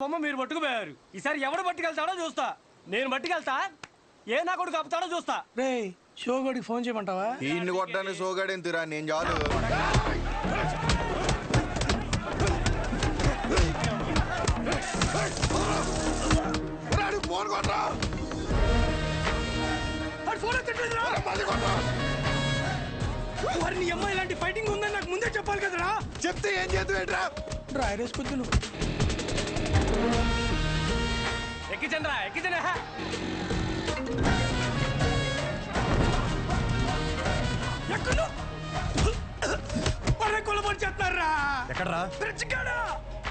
బొమ్మ మీరు పట్టుకుపోయారు. ఈసారి ఎవడు పట్టుకెళ్తాడో చూస్తా. నేను పట్టుకెళ్తా, ఏ నా కొడుకు కప్పుతాడో చూస్తా. రే షోగోడికి ఫోన్ చేయమంటావా? ఈయన్ని కొట్టడానికి షోగాడేం తిరా, నేను చాలు. ఫోన్ కొట్టరా, వారిని అమ్మాయి ఇలాంటి ఫైటింగ్ ఉందని నాకు ముందే చెప్పాలి కదరా. చెప్తే ఏం చేద్దాం? డ్రైవర్ వేసుకొద్దు నువ్వు. ఎక్కించండి రా, ఎక్కించండి. కొలబడి చేస్తున్నారా? ఎక్కడరా?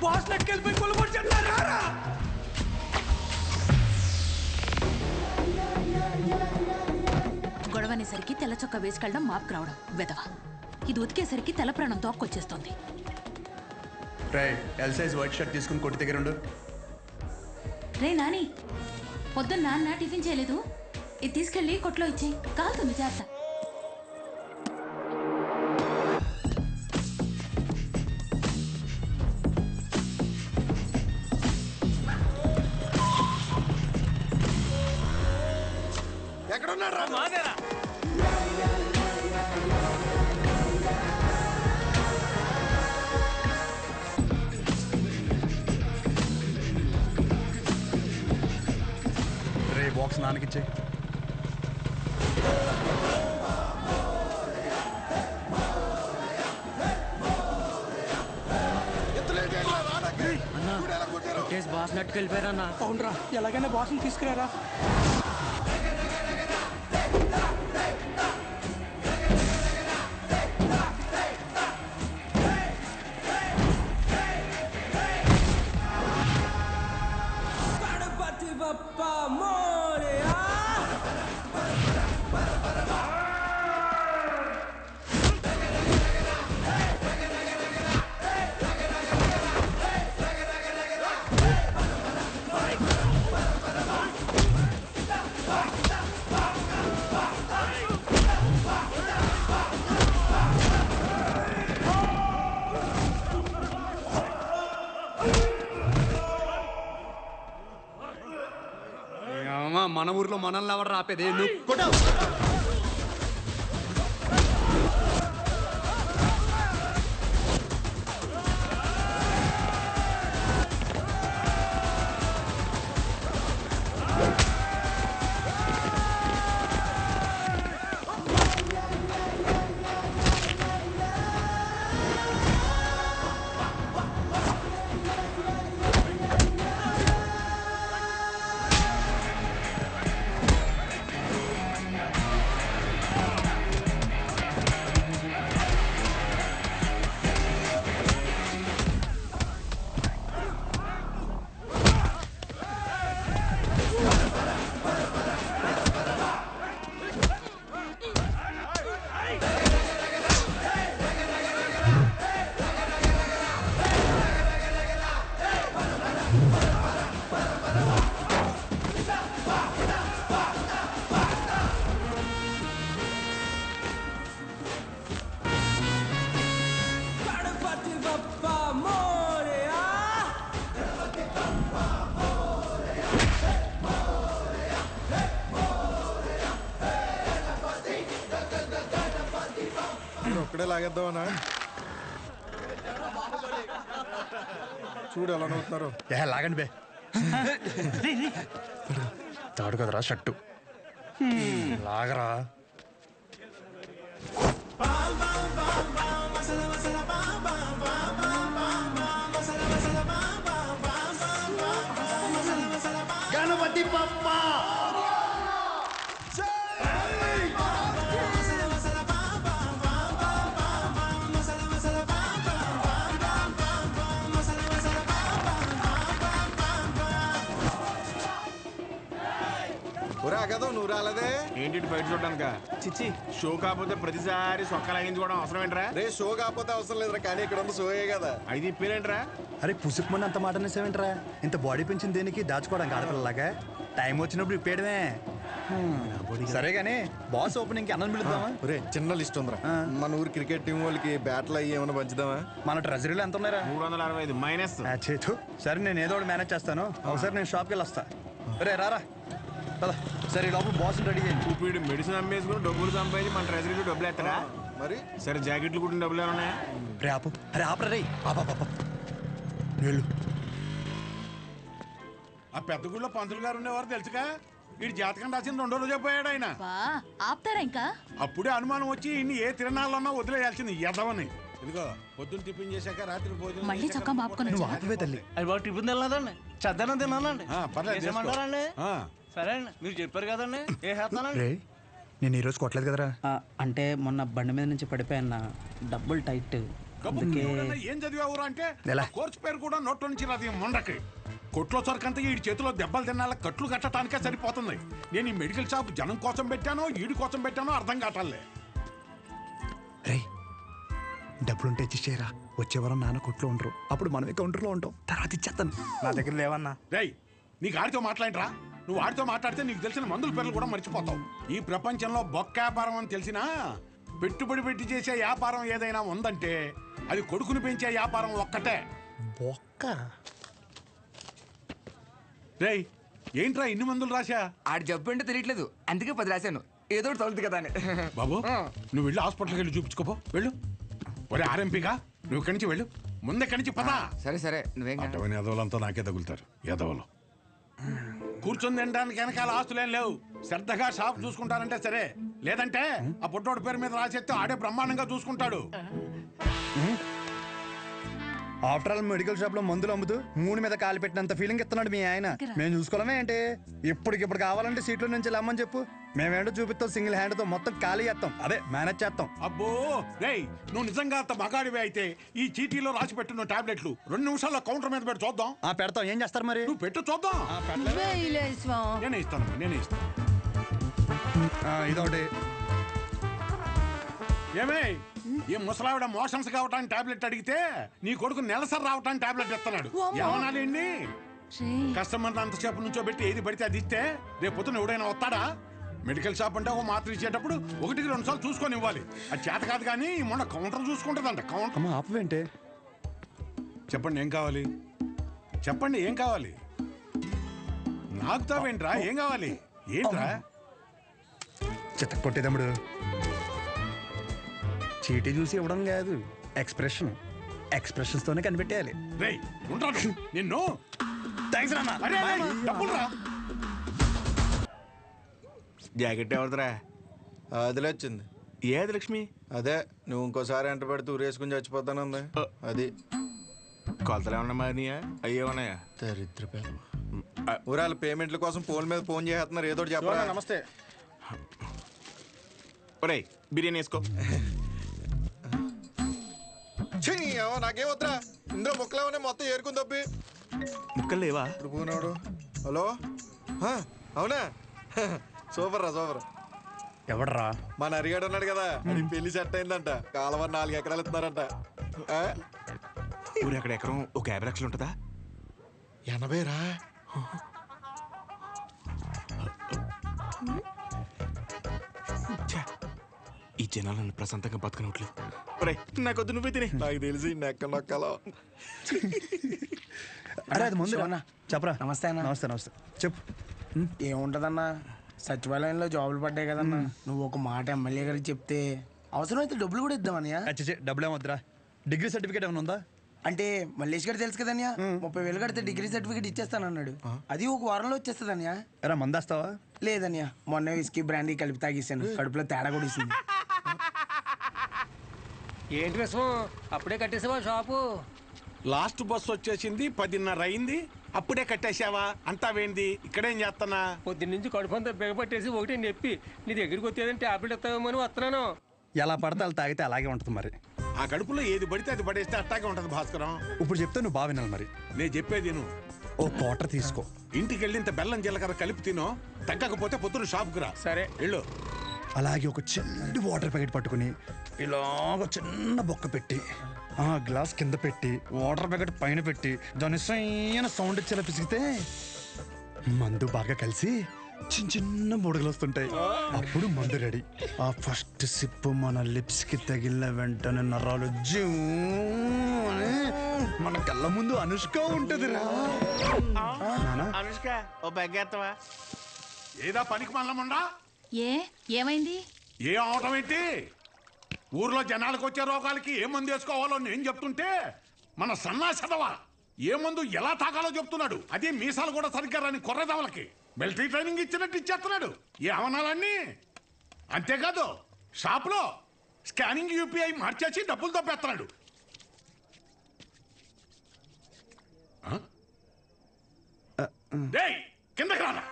బాస్ నెక్కెళ్ళిపోయి కొలబడి చేస్తున్నారా? గొడవనేసరికి తెల్ల చొక్క వేసుకెళ్ళడం మాపుకు రావడం వెదవ. ఇది ఉతికేసరికి తెల్ల ప్రాణం తోక్కొచ్చేస్తుంది. ఎల్ సైజ్ వైట్ షర్ట్ తీసుకుని కొట్టి దగ్గర ఉండు. రే నాని, పొద్దున్న నాన్న టిఫిన్ చేయలేదు, ఇది తీసుకెళ్ళి కొట్లో ఇచ్చేయి, కాలుతుంది జాగ్రత్త. ఎక్కడున్నారా? మాదేరా. రే బాక్స్ నాన్నకిచ్చే. బాస్ నెట్టుకెళ్ళిపోయారన్నా. అవునరా, ఎలాగైనా బాస్ని తీసుకురారా. మన ఊర్లో మనల్ని ఎవరు రాపేది? నువ్వు ఒక్కడే లాగేద్దామనా? చూడు ఎలా నవ్వుతున్నారు. లాగండి బే. తాడు కదరా షర్టు, లాగరా. గణపతి పప్ప కదా, నువ్వు రాలేదే ఏంటి బయట చూడడానిక? చిచ్చి, షో కాకపోతే ప్రతిసారి సొక్క లాగించుకోవడం అవసరం ఏంట్రా? రే షో కాకపోతే అవసరం లేదురా, కానీ ఇక్కడ ఉన్న షోయే కదా. అయితే ఇప్పేరేంట్రా? అరే పుసుకుమని అంత మాట అనేసేవేంట్రా? ఇంత బాడీ పెంచింది దేనికి? దాచుకోవడానికి ఆడపిల్లలాగా. టైం వచ్చినప్పుడు ఇప్పేయడమే. సరే గానీ బాస్ ఓపెనింగ్ కి అన్నం పిలుద్దామా? ఒరే చిన్న లిస్ట్ ఉందిరా. మన ఊరు క్రికెట్ టీం వాళ్ళకి బ్యాట్లు అయ్యి ఏమైనా పంచుదామా? మన ట్రెజరీలో ఎంత ఉన్నారా? 365 మైనస్. చేతు సరే, నేను ఏదో ఒకటి మేనేజ్ చేస్తాను. ఒకసారి నేను షాప్కి వెళ్ళి వస్తా. రే రారా పద. సరే ఈ లోపల బాస్ రెడీ చేయండి. ఇప్పుడు మెడిసిన్ అమ్మేసుకుని డబ్బులు సంపాదించి మన ట్రెజరీలో డబ్బులు ఎత్తరా? మరి సరే జాకెట్లు కుట్టిన డబ్బులు ఏమన్నా? రే ఆపు, అరే ఆపరా రే, ఆపా వెళ్ళు. ఆ పెద్ద గుళ్ళో పంతులు గారు ఉండేవారు తెలుసుగా. వీడి జాతకం రాసిన 2 రోజులు చెప్పాడు ఆయన. ఆపుతారా ఇంకా? అప్పుడే అనుమానం వచ్చి ఇన్ని ఏ తిరణాలన్నా వదిలేయాల్సింది ఎదవని. ఇదిగో పొద్దున్న టిఫిన్ చేశాక రాత్రి భోజనం మళ్ళీ చేశాక చొక్కా మాపుకొని నువ్వు వచ్చావా? ఆపవే తల్లి. అది బాగా టిఫిన్ తినలేదండి, చద్దనం తిన్నానండి. పర్లేదు చేసుకో. చేసేయమంటారండి? ఆ. సరే అండి, మీరు చెప్పారు కదండి, ఏ చేస్తానండి. రే నేను ఈరోజు కొట్టలేదు కదరా. అంటే మొన్న బండి మీద నుంచి పడిపోయాన్న, డబ్బులు టైట్. కబుర్లు ఎవడన్నా ఏం చదివావురా అంటే ఎలా? కోర్సు పేరు కూడా నోట్లో నుంచి రాదు ఈ మొండకి. కొట్లో సరికంతా ఈ చేతిలో దెబ్బలు తినాల కట్లు కట్టడానికే సరిపోతుంది. నేను ఈ మెడికల్ షాప్ జనం కోసం పెట్టానో ఈడి కోసం పెట్టానో అర్థం కావట్లే. రే డబ్బులుంటే ఇచ్చేరా. వచ్చే వారం నాన్న కొట్లో ఉండరు, అప్పుడు మనమే కౌంటర్లో ఉంటాం. తర్వాత ఇచ్చేస్తాను. నా దగ్గర లేవన్నా. రేయ్ నీకు ఆడితో మాట్లాడరా? నువ్వు ఆడితో మాట్లాడితే నీకు తెలిసిన మందుల పేర్లు కూడా మర్చిపోతావు. ఈ ప్రపంచంలో బొక్క వ్యాపారం అని తెలిసినా పెట్టుబడి పెట్టి చేసే వ్యాపారం ఏదైనా ఉందంటే అది కొడుకుని పెంచే వ్యాపారం ఒక్కటే. బొక్క రేయ్ ఏంట్రా ఇన్ని మందులు రాశా? ఆడి జబ్బు అంటే తెలియట్లేదు, అందుకే 10 రాశాను. ఏదో ఒకటి తగులుతుంది కదా అని. బాబు నువ్వు వెళ్ళి హాస్పిటల్కి వెళ్ళి చూపించుకోపో, వెళ్ళు. ఒరే ఆర్ఎంపీగా నువ్వు ఇక్కడి నుంచి వెళ్ళు, ముందే ఇక్కడి నుంచి పదా. సరే సరే, నువ్వేం కాదు. అటువంటి ఎదవలంతా నాకే తగులుతారు ఎదవలు. కూర్చొని తినడానికి వెనకాల ఆస్తులేం లేవు. శ్రద్ధగా షాప్ చూసుకుంటారంటే సరే, లేదంటే ఆ పుట్టోడు పేరు మీద రాసేస్తే ఆడే బ్రహ్మాండంగా చూసుకుంటాడు. ఆఫ్టర్ ఆల్ మెడికల్ షాప్ లో మందులు అమ్ముతూ మూడు మీద కాలు పెట్టినంత ఫీలింగ్ ఇస్తున్నాడు మీ ఆయన. మేము చూసుకోవడమే ఏంటి? ఇప్పటికిప్పుడు కావాలంటే సీట్లో నుంచి లమ్మని చెప్పు, మేమేంటో చూపిస్తాం. సింగిల్ హ్యాండ్ తో మొత్తం ఖాళీ చేస్తాం, అదే మేనేజ్ చేస్తాం. అబ్బో రేయ్ నువ్వు నిజంగా అంత మగాడివే అయితే ఈ చీటీలో రాసి పెట్టున్న టాబ్లెట్లు 2 నిమిషాల్లో కౌంటర్ మీద పెట్టి చూద్దాం. పెడతాం, ఏం చేస్తారు మరి? నువ్వు పెట్టు చూద్దాం. నేనే ఇస్తాను. ఇదొకటి. ఏమే ఈ ముసలావిడ మోషన్స్ కావటానికి టాబ్లెట్ అడిగితే నీ కొడుకు నెలసరి రావటానికి టాబ్లెట్ ఇస్తున్నాడు. ఏమనాలండి? కస్టమర్ అంతసేపు నుంచో పెట్టి ఏది పడితే అది ఇస్తే రేపు పొద్దున ఎవడైనా వస్తాడా? మెడికల్ షాప్ అంటే ఒక మాత్ర ఇచ్చేటప్పుడు 1-2 సార్లు చూసుకొని ఇవ్వాలి. అది చేత కాదు కానీ మొన్న కౌంటర్ చూసుకుంటుందంట. కౌంటర్ ఆపవేంటే? చెప్పండి ఏం కావాలి? చెప్పండి ఏం కావాలి? నాకుతావేంట్రా? ఏం కావాలి? ఏంట్రా? చిత్త కొట్టేదమ్ముడు. చీటీ చూసి ఇవ్వడం కాదు, ఎక్స్ప్రెషన్స్ తోనే కనిపెట్టేయాలి. రేయ్ ఉంటాను నిన్ను. థ్యాంక్స్ నాన్న. అరే డబ్బులురా. జాకెట్ ఎవరిదిరా? అదిలే వచ్చింది. ఏది లక్ష్మి? అదే నువ్వు ఇంకోసారి ఎంట పెడితే ఊరేసుకుని చచ్చిపోతానుంది. అది కొలతలు ఏమన్నా మారినాయా? అయ్యేమన్నాయా? దరిద్ర ఊరాల పేమెంట్ల కోసం ఫోన్ మీద ఫోన్ చేస్తున్నారు. ఏదో చెప్పాలి. నమస్తే. ఒరేయ్ బిర్యానీ వేసుకో. నాకేం వద్దా? ఇందులో ముక్కలేమన్నా మొత్తం ఏరుకుని తప్పి ముక్కలు లేవా? ఇప్పుడు పోనాడు. హలో అవునా? సూపర్ రా సూపర్. ఎవడరా? మన అరిగాడు ఉన్నాడు కదా, అది పెళ్లి సెట్ అయిందంట. కాలువ 4 ఎకరాలు ఇస్తున్నారంట. ఊరు అక్కడ ఎకరం ఒక 50 లక్షలు ఉంటుందా? 80 రా. ఈ జనాలు నన్ను ప్రశాంతంగా బతకనట్లు. నాకొద్దు, నువ్వే తినే. నాకు తెలిసి నెక్క నొక్కలో. అరే అది ముందు చెప్పరా. నమస్తే అన్న. నమస్తే చెప్పు. ఏముంటదన్నా, సచివాలయంలో జాబులు పడ్డాయి కదన్నా. నువ్వు ఒక మాట ఎమ్మెల్యే గారికి చెప్తే అవసరమైతే డబ్బులు కూడా ఇద్దామన్నయ్య. డబ్బులు ఏమొద్దురా. డిగ్రీ సర్టిఫికేట్ ఏమైనా ఉందా? అంటే మల్లేష్ గారు తెలుసు కదన్యా, 30,000 కడితే డిగ్రీ సర్టిఫికేట్ ఇచ్చేస్తానన్నాడు. అది ఒక వారంలో వచ్చేస్తుందన్యా. ఎరా మందేస్తావా? లేదన్యా, మొన్న విస్కీ బ్రాండీ కలిపి తాగేసాను, కడుపులో తేడా కూడా ఇస్తుంది. ఏంటి విషయం? అప్పుడే కట్టేసావా షాపు? లాస్ట్ బస్ వచ్చేసింది, 10:30 అయింది. అప్పుడే కట్టేశావా? అంతా వేంది? ఇక్కడేం చేస్తానా? పొద్దున్నుంచి కడుపంతా బిగపట్టేసి ఒకటి చెప్పి నీ దగ్గరికి వచ్చేదని టాబ్లెట్ ఇస్తావేమో అని వస్తున్నాను. ఎలా పడితే అలా తాగితే అలాగే ఉంటుంది మరి. ఆ కడుపులో ఏది పడితే అది పడేస్తే అట్టాగే ఉంటది భాస్కరం. ఇప్పుడు చెప్తే నువ్వు బాగా వినాలి మరి. నేను చెప్పేది నువ్వు ఓ క్వార్టర్ తీసుకో. ఇంటికి వెళ్ళి ఇంత బెల్లం జీలకర్ర కలిపి తినో. తగ్గకపోతే పొద్దున షాప్కి రా. సరే వెళ్ళు. అలాగే ఒక చిన్న వాటర్ ప్యాకెట్ పట్టుకుని ఇలాగ చిన్న బొక్క పెట్టి ఆ గ్లాస్ కింద పెట్టి వాటర్ ప్యాకెట్ పైన పెట్టి దాని సైన సౌండ్ ఇచ్చేలా పిసిగితే మందు బాగా కలిసి చిన్న చిన్న బుడగలు వస్తుంటాయి. అప్పుడు మందు రెడీ. ఆ ఫస్ట్ సిప్ మన లిప్స్ కి తగిలిన వెంటనే నరాలు జూ అని మన కళ్ళ ముందు అనుష్క ఉంటదిరా. అనుష్క ఓ బెగ్గేత్తవా? ఏదా పనికి మల్లముండా? ఏమైంది? ఏం అవటం ఏంటి? ఊర్లో జనాలకు వచ్చే రోగాలకి ఏ మందు వేసుకోవాలో నేను చెప్తుంటే మన సన్నాసదవా ఏ మందు ఎలా తాగాలో చెప్తున్నాడు. అదే మీసాలు కూడా సరిగ్గా రాని కొర్రదవలకి మిలిటరీ ట్రైనింగ్ ఇచ్చినట్టు ఇచ్చేస్తున్నాడు. ఏ అవనాలన్నీ అంతేకాదు షాప్లో స్కానింగ్ యూపీఐ మార్చేసి డబ్బులు తప్పేస్తున్నాడు. డేయ్ కిందకి రారా,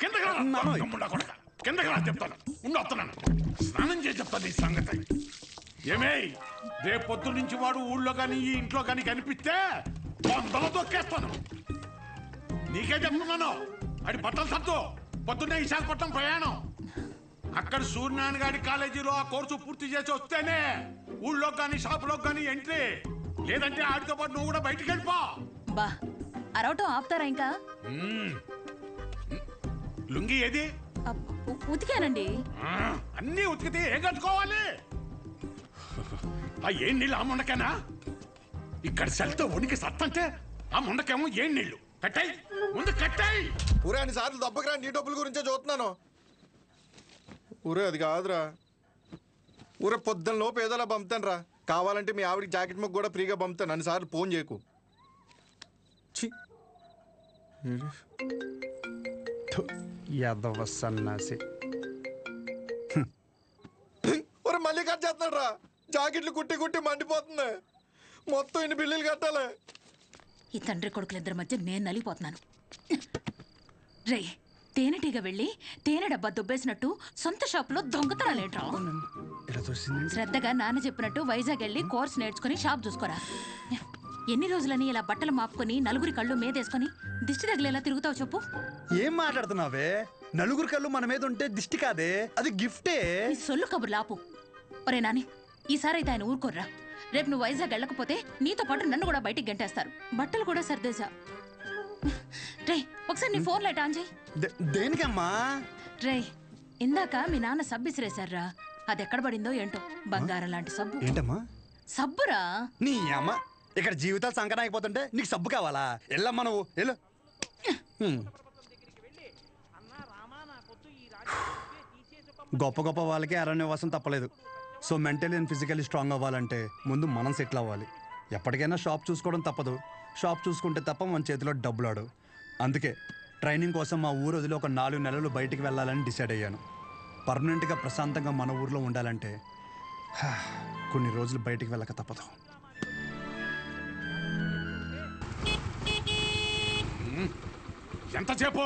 కిందకి రారా, తమ్ముడా కొడకా, కిందకి రా చెప్తాను. ముందు వస్తున్నాను, స్నానం చేసి చెప్తాను ఈ సంగతి. ఏమే రేపు పొద్దు నుంచి వాడు ఊళ్ళో కానీ ఈ ఇంట్లో కానీ కనిపిస్తే వందలు తొక్కేస్తాను. నీకే చెప్తున్నాను, అది బట్టలు సర్దు. పొద్దున్నే విశాఖపట్నం ప్రయాణం. అక్కడ సూర్యనారాయణ గారి కాలేజీలో ఆ కోర్సు పూర్తి చేసి వస్తేనే ఊళ్ళో కానీ షాపులో కానీ ఎంట్రీ. లేదంటే ఆడితో పాటు నువ్వు కూడా బయటికి వెళ్ళిపో. బా అరవటం ఆపుతారా ఇంకా? లుంగి ఏది? ఉతికానండి. అన్నీ ఉతికితే ఏం కట్టుకోవాలి? ఆ ఏం నీళ్ళు ఆ ముండకేనా? ఇక్కడ సెల్తో ఉనికి సత్తంటే ఆ ముండకేమో ఏం నీళ్లు కట్టాయి, ముందు కట్టాయి. ఊరే అన్ని సార్లు దెబ్బకిరా, నీ డబ్బుల గురించే చూస్తున్నాను. ఊరే అది కాదురా, ఊరే పొద్దున్న లోపు ఏదోలా పంపుతాను రా. కావాలంటే మీ ఆవిడకి జాకెట్ ముక్క కూడా ఫ్రీగా పంపుతాను. అన్నిసార్లు ఫోన్ చేయకు. యాదవ సన్నాసి. ఊరే మళ్ళీ కట్ చేస్తున్నాడు రా. జాకెట్లు కుట్టి కుట్టి మండిపోతుంది. మొత్తం ఇన్ని బిల్లులు కట్టాలి. ఈ తండ్రి కొడుకులిద్దరి మధ్య నేను నలిగిపోతున్నాను. రే తేనెటీగ వెళ్ళి తేనె డబ్బా దుబ్బేసినట్టు సొంత షాప్ లో దొంగతనాలేట్రా? శ్రద్ధగా నాన్న చెప్పినట్టు వైజాగ్ వెళ్ళి కోర్స్ నేర్చుకుని షాప్ చూసుకోరా. ఎన్ని రోజులని ఇలా బట్టలు మాపుకొని నలుగురి కళ్ళు మీదేసుకొని దిష్టి తగిలేలా తిరుగుతావు చెప్పు? ఏం మాట్లాడుతున్నావే? నలుగురు కళ్ళు మన మీద ఉంటే దిష్టి కాదే, అది గిఫ్టే. నీ సొల్లు కబుర్లు ఆపు. ఒరే నాని, ఈసారి అయితే ఆయన ఊరుకోర్రా. రేపు నువ్వు వైజాగ్ వెళ్ళకపోతే నీతో పాటు నన్ను కూడా బయటికి గంటేస్తారు. బట్టలు కూడా సర్దేశా. రే ఒకసారి నీ ఫోన్ లైట్ ఆన్ చేయి. దేనికమ్మా? రే ఇందాక మీ నాన్న సబ్బు ఇసిరేశారా, అది ఎక్కడ పడిందో ఏంటో. బంగారం లాంటి సబ్బు. ఏంటమ్మా? సబ్బురా. నీ అమ్మ ఇక్కడ జీవితాలు సంకటం అయిపోతుంటే నీకు సబ్బు కావాలా? వెళ్ళమ్మా నువ్వు వెళ్ళు. గొప్ప గొప్ప వాళ్ళకి అరణ్యవాసం తప్పలేదు. So mentally and physically strong అవ్వాలంటే ముందు మనం సెటిల్ అవ్వాలి. ఎప్పటికైనా షాప్ చూసుకోవడం తప్పదు. షాప్ చూసుకుంటే తప్ప మన చేతిలో డబ్బులు ఆడు. అందుకే ట్రైనింగ్ కోసం మా ఊరు వదిలి ఒక 4 నెలలు బయటికి వెళ్ళాలని డిసైడ్ అయ్యాను. పర్మనెంట్గా ప్రశాంతంగా మన ఊర్లో ఉండాలంటే కొన్ని రోజులు బయటికి వెళ్ళక తప్పదు. ఎంతసేపు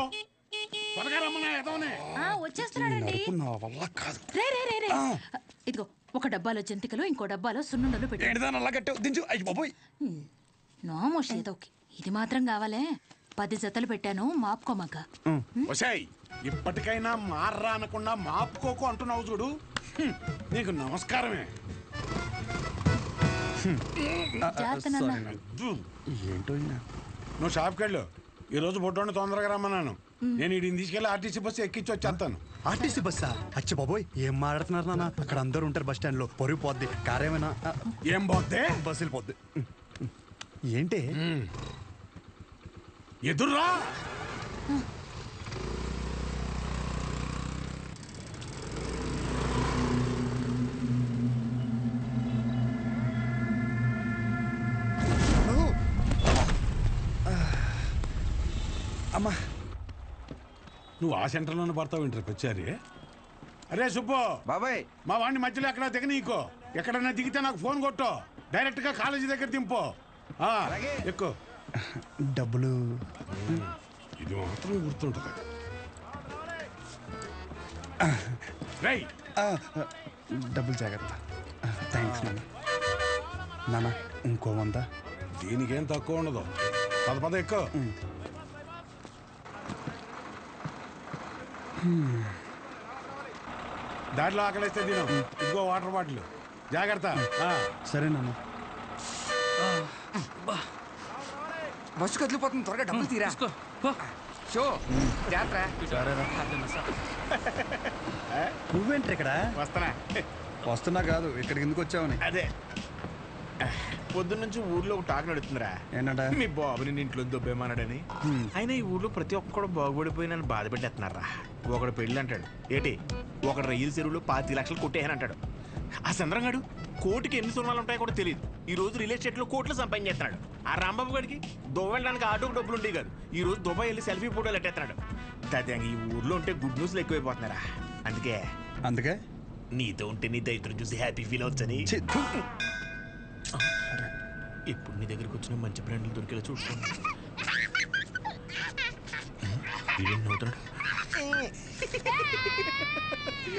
వచ్చేస్తున్నాడండి. నా వల్ల కాదు. రే రే రే రే ఇదిగో ఒక డబ్బాలో జంతికలు, ఇంకో డబ్బాలో సున్నుండలు పెట్టి. నోమోష్ ఏదోకి ఇది మాత్రం కావాలే. 10 జతలు పెట్టాను, మాపుకోమాక. ఇప్పటికైనా మార్రా అనకుండా మాపుకోకు అంటున్నావు చూడు. నీకు నమస్కారమే. ఏంటో నువ్వు షాప్కి వెళ్ళు. ఈ రోజు బొడ్డోని తొందరగా రమ్మన్నాను. నేను వీడిని తీసుకెళ్ళి ఆర్టీసీ బస్సు ఎక్కించి వచ్చేస్తాను. ఆర్టీసీ బస్సా? అచ్చి బాబోయ్, ఏం మాట్లాడుతున్నారు నాన్న? అక్కడ అందరూ ఉంటారు బస్ స్టాండ్ లో. పొరుగు పోద్ది. కారేమైనా ఏం పోద్ది? బస్సు వెళ్ళిపోద్ది. ఏంటి ఎదుర్రా? అమ్మా, నువ్వు ఆ సెంటర్లోనే పడతావు ఇంటర్కి వచ్చారు. అరే సుబ్బు బాబాయ్, మా వాడిని మధ్యలో ఎక్కడ దిగ నీకో. ఎక్కడన్నా దిగితే నాకు ఫోన్ కొట్టు. డైరెక్ట్ గా కాలేజీ దగ్గర దింపు. ఎక్కువ డబ్బులు ఇది మాత్రం గుర్తుంటుంది. డబ్బులు జాగ్రత్త. థ్యాంక్స్ నాన్న. నాన్న ఇంకో 100. దీనికేం తక్కువ ఉండదు. పద ఎక్కువ. దాంట్లో ఆకలిస్తే తిను. ఇదిగో వాటర్ బాటిల్, జాగ్రత్త. సరే నాన్న. బస్సు కదిలిపోతుంది, త్వరగా డబ్బులు తీరా. షో జాత్ర నువ్వేంటి ఇక్కడ వస్తానా వస్తున్నా కాదు ఇక్కడికి ఎందుకు వచ్చావని. అదే పొద్దున్న నుంచి ఊర్లో ఒక టాక్ నడుతుందిరా. ఏంటంట? మీ బాబుని నీ ఇంట్లో దొబ్బేమన్నాడని. అయినా ఈ ఊర్లో ప్రతి ఒక్కడు బాగుపడిపోయి నన్ను బాధపెట్టేస్తున్నారా. ఒకడు పెళ్ళి అంటాడు ఏటి, ఒకడు రైలు చెరువులో 25 లక్షలు కొట్టేయని అంటాడు. ఆ చంద్రంగాడు కోటికి ఎన్ని సున్నాలు ఉంటాయో కూడా తెలియదు. ఈ రోజు రియల్ ఎస్టేట్ లో కోట్లు సంపాదించేస్తున్నాడు. ఆ రాంబాబు గడికి దుబాయ్ వెళ్ళడానికి ఆటోకి డబ్బులు ఉంటాయి కాదు, ఈ రోజు దుబాయ్ వెళ్ళి సెల్ఫీ ఫోటోలు ఎట్టేస్తున్నాడు. దాదాపు ఈ ఊర్లో ఉంటే గుడ్ న్యూస్లు ఎక్కువైపోతున్నారా. అందుకే నీతో ఉంటే నీ దైత్రం చూసి హ్యాపీ ఫీల్ అవచ్చని ఇప్పుడు నీ దగ్గరికి వచ్చిన మంచి బ్రాండ్లు దొరికేలా చూసుకోండి.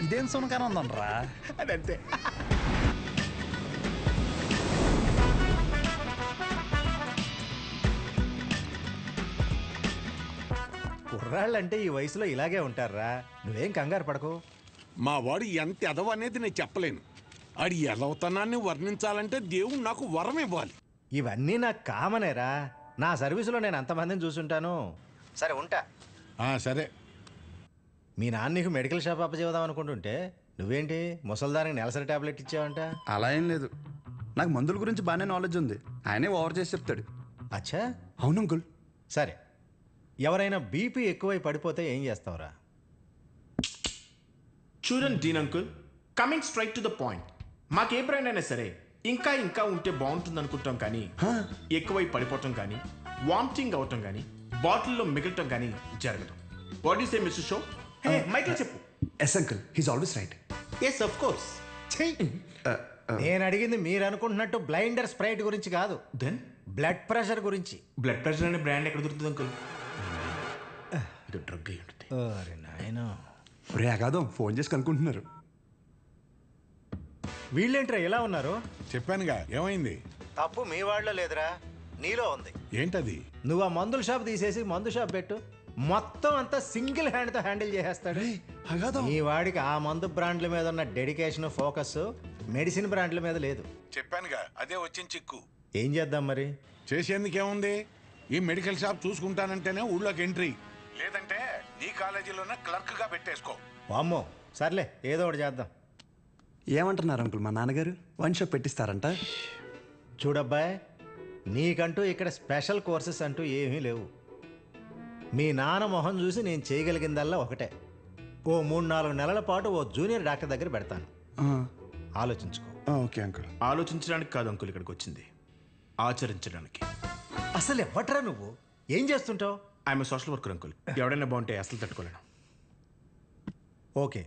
ఇదేం సునకాన ఉందనరా. అదంతే. కుర్రాళ్ళంటే ఈ వయసులో ఇలాగే ఉంటారా, నువ్వేం కంగారు పడకు. మా వాడు ఎంత ఎదవ అనేది నేను చెప్పలేను. ఆడి ఎదవతనాన్ని వర్ణించాలంటే దేవుడు నాకు వరం ఇవ్వాలి. ఇవన్నీ నాకు కామనేరా, నా సర్వీసులో నేను అంతమందిని చూసుంటాను. సరే ఉంటా. సరే. మీ నాన్న నీకు మెడికల్ షాప్ అప్పచేద్దాం అనుకుంటుంటే నువ్వేంటి ముసల్దానికి నెలసరి టాబ్లెట్ ఇచ్చావంట? అలా ఏం లేదు, నాకు మందుల గురించి బాగానే నాలెడ్జ్ ఉంది. ఆయనే ఓవర్ చేసి చెప్తాడు. అచ్చా, అవును అంకుల్. సరే, ఎవరైనా బీపీ ఎక్కువై పడిపోతే ఏం చేస్తావురా? చూడండి Dean uncle, coming straight to the point. మాకే బ్రాండ్ అయినా సరే ఇంకా ఇంకా ఉంటే బాగుంటుంది అనుకుంటాం, కానీ ఎక్కువై పడిపోవటం కానీ వామిటింగ్ అవటం కానీ బాటిల్లో మిగలటం కానీ జరగదు. What you say mister Shaw? Michael చెప్పు. Yes uncle, he's always right. Yes of course. నేను అడిగింది మీరు అనుకుంటున్నట్టు బ్లైండర్ స్ప్రైట్ గురించి కాదు, దెన్ బ్లడ్ ప్రెషర్ గురించి. బ్లడ్ ప్రెషర్ అనే బ్రాండ్ ఎక్కడ దొరుకుతుంది అంకుల్? ఇది డ్రగ్ అయి ఉంటుంది. అరే నాయనా, రే అగాదం ఫోన్ చేసి కనుక్కుంటున్నారు. వీళ్ళేంట్రా ఇలా ఉన్నారు? చెప్పానుగా ఏమైంది. తప్పు మీ వాళ్ళలో లేదురా, నీలో ఉంది. ఏంటది? నువ్వు ఆ మందుల షాప్ తీసేసి మందు షాప్ పెట్టు, మొత్తం అంతా సింగిల్ హ్యాండ్తో హ్యాండిల్ చేసేస్తాడు. ఈ వాడికి ఆ మందు బ్రాండ్ల మీద ఉన్న డెడికేషన్, ఫోకస్ మెడిసిన్ బ్రాండ్ల మీద లేదు. చెప్పానుగా అదే వచ్చిన చిక్కు. ఏం చేద్దాం మరి? చేసేందుకేముంది, ఈ మెడికల్ షాప్ చూసుకుంటానంటేనే ఊళ్ళోకి ఎంట్రీ, లేదంటే నీ కాలేజీలోనే క్లర్క్ గా పెట్టేసుకో. వామ్మో, సర్లే ఏదో ఒకటి చేద్దాం. ఏమంటున్నారు అంకుల్, మా నాన్నగారు వన్ షాప్ పెట్టిస్తారంట? చూడబ్బాయ్, నీకంటూ ఇక్కడ స్పెషల్ కోర్సెస్ అంటూ ఏమీ లేవు. మీ నాన్న మొహం చూసి నేను చేయగలిగిందల్లా ఒకటే, ఓ 3-4 నెలల పాటు ఓ జూనియర్ డాక్టర్ దగ్గర పెడతాను. ఆలోచించుకో. Okay uncle. ఆలోచించడానికి కాదు అంకుల్ ఇక్కడికి వచ్చింది, ఆచరించడానికి. అసలు ఎవట్రా నువ్వు, ఏం చేస్తుంటావు? I'm social worker uncle. ఎవడైనా బాగుంటే అసలు తట్టుకోలేను. ఓకే,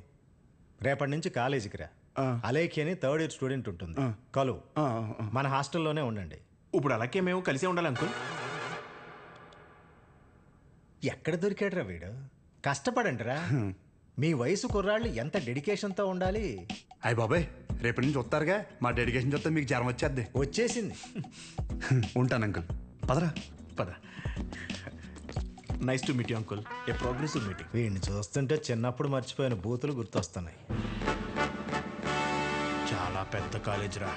రేపటి నుంచి కాలేజీకి రా. అలేఖి అని 3rd ఇయర్ స్టూడెంట్ ఉంటుంది, కలువు. మన హాస్టల్లోనే ఉండండి. ఇప్పుడు అలాగే మేము కలిసే ఉండాలి అంకుల్. ఎక్కడ దొరికాడురా వీడు? కష్టపడండి రా. మీ వయసు కుర్రాళ్ళు ఎంత డెడికేషన్తో ఉండాలి. అయ్య బాబాయ్, రేపటి నుంచి వస్తారుగా, మా డెడికేషన్ చూస్తే మీకు జ్వరం వచ్చేద్ది. వచ్చేసింది. ఉంటాను అంకుల్, పదరా. పద. Nice to meet you uncle, a progressive meeting. వీడిని చూస్తుంటే చిన్నప్పుడు మర్చిపోయిన బూతులు గుర్తొస్తున్నాయి. చాలా పెద్ద కాలేజ్ రా.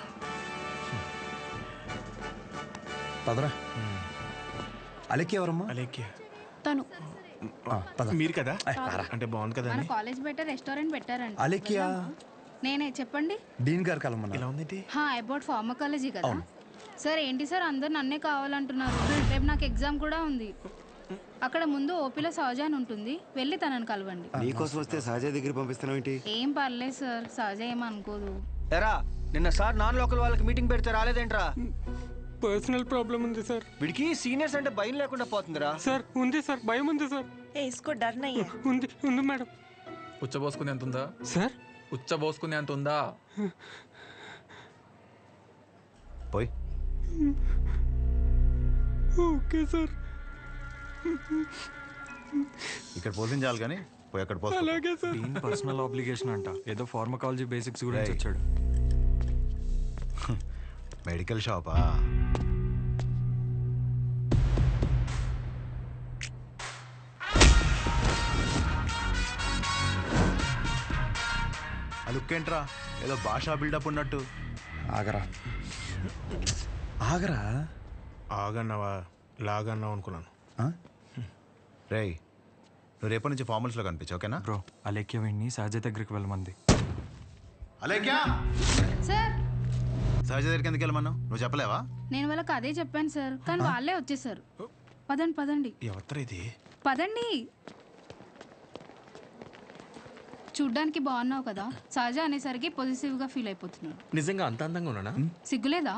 పదరా. అలెక్కి ఎవరమ్మా? అలేఖ్య తను మీరు కదా? అంటే బాగుంది కదా మన కాలేజ్ బెటర్ రెస్టారెంట్ పెట్టారంట. అలెక్కియా? నేనే, చెప్పండి. డీన్ గారు కలమన్నా. ఎలా ఉంది? అబౌట్ ఫార్మకాలజీ కదా సార్. ఏంటి సార్ అందరు నన్నే కావాలంటున్నారు? రేపు నాకు ఎగ్జామ్ కూడా ఉంది. అక్కడ ముందు ఓపీలో సహజ అని ఉంటుంది, వెళ్ళి తనని కలవండి. నీకోసం వస్తే సహజ దగ్గర పంపిస్తున్నావు ఏంటి? ఏం పర్లేదు సార్, సహజ ఏమనుకోదు. ఎరా, నిన్న సార్ నాన్ లోకల్ వాళ్ళకి మీటింగ్ పెడితే రాలేదేంట్రా? పర్సనల్ ప్రాబ్లం ఉంది సార్. వీడికి సీనియర్స్ అంటే భయం లేకుండా పోతుందిరా. సార్ ఉంది సార్, భయం ఉంది సార్. ఉంది ఉంది మేడం. ఉచ్చబోసుకునే అంత ఉందా సార్? ఉచ్చబోసుకునే అంత ఉందా? పోయి. Okay sir. ఇక్కడ పోషించాలి కానీ పోయి అక్కడ పోయి. అలాగే సార్. పర్సనల్ ఆబ్లిగేషన్ అంట, ఏదో ఫార్మకాలజీ బేసిక్స్ గురించి వచ్చాడు. మెడికల్ షాపా? లుక్కేంట్రా, ఏదో భాషా బిల్డప్ ఉన్నట్టు. ఆగరా ఆగరా. ఆగన్నావా లాగన్నావు అనుకున్నాను. రేయ్ నువ్వు రేపటి నుంచి ఫార్మల్స్లో కనిపించు ఓకేనా? బ్రో అలేఖ్య వీడిని సహజ దగ్గరికి వెళ్ళమంది. అలేఖ్యా సార్ సహజ దగ్గరికి ఎందుకు వెళ్ళమన్నావు? నువ్వు చెప్పలేవా? నేను వాళ్ళకి అదే చెప్పాను సార్, కానీ వాళ్ళే వచ్చేసారు. పదండి పదండి ఎవరు ఇది? పదండి. చూడ్డానికి బాగున్నావు కదా, సహజ అనేసరికి పొజిటివ్ గా ఫీల్ అయిపోతున్నాడు. నిజంగా అంత అందంగా ఉన్నానా? సిగ్గులేదా?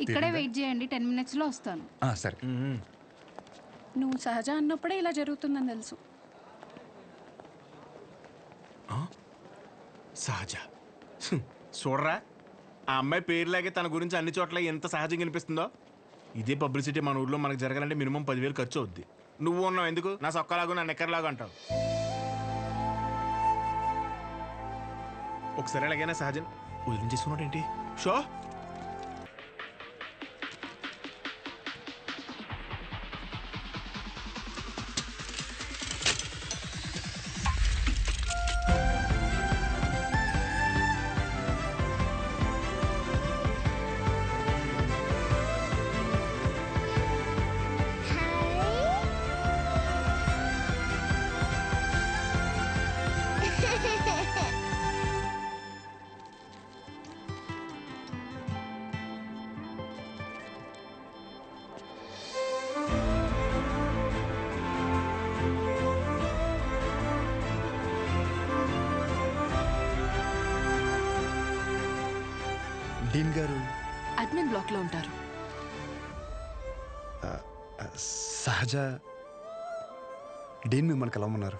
ఇక్కడే వెయిట్ చేయండి, 10 minutes లో వస్తాను. సరే. నువ్వు సహజ అన్నప్పుడే ఇలా జరుగుతుందని తెలుసు. సహజ చూడరా, ఆ అమ్మాయి పేరులాగే తన గురించి అన్ని చోట్ల ఎంత సహజంగా అనిపిస్తుందో. ఇదే పబ్లిసిటీ మన ఊర్లో మనకు జరగాలంటే మినిమం 10,000 ఖర్చు అవుద్ది. నువ్వు ఉన్నావు ఎందుకు? నా సొక్కలాగా నా నెక్కర్లాగా అంటావు. ఒకసారి ఎలాగైనా సహజన్ వదిలించేసుకున్నాడు ఏంటి? షో డీన్ గారు అడ్మిన్ బ్లాక్ లో ఉంటారు. సహజ డీన్ మిమ్మల్ని కలవమన్నారు.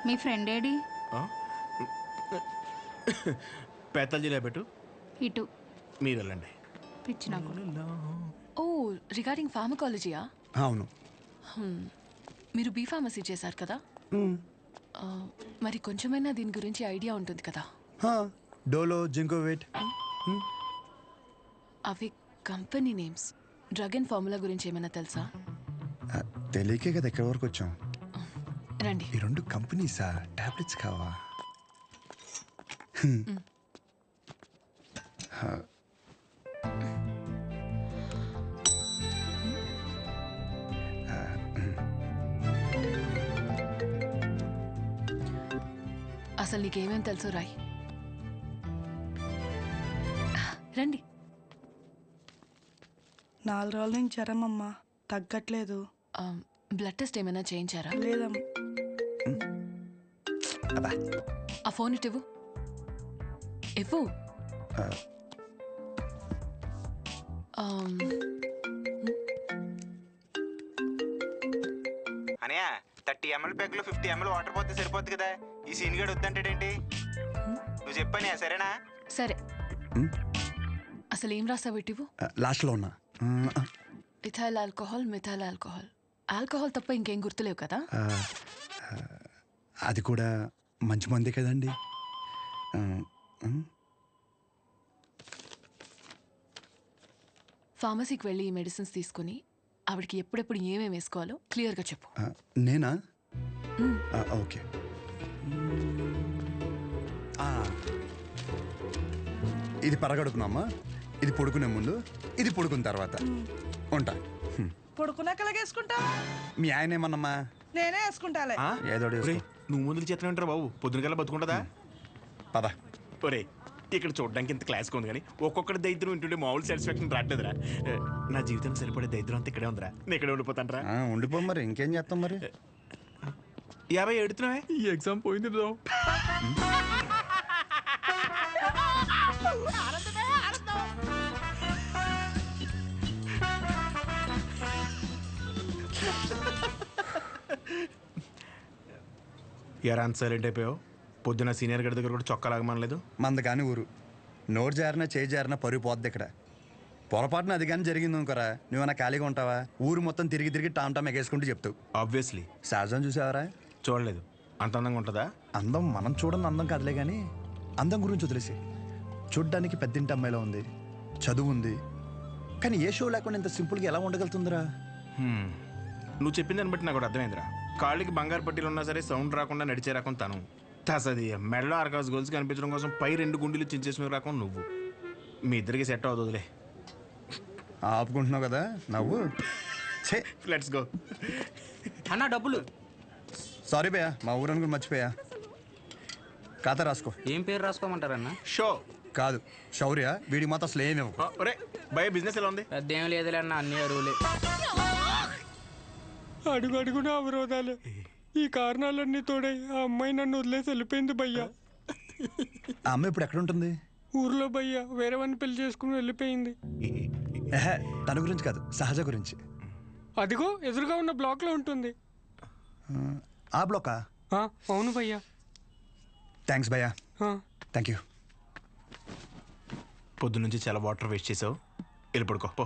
మీ ఫ్రెండ్ ఏడి? పేతల్జీలో పెట్టు. ఇటు మీరు వెళ్ళండి. పిచ్చి నాకు. ఓ రిగార్డింగ్ ఫార్మకాలజీయా? అవును. మీరు బీ ఫార్మసీ చేశారు కదా, మరి కొంచెమైనా దీని గురించి ఐడియా ఉంటుంది కదా. డోలో, జింకోవేట్ అవి company names. Drug and formula గురించి ఏమైనా తెలుసా? తెలియకే కదా ఎక్కడి వరకు వచ్చాం. రండి. ఈ 2 కంపెనీసా? టాబ్లెట్స్ కావా? అసలు నీకేమేం తెలుసు రాయ్. రండి. 4 రోజుల నుంచి జ్వరం అమ్మా, తగ్గట్లేదు. బ్లడ్ టెస్ట్ ఏమైనా చేయించారా? లేదమ్మా. ఆ ఫోన్ ఇటు ఇవ్వు. ఇవ్వు. అనయా 30 ml ప్యాక్లో 50 ml వాటర్ పోతే సరిపోద్ది కదా. ఈ సీన్ గడు వద్దంటాడేంటి? నువ్వు చెప్పానే సరేనా? సరే. అసలు ఏం రాసావు ఇటు? లాస్ట్లో ఉన్నా. Ethyl alcohol, methyl alcohol. Alcohol తప్ప ఇంకేం గుర్తులేవు కదా? అది కూడా మంచి మందే కదండి. ఫార్మసీకి వెళ్ళి ఈ మెడిసిన్స్ తీసుకుని ఆవిడకి ఎప్పుడెప్పుడు ఏమేమి వేసుకోవాలో క్లియర్గా చెప్పు. నేనా? ఓకే. ఇది పరగడుపునమ్మా, ఇది పడుకునే ముందు, ఇది పడుకున్న తర్వాత. ఉంటా. పడుకున్నాక వేసుకుంటా. మీ ఆయన ఏమన్నమ్మా? నేనే వేసుకుంటాలే. ఏదో నువ్వు ముందుకు చేతనే ఉంటారు బాబు. పొద్దునకల్లా బతుకుంటుందా? పద. ఒరే ఇక్కడ చూడడానికి ఇంత క్లాస్గా ఉంది కానీ ఒక్కొక్కటి దరిద్రం వింటుంటే మామూలు సాటిస్ఫాక్షన్ రావట్లేదురా. నా జీవితం సరిపడే దరిద్రం అంతా ఇక్కడే ఉందిరా. నేను ఇక్కడే ఉండిపోతానరా. ఉండిపో. మరి ఇంకేం చేస్తాం మరి? 50 ఎడుతున్నావే. ఈ ఎగ్జామ్ పోయింది బ్రో. ఎరా అంత సైలెంట్ అయిపోయావు? పొద్దున సీనియర్ గడి దగ్గర కూడా చొక్కా లాగమనలేదు. మంద కానీ ఊరు నోరు జారినా చేయి జారినా పరుగు పోద్ది ఇక్కడ. పొరపాటున అది కానీ జరిగింది అనుకోరా, నువ్వన్నా ఖాళీగా ఉంటావా? ఊరు మొత్తం తిరిగి తిరిగి టామ్ ఎగేసుకుంటూ చెప్తావు. ఆబ్వియస్లీ. సహజం చూసావరా? చూడలేదు. అంత అందంగా ఉంటుందా? అందం మనం చూడని అందం కాదులే కానీ అందం గురించి వదిలేసి. చూడ్డానికి పెద్దింటి అమ్మాయిలో ఉంది, చదువు ఉంది, కానీ ఏ షో లేకుండా ఇంత సింపుల్గా ఎలా ఉండగలుగుతుందిరా? నువ్వు చెప్పిన దాన్ని బట్టి నాకు కూడా అర్థమైందిరా. కాళ్ళకి బంగారు పట్టీలు ఉన్నా సరే సౌండ్ రాకుండా నడిచే రకం తను. తసది మెడలో ఆర్కాస్ గోల్స్ కనిపించడం కోసం పై 2 గుండెలు చించేసిన రకం నువ్వు. మీ ఇద్దరికి సెట్ అవుతుందిలే. ఆపుకుంటున్నావు కదా నవ్వు. Let's go. అన్న డబ్బులు. సారీ భయ్యా, మా ఊరని కూడా మర్చిపోయా. ఖాతా రాసుకో. ఏం పేరు రాసుకోమంటారన్న? షో కాదు, శౌర్య. వీడికి మాత్రం అసలు ఏమేమి. ఒరే భయ బిజినెస్ ఎలా ఉంది? పెద్ద ఏం లేదులే అన్న, అన్ని అరువులే. అడుగు అడుగున అవరోధాలే. ఈ కారణాలన్నీ తోడై ఆ అమ్మాయి నన్ను వదిలేసి వెళ్ళిపోయింది భయ్యా. ఆ అమ్మాయి ఇప్పుడు ఎక్కడ ఉంటుంది? ఊర్లో భయ్యా వేరే వాడిని పెళ్లి చేసుకుని వెళ్ళిపోయింది. తన గురించి కాదు, సహజ గురించి. అదిగో ఎదురుగా ఉన్న బ్లాక్ లో ఉంటుంది. ఆ బ్లాకా? అవును భయ్యా. థ్యాంక్స్ భయ్యా. Thank you. పొద్దు నుంచి చాలా వాటర్ వేస్ట్ చేసావు, వెళ్ళి పడుకో పో.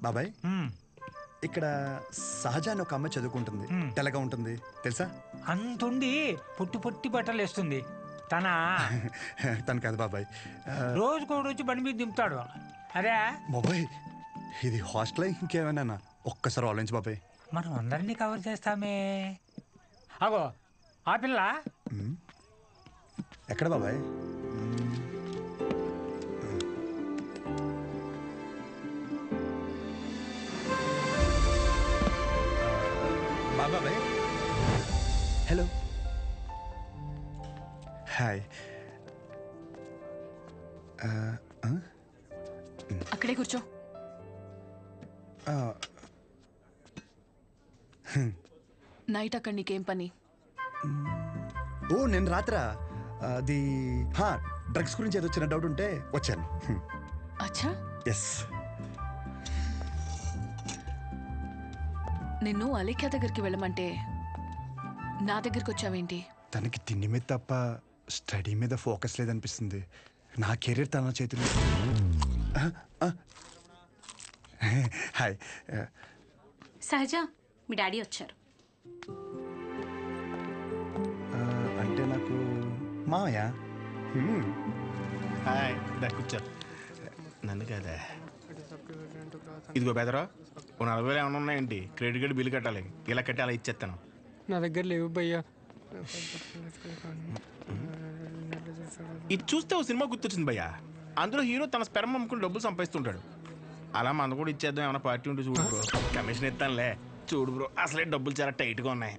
బాబాయ్, ఇక్కడ సహజ అని ఒక అమ్మాయి చదువుకుంటుంది. తెల్లగా ఉంటుంది తెలుసా? అంతుండి పొట్టి పొట్టి బట్టలు వేస్తుంది. తను కాదు బాబాయ్. రోజుకో రోజు బండి మీద దింపుతాడు. అదే బాబాయ్, ఇది హాస్టల్ ఇంకేమైనా? ఒక్కసారి ఆలోచించు బాబాయ్. మనం అందరినీ కవర్ చేస్తామే. అగో ఆ పిల్ల ఎక్కడ బాబాయ్? బాబాయ్ హలో. హాయ్. అక్కడే కూర్చో. నైట్ అక్కడ నీకేం పని? ఓ నేను రాత్రా అది డ్రగ్స్ గురించి ఏదో చిన్న డౌట్ ఉంటే వచ్చాను. అచ్చా. ఎస్. నిన్ను అలేఖ్య దగ్గరికి వెళ్ళమంటే నా దగ్గరికి వచ్చావేంటి? తనకి తిండి మీద తప్ప స్టడీ మీద ఫోకస్ లేదనిపిస్తుంది. నా కెరీర్ తన చేతిలో. హాయ్. సహజ, మీ డాడీ వచ్చారు. అంటే నాకు మామయ్య. హాయ్, కూర్చో. నన్ను కదా. ఇదిగో బెదరా, 40,000 ఏమైనా ఉన్నాయండి? క్రెడిట్ కార్డు బిల్లు కట్టాలి. ఇలా కట్టి అలా ఇచ్చేస్తాను. నా దగ్గర లేవు భయ్యా. ఇది చూస్తే ఓ సినిమా గుర్తొచ్చింది భయ్యా. అందులో హీరో తన స్పెర్మ్ అమ్ముకుని డబ్బులు సంపాదిస్తుంటాడు. అలా మన కూడా ఇచ్చేద్దాం, ఏమైనా పార్టీ ఉంటే చూడు బ్రో. కమిషన్ ఇస్తానులే. చూడు బ్రో, అసలే డబ్బులు చాలా టైట్గా ఉన్నాయి.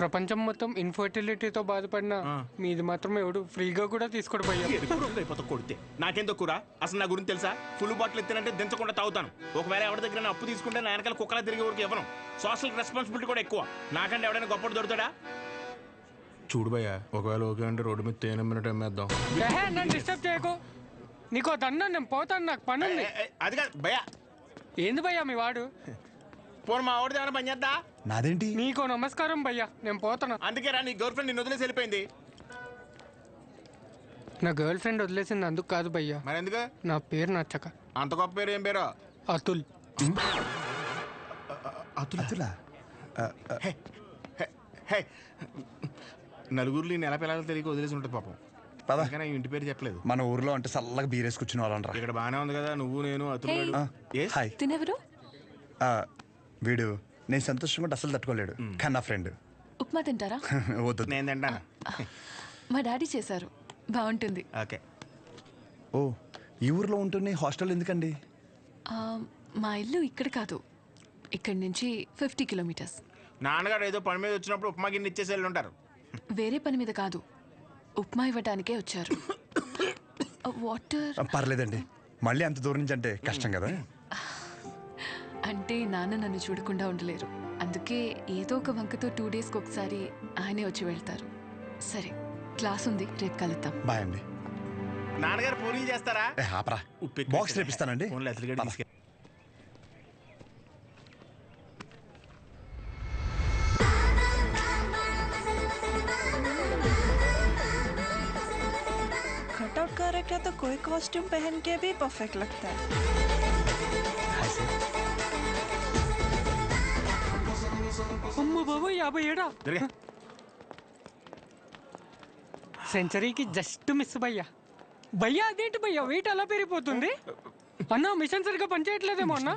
ప్రపంచం మొత్తం ఇన్ఫర్టిలిటీతో బాధపడిన మీది మాత్రం ఎవడు ఫ్రీగా కూడా తీసుకోడు భయ్యా. అయిపోతా కొడితే నాకేం తక్కువ? అసలు నా గురించి తెలుసా? ఫుల్ బాటిల్ ఎత్తానంటే దించకుండా తాగుతాను. ఒకవేళ ఎవరి దగ్గర అప్పు తీసుకుంటే నా వెనకాల కుక్కలా తిరిగే వరకు ఇవ్వను. సోషల్ రెస్పాన్సిబిలిటీ కూడా ఎక్కువ. నాకంటే ఎవడైనా గొప్ప దొరుకుతాడా? చూడు భయ్యా, ఒకవేళ ఓకే అంటే రోడ్డు మీద తేనె మినిట్ అమ్మేద్దాం. నన్ను డిస్టర్బ్ చేయకు. నీకో దన్నా, నేను పోతాను, నాకు పని ఉంది. అది కాదు భయ్యా. ఏంది భయ్యా మీ వాడు? పోను మా వాడిది ఏమైనా పని చేద్దా? నాదేంటి? నీకో నమస్కారం భయ్యా, నేను పోతాను. అందుకే రా, నీ గర్ల్ ఫ్రెండ్ నిన్ను వదిలేసి వెళ్ళిపోయింది. నా గర్ల్ ఫ్రెండ్ వదిలేసింది అందుకు కాదు భయ్యా. మరి ఎందుకు? నా పేరు నచ్చక. అంత గొప్ప పేరు ఏం పేరు? అతుల్. అతులా? నలుగురిలో నెల పిల్లలు తెలియక వదిలేసి ఉంటుంది పాపం. కానీ ఇంటి పేరు చెప్పలేదు. మన ఊర్లో అంటే చల్లగా బీరేసి కూర్చుని వాళ్ళంటారా. ఇక్కడ బాగానే ఉంది కదా, నువ్వు నేను అతుల్. హాయ్. తినెవరు? వీడు నేను సంతోషంగా అసలు తట్టుకోలేడు, కానీ నా ఫ్రెండ్. ఉప్మా తింటారా? వద్దు, నేను తింటాను. మా డాడీ చేశారు, బాగుంటుంది. ఓకే. ఓ, ఈ ఊర్లో ఉంటున్న హాస్టల్ ఎందుకండి? మా ఇల్లు ఇక్కడ కాదు, ఇక్కడి నుంచి 50 కిలోమీటర్స్. నాన్నగారు ఏదో పని మీద వచ్చినప్పుడు ఉప్మా గిన్నె ఇచ్చేసి వెళ్ళి ఉంటారు. వేరే పని మీద కాదు, ఉప్మా ఇవ్వడానికే వచ్చారు. వాటర్ పర్లేదండి, మళ్ళీ అంత దూరం నుంచి అంటే కష్టం కదా. అంటే నాన్న నన్ను చూడకుండా ఉండలేరు, అందుకే ఏదో ఒక వంకతో 2 డేస్కి ఒకసారి ఆయనే వచ్చి వెళ్తారు. సరే, క్లాస్ ఉంది, రేపు కలుద్దాం. బాయ్ అండి. నాన్నగారు పూరీలు చేస్తారా? ఆపరా, బాక్స్ రేపిస్తానండి. कटआउट कैरेक्टर तो कोई कॉस्ट्यूम पहन के भी परफेक्ट लगता है. అమ్మ బాబు 57 సెంచరీకి జస్ట్ మిస్ భయ్యా. భయ్యా అదేంటి భయ్యా, వెయిట్ అలా పెరిగిపోతుంది? అన్న మిషన్ సరిగ్గా పనిచేయట్లేదేమో అన్న.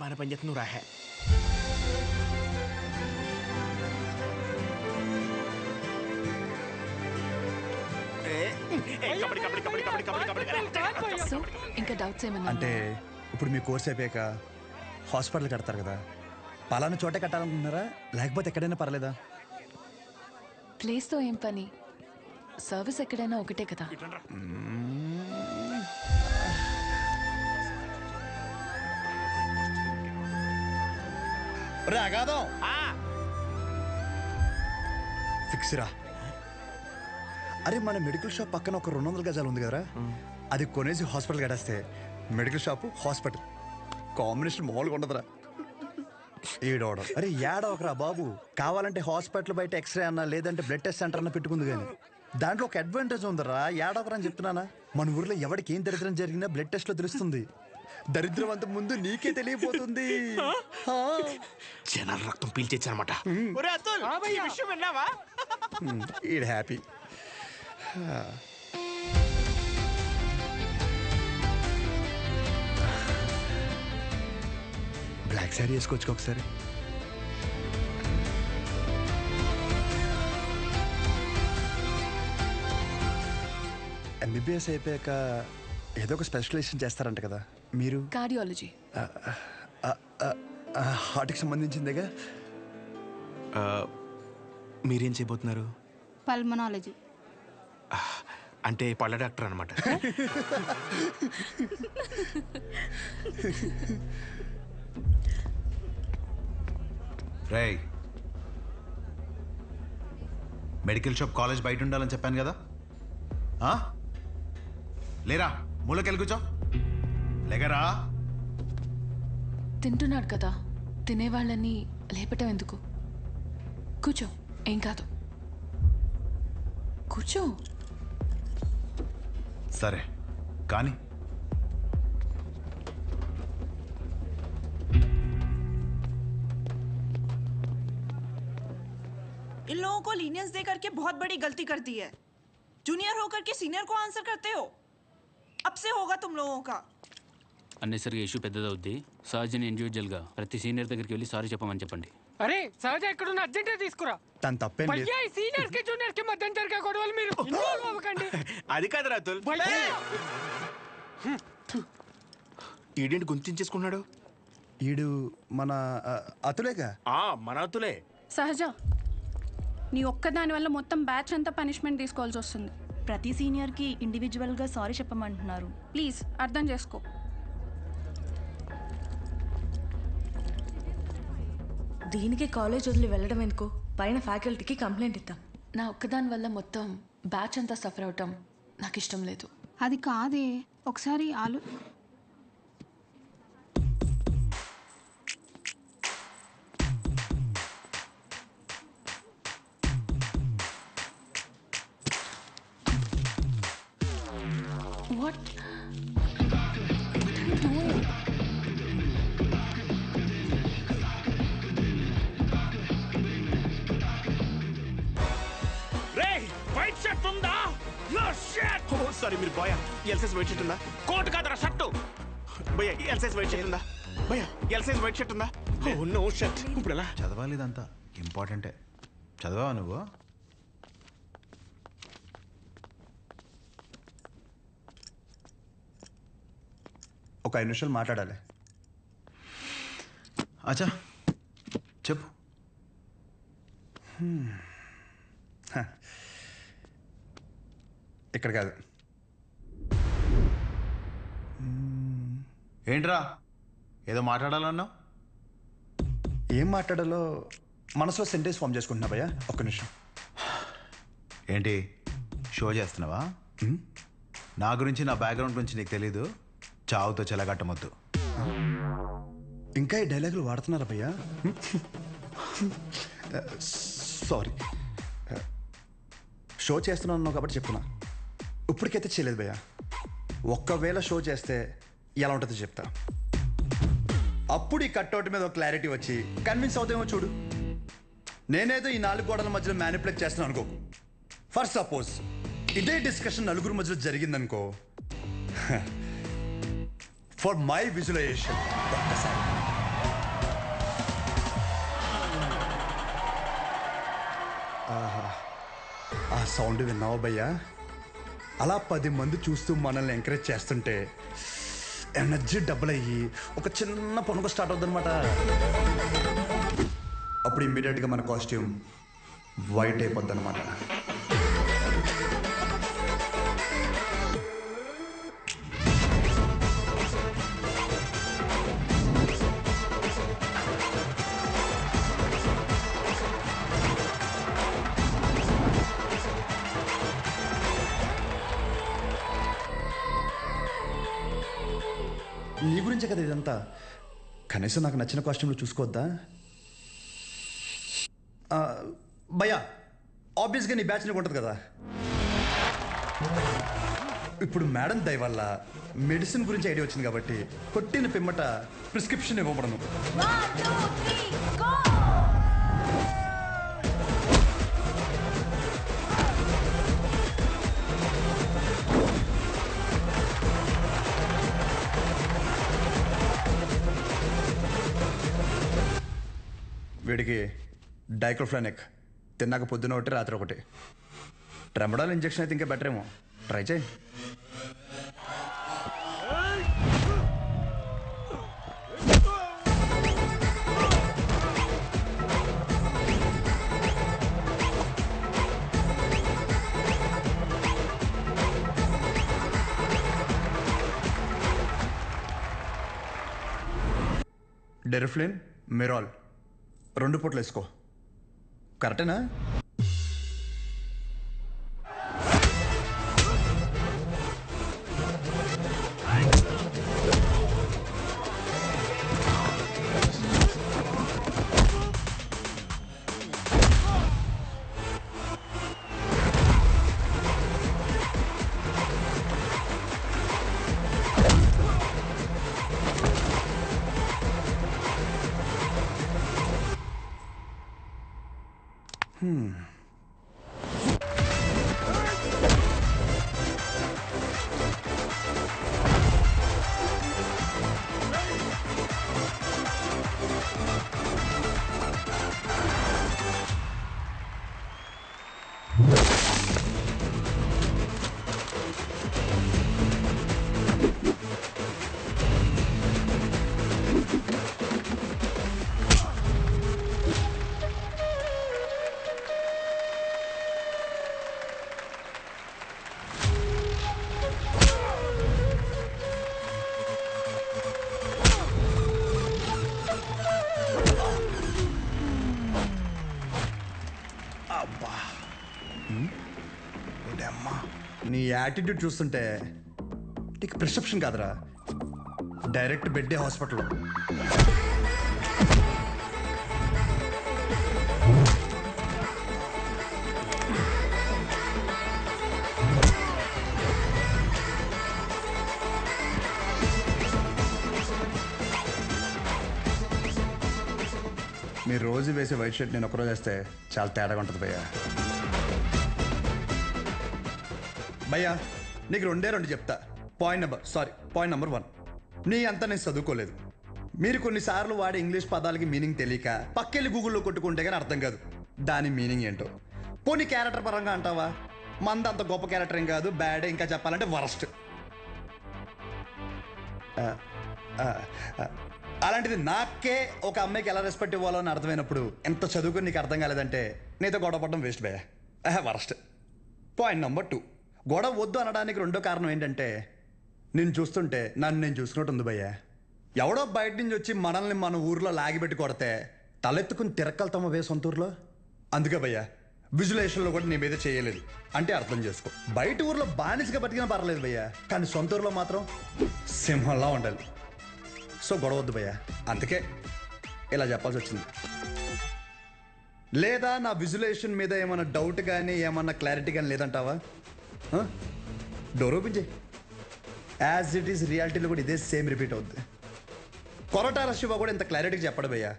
సో ఇంకా డౌట్స్ ఏమన్నా అంటే ఇప్పుడు మీ కోర్స్ అయిపోయాక హాస్పిటల్ కడతారు కదా, పలానా చోటే కట్టాలనుకుంటున్నారా లేకపోతే ఎక్కడైనా పర్లేదా? ప్లేస్తో ఏం పని, సర్వీస్ ఎక్కడైనా ఒకటే కదా. అగాదం ఫిక్స్ రా. అరే మన మెడికల్ షాప్ పక్కన ఒక 200 గజాలు ఉంది కదరా, అది కొనేసి హాస్పిటల్ కట్టేస్తే మెడికల్ షాప్ హాస్పిటల్ కాంబినేషన్ మామూలుగా ఉండదురా. ఏడవడం అరే ఏడవకరా బాబు, కావాలంటే హాస్పిటల్ బయట ఎక్స్రే అన్నా లేదంటే బ్లడ్ టెస్ట్ సెంటర్ అన్న పెట్టుకుంది, కానీ దాంట్లో ఒక అడ్వాంటేజ్ ఉందరా. ఏడవకరా అని చెప్తున్నానా, మన ఊర్లో ఎవరికి ఏం దరిద్రం జరిగినా బ్లడ్ టెస్ట్ లో తెలుస్తుంది. దరిద్రం అంత ముందు నీకే తెలియపోతుంది. జనాల రక్తం పీల్చేచ్చనమాట. ఈడ్ హ్యాపీ. బ్లాక్ శారీ వేసుకోవచ్చు ఒకసారి. ఎంబీబీఎస్ అయిపోయాక ఏదో ఒక స్పెషలైజేషన్ చేస్తారంట కదా మీరు? కార్డియాలజీ. హార్ట్కి సంబంధించిందేగా. మీరేం చేయబోతున్నారు? పల్మనాలజీ. అంటే పళ్ళ డాక్టర్ అనమాట. రేయ్, మెడికల్ షాప్ కాలేజ్ బయట ఉండాలని చెప్పాను కదా, లేరా మూలకెళ్ళి కూర్చో. లేగరా. తింటున్నాడు కదా, తినేవాళ్ళని లేపటం ఎందుకు? కూర్చో, ఏం కాదు, కూర్చో. సరే కానీ इन लोगों को लीनियंस दे करके बहुत बड़ी गलती कर दी है। जूनियर होकर के सीनियर को आंसर करते हो। अब से होगा तुम लोगों का. అన్నెసరిగా ఇష్యూ పెద్దదవుద్ది. సహజని ఇండివిజువల్గా ప్రతి సీనియర్ దగ్గరికి వెళ్ళి సారీ చెప్పమని చెప్పండి. అరే సహజ ఎక్కడున్న అర్జెంట్ తీసుకురా. తన తప్పేం లేదు. భయ్యా ఈ సీనియర్స్ కి జూనియర్స్ కి మధ్య జరిగే గొడవలు మీరు ఇన్వాల్వ్ అవ్వకండి. అది కాదు రాతుల్. ఈడేంటి గుంతించేసుకున్నాడు? ఈడు మన అతులేగా. మన అతులే. సహజ, నీ ఒక్కదాని వల్ల మొత్తం బ్యాచ్ అంతా పనిష్మెంట్ తీసుకోవాల్సి వస్తుంది. ప్రతి సీనియర్కి ఇండివిజువల్గా సారీ చెప్పమంటున్నారు. ప్లీజ్ అర్థం చేసుకో. దీనికి కాలేజ్ వదిలి వెళ్ళడం ఎందుకు? పైన ఫ్యాకల్టీకి కంప్లైంట్ ఇద్దాం. నా ఒక్కదాని వల్ల మొత్తం బ్యాచ్ అంతా సఫర్ అవటం నాకు ఇష్టం లేదు. అది కాదే, ఒకసారి What? వైట్ షర్ట్ ఉందా? No shirt. ఓ సారీ, మీరు boy. L size white shirt ఉందా? కోట్ కాదరా షర్ట్. భయ్యా ఎల్ సైజ్ వైట్ షర్ట్ ఉందా? భయ్యా ఎల్ సైజ్ వైట్ షర్ట్ ఉందా? Oh no shirt. ఇప్పుడు ఎలా చదవాలి? ఇదంతా ఇంపార్టెంటే. చదవా నువ్వు? ఒక 5 నిమిషాలు మాట్లాడాలి. అచ్చా చెప్పు. ఇక్కడ కాదు. ఏంట్రా ఏదో మాట్లాడాలన్నావు? ఏం మాట్లాడాలో మనసులో సెంటెన్స్ ఫామ్ చేసుకుంటున్నా భయ్యా. ఒక్క నిమిషం. ఏంటి షో చేస్తున్నావా? నా గురించి, నా బ్యాక్గ్రౌండ్ గురించి నీకు తెలీదు? చావుతో చెలగట్టమొద్దు. ఇంకా ఈ డైలాగులు వాడుతున్నారా భయ్యా? సారీ, షో చేస్తున్నాను కాబట్టి చెప్తున్నా. ఇప్పటికైతే చేయలేదు భయ్యా. ఒక్కవేళ షో చేస్తే ఎలా ఉంటుందో చెప్తా. అప్పుడు ఈ కట్అవుట్ మీద ఒక క్లారిటీ వచ్చి కన్విన్స్ అవుతామో చూడు. నేనేదో ఈ 4 గోడల మధ్యలో మ్యానిపులేట్ చేస్తున్నాను అనుకో. ఫర్ సపోజ్ ఇదే డిస్కషన్ నలుగురు మధ్యలో జరిగిందనుకో, ఫర్ మై విజువలైజేషన్ ఒక్కసారి ఆ సౌండ్ విన్నావా భయ్యా? అలా 10 మంది చూస్తూ మనల్ని ఎంకరేజ్ చేస్తుంటే ఎనర్జీ డబుల్ అయ్యి ఒక చిన్న పనుక స్టార్ట్ అవుతుంది అనమాట. అప్పుడు ఇమ్మీడియట్గా మన కాస్ట్యూమ్ వైట్ అయిపోద్ది అనమాట. నీ గురించే కదా ఇదంతా. కనీసం నాకు నచ్చిన కాస్ట్యూమ్లో చూసుకోవద్దా? భయ్యా, ఆబ్వియస్గా నీ బ్యాచ్ ఉంటుంది కదా. ఇప్పుడు మేడం దయ వల్ల మెడిసిన్ గురించి ఐడియా వచ్చింది కాబట్టి కొట్టిన పిమ్మట ప్రిస్క్రిప్షన్ ఇవ్వబడను. వీడికి డైక్లోఫ్లానిక్ తిన్నాక పొద్దున ఒకటి రాత్రి ఒకటి. ట్రెమడాల్ ఇంజెక్షన్ అయితే ఇంకా బెటర్ ఏమో, ట్రై చేయి. డెరిఫ్లిన్, మిరాల్ 2 పూటలు వేసుకో. కరెక్టేనా? నీ యాటిట్యూడ్ చూస్తుంటే నీకు ప్రిస్క్రిప్షన్ కాదురా, డైరెక్ట్ బెడ్డే హాస్పిటల్. మీరు రోజు వేసే వైట్ షర్ట్ నేను ఒకరోజు వేస్తే చాలా తేడాగా ఉంటుంది భయ్యా. భయ్యా నీకు 2 చెప్తా. పాయింట్ నెంబర్ 1, నీ అంతా నేను చదువుకోలేదు. మీరు కొన్నిసార్లు వాడే ఇంగ్లీష్ పదాలకి మీనింగ్ తెలియక పక్కెళ్ళి గూగుల్లో కొట్టుకుంటే కానీ అర్థం కాదు దాని మీనింగ్ ఏంటో. పోనీ క్యారెక్టర్ పరంగా అంటావా, మంద అంత గొప్ప క్యారెక్టర్ ఏం కాదు, బ్యాడ్, ఇంకా చెప్పాలంటే వరస్ట్. అలాంటిది నాకే ఒక అమ్మాయికి ఎలా రెస్పెక్ట్ ఇవ్వాలో అని అర్థమైనప్పుడు ఎంత చదువుకుని నీకు అర్థం కాలేదంటే నీతో గొడవ పడడం వేస్ట్ భయ్యా, వరస్ట్. పాయింట్ నెంబర్ 2, గొడవ వద్దు అనడానికి 2వ కారణం ఏంటంటే నేను చూస్తుంటే నన్ను నేను చూసుకున్నట్టు ఉంది భయ్యా. ఎవడో బయట నుంచి వచ్చి మనల్ని మన ఊర్లో లాగిపెట్టి కొడితే తలెత్తుకుని తిరక్కలుతామా వే సొంత ఊర్లో. అందుకే భయ్యా విజులేషన్లో కూడా నీ మీద చేయలేదు అంటే అర్థం చేసుకో. బయట ఊర్లో బానిసగా బతికినా పర్లేదు భయ్యా, కానీ సొంత ఊర్లో మాత్రం సింహంలా ఉండాలి. సో గొడవ వద్దు భయ్యా, అందుకే ఇలా చెప్పాల్సి వచ్చింది. లేదా నా విజులేషన్ మీద ఏమన్నా డౌట్ కానీ ఏమన్నా క్లారిటీ కానీ లేదంటావా? డోర్ ఓపెన్ చేయి. యాజ్ ఇట్ ఈస్ రియాలిటీలో కూడా ఇదే సేమ్ రిపీట్ అవుద్ది. కొరటాల శివ కూడా ఇంత క్లారిటీగా చెప్పడు భయ్యా,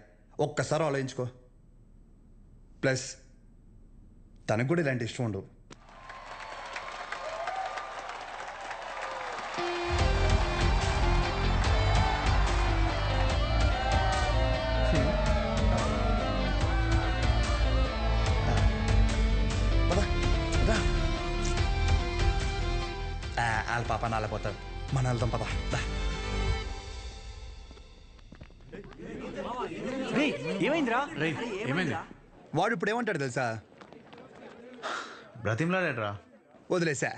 ఒక్కసారి ఆలోచించుకో. ప్లస్ తనకు కూడా ఇలాంటి ఇష్టం ఉండవు. వాళ్ళ పాప నాలపోతారు. మన వెళ్దాం పద. ఏమైందిరా? ఏమైంది? వాడు ఇప్పుడు ఏమంటాడు తెలుసా? బ్రతిమలాడేట్రా. వదిలేసా.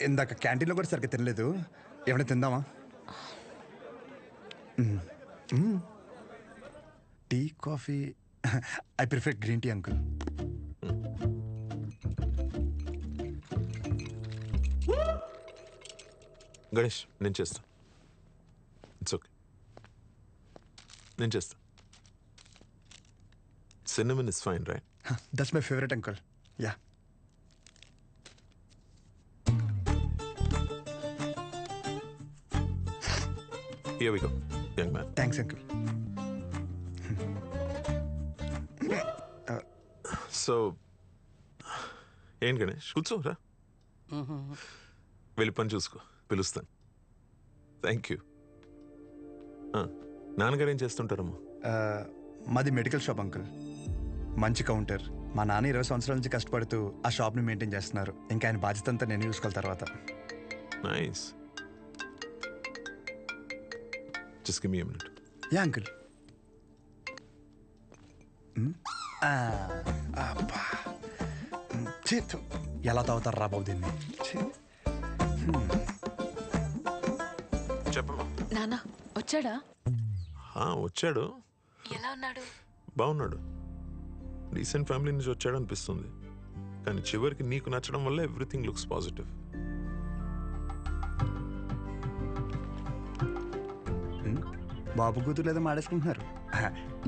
ఇందాక క్యాంటీన్లో కూడా సరిగ్గా తినలేదు. ఏమైనా తిందామా? Tea coffee? I prefer green tea uncle. Ganesh నేను చేస్తా. ఇట్స్ ఓకే, నేను చేస్తా. Cinnamon is fine right? That's my favourite uncle. Yeah. Here we go, young man. Thanks, uncle. So ఏం గణేష్ కూర్చోరా, వెళ్ళి పని చూసుకో, పిలుస్తాను. Thank you. నాన్నగారు ఏం చేస్తుంటారమ్మా? మాది మెడికల్ షాప్ అంకుల్. మంచి కౌంటర్. మా నాన్న 20 సంవత్సరాల నుంచి కష్టపడుతూ ఆ షాప్ని మెయింటైన్ చేస్తున్నారు. ఇంకా ఆయన బాధ్యత అంతా నేను చూసుకోవాలి తర్వాత. Nice. Just give me a minute. Yeah uncle. ఎలా తాగుతారు రా బాబు దీన్ని? చెప్పమ్మా. నాన్న వచ్చాడా? వచ్చాడు. ఎలా ఉన్నాడు? బాగున్నాడు. రీసెంట్ ఫ్యామిలీ నుంచి వచ్చాడు అనిపిస్తుంది, కానీ చివరికి నీకు నచ్చడం వల్ల ఎవ్రీథింగ్ లుక్స్ పాజిటివ్. బాబు కూతురు లేదా మాడేసుకుంటున్నారు.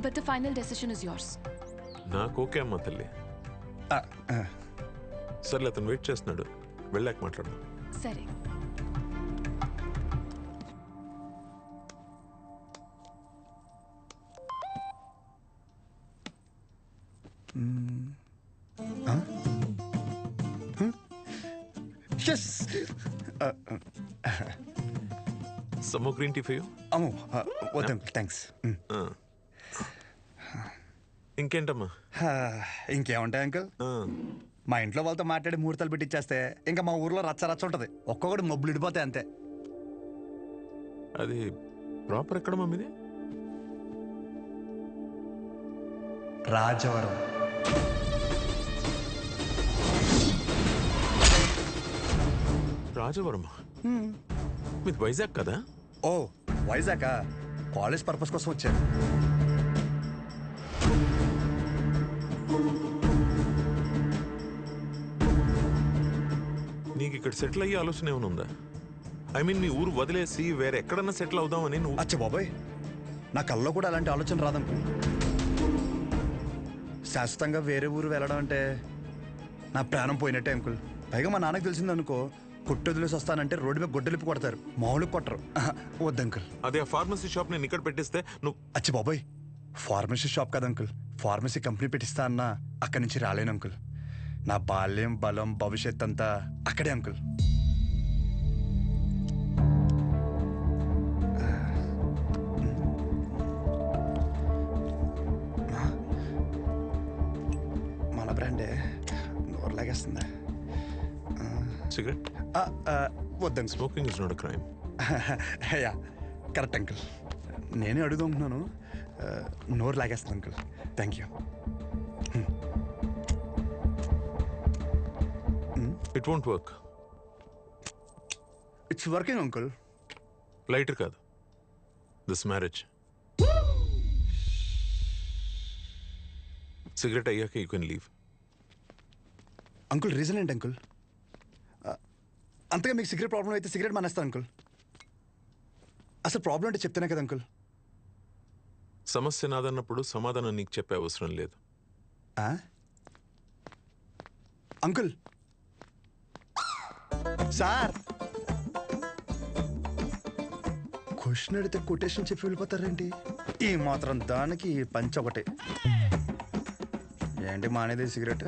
But the final decision is yours. నాకు ఓకే అమ్మా తల్లి. సర్లే, అతను వెయిట్ చేస్తున్నాడు, వెళ్ళాక మాట్లాడదాం. సరే. Some more green tea for you? అమ్మో వద్దు అంకుల్, థ్యాంక్స్. ఇంకేంటమ్మా? ఇంకేముంటాయి అంకుల్, మా ఇంట్లో వాళ్ళతో మాట్లాడి ముహూర్తాలు పెట్టిచ్చేస్తే ఇంకా మా ఊర్లో రచ్చ రచ్చ ఉంటుంది. ఒక్కొక్కటి మబ్బులు ఇడిపోతాయి అంతే. అది ప్రాపర్ ఎక్కడమ్మా మీది? రాజవరం. రాజవరమా? మీది వైజాగ్ కదా? ఓ వైజాగ్, కాలేజ్ పర్పస్ కోసం వచ్చాను. నీకు ఇక్కడ సెటిల్ అయ్యే ఆలోచన ఏమైనా ఉందా? ఐ మీన్, మీ ఊరు వదిలేసి వేరే ఎక్కడన్నా సెటిల్ అవుదామని నువ్వు? అచ్చా బాబాయ్, నా కల్లో కూడా అలాంటి ఆలోచన రాదనుకో. శాశ్వతంగా వేరే ఊరు వెళ్ళడం అంటే నా ప్రాణం పోయినట్టే అంకుల్. పైగా మా నాన్నకు తెలిసిందనుకో, కొట్టు వదిలేసి వస్తానంటే రోడ్డు మీద గొడ్డలిప్పి కొడతారు, మామూలు కొట్టరు. వద్దు అంకుల్. అదే ఫార్మసీ షాప్ నేను ఇక్కడ పెట్టిస్తే నువ్వు? అచ్చి బాబాయ్, ఫార్మసీ షాప్ కదా అంకుల్, ఫార్మసీ కంపెనీ పెట్టిస్తా అన్నా అక్కడి నుంచి రాలేను అంకుల్. నా బాల్యం, బలం, భవిష్యత్ అంతా అక్కడే అంకుల్. మన బ్రాండే నోరు లాగేస్తుందా? సిగరెట్? వద్దు. Smoking is not a crime. Yeah correct uncle. నేనే అడుగుతున్నాను. నోరు లాగేస్తుంది uncle. Thank you. It won't work. It's working uncle. Lighter కాదు, దిస్ మ్యారేజ్. సిగరెట్ అయ్యాక you can leave. Uncle reason ఏంటి అంకుల్? అంతగా మీకు సిగరెట్ ప్రాబ్లం అయితే సిగరెట్ మానేస్తాను అంకుల్. అసలు ప్రాబ్లం అంటే చెప్తేనే కదా అంకుల్. సమస్య నాదన్నప్పుడు సమాధానం నీకు చెప్పే అవసరం లేదు. అంకుల్ సార్, క్వశ్చన్ అడిగితే కొటేషన్ చెప్పి వెళ్ళిపోతారేంటి? ఈ మాత్రం దానికి పంచ ఒకటి ఏంటి మానేది సిగరెట్?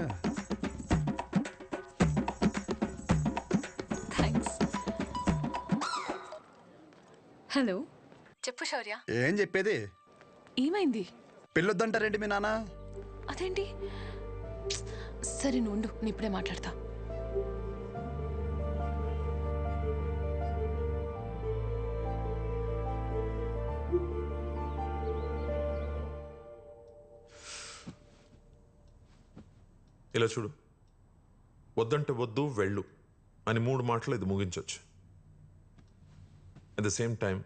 హలో, చెప్పు శౌర్య. ఏం చెప్పేది? ఏమైంది? పెళ్ళొద్దంటారేంటి మీ నాన్న? అదేంటి? సరే నువ్వు ఉండు, నేను ఇప్పుడే మాట్లాడతా. ఇలా చూడు, వద్దంటే వద్దు వెళ్ళు అని 3 మాటలు ఇది ముగించవచ్చు. అట్ ద సేమ్ టైం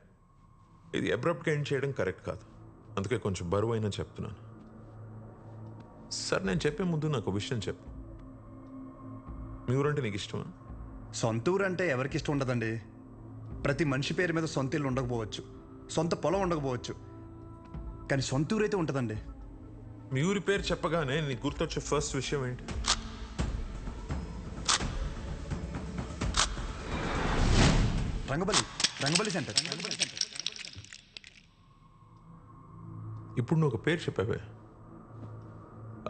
ఇది అబ్రప్ట్గా ఎండ్ చేయడం కరెక్ట్ కాదు. అందుకే కొంచెం బరువు అయినా చెప్తున్నాను. సార్, నేను చెప్పే ముందు నాకు విషయం చెప్పు. మీ ఊరంటే నీకు ఇష్టమా? సొంత ఊరు అంటే ఎవరికి ఇష్టం ఉండదండి. ప్రతి మనిషి పేరు మీద సొంత ఇల్లు ఉండకపోవచ్చు, సొంత పొలం ఉండకపోవచ్చు, కానీ సొంత ఊరు అయితే ఉంటుందండి. మీ ఊరి పేరు చెప్పగానే నీకు గుర్తొచ్చే ఫస్ట్ విషయం ఏంటి? రంగబలి సెంటర్. ఇప్పుడు నువ్వు ఒక పేరు చెప్పావే,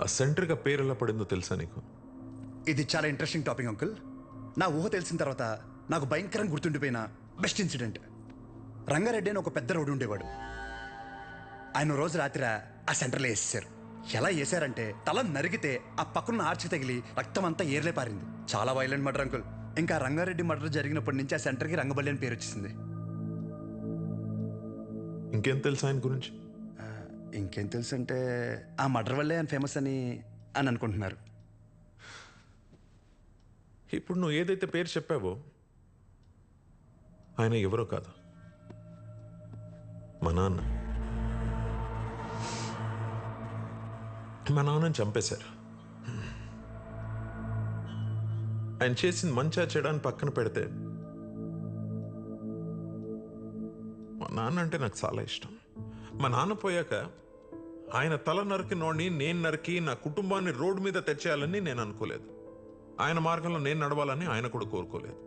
ఆ సెంటర్గా పేరు ఎలా పడిందో తెలుసా నీకు? ఇది చాలా ఇంట్రెస్టింగ్ టాపిక్ అంకుల్. నా ఊహ తెలిసిన తర్వాత నాకు భయంకరంగా గుర్తుండిపోయిన బెస్ట్ ఇన్సిడెంట్. రంగారెడ్డి అని ఒక పెద్ద రోడ్డు ఉండేవాడు. ఆయన రోజు రాత్రి ఆ సెంటర్లో వేసేసారు. ఎలా వేసారంటే తల నరిగితే ఆ పక్కన ఆర్చి తగిలి రక్తం అంతా ఏర్లే పారింది. చాలా వైలెంట్ మర్డర్ అంకుల్. ఇంకా రంగారెడ్డి మర్డర్ జరిగినప్పటి నుంచి ఆ సెంటర్కి రంగబల్లి అని పేరు వచ్చేసింది. ఇంకేం తెలుసు ఆయన గురించి? ఇంకేం తెలుసు అంటే ఆ మర్డర్ వల్లే ఆయన ఫేమస్ అని అనుకుంటున్నారు. ఇప్పుడు నువ్వు ఏదైతే పేరు చెప్పావో ఆయన ఎవరో కాదు, మా నాన్న. మా నాన్నని చంపేశారు. ఆయన చేసింది మంచిగా చెడని పక్కన పెడితే మా నాన్న అంటే నాకు చాలా ఇష్టం. మా నాన్న పోయాక ఆయన తల నరికినోడిని నేను నరికి నా కుటుంబాన్ని రోడ్డు మీద తెచ్చేయాలని నేను అనుకోలేదు. ఆయన మార్గంలో నేను నడవాలని ఆయన కూడా కోరుకోలేదు.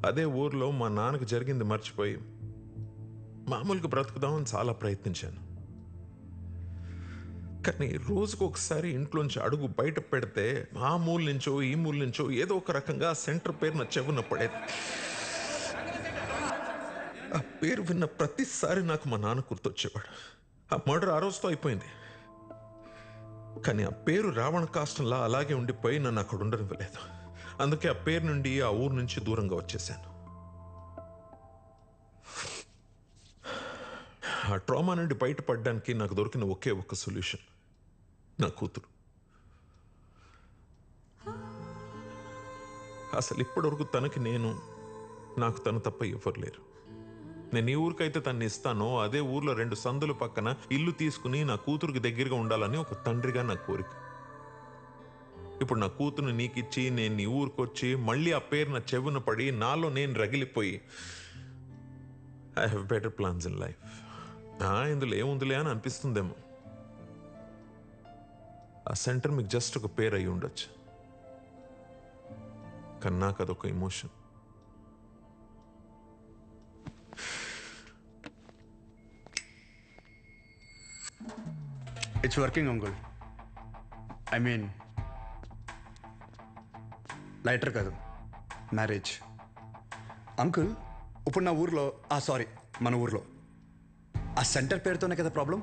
అదే ఊర్లో మా నాన్నకు జరిగింది మర్చిపోయి మామూలుగా బ్రతుకుదామని చాలా ప్రయత్నించాను. కానీ రోజుకు ఒకసారి ఇంట్లోంచి అడుగు బయట పెడితే ఆ మూల నుంచో ఈ మూల నుంచో ఏదో ఒక రకంగా సెంటర్ పేరు నా చెవున పడేది. ఆ పేరు విన్న ప్రతిసారి నాకు మా నాన్న గుర్తొచ్చేవాడు. ఆ మర్డర్ ఆ రోజుతో అయిపోయింది, కానీ ఆ పేరు రావణ కాష్టంలా అలాగే ఉండిపోయి నన్ను అక్కడ ఉండనివ్వలేదు. అందుకే ఆ పేరు నుండి ఆ ఊరు నుంచి దూరంగా వచ్చేసాను. ఆ ట్రామా నుండి బయటపడడానికి నాకు దొరికిన ఒకే ఒక్క సొల్యూషన్ నా కూతురు. అసలు ఇప్పటివరకు తనకి నాకు తను తప్ప ఎవరు లేరు. నేను ఏ ఊరికైతే తన్ని ఇస్తానో అదే ఊర్లో 2 సందుల పక్కన ఇల్లు తీసుకుని నా కూతురికి దగ్గరగా ఉండాలని ఒక తండ్రిగా నా కోరిక. ఇప్పుడు నా కూతురుని నీకిచ్చి నేను నీ ఊరికొచ్చి మళ్ళీ ఆ పేరు నా చెవున పడి నాలో నేను రగిలిపోయి I have better plans in life. ఇందులో ఏముందిలే అని అనిపిస్తుందేమో. ఆ సెంటర్ మీకు జస్ట్ ఒక పేరు అయి ఉండొచ్చు, కానీ నాకు అదొక emotion. It's working uncle. I mean lighter కాదు, మ్యారేజ్. అంకుల్ ఇప్పుడు నా ఊర్లో సారీ మన ఊర్లో ఆ సెంటర్ పేరుతోనే కదా ప్రాబ్లం.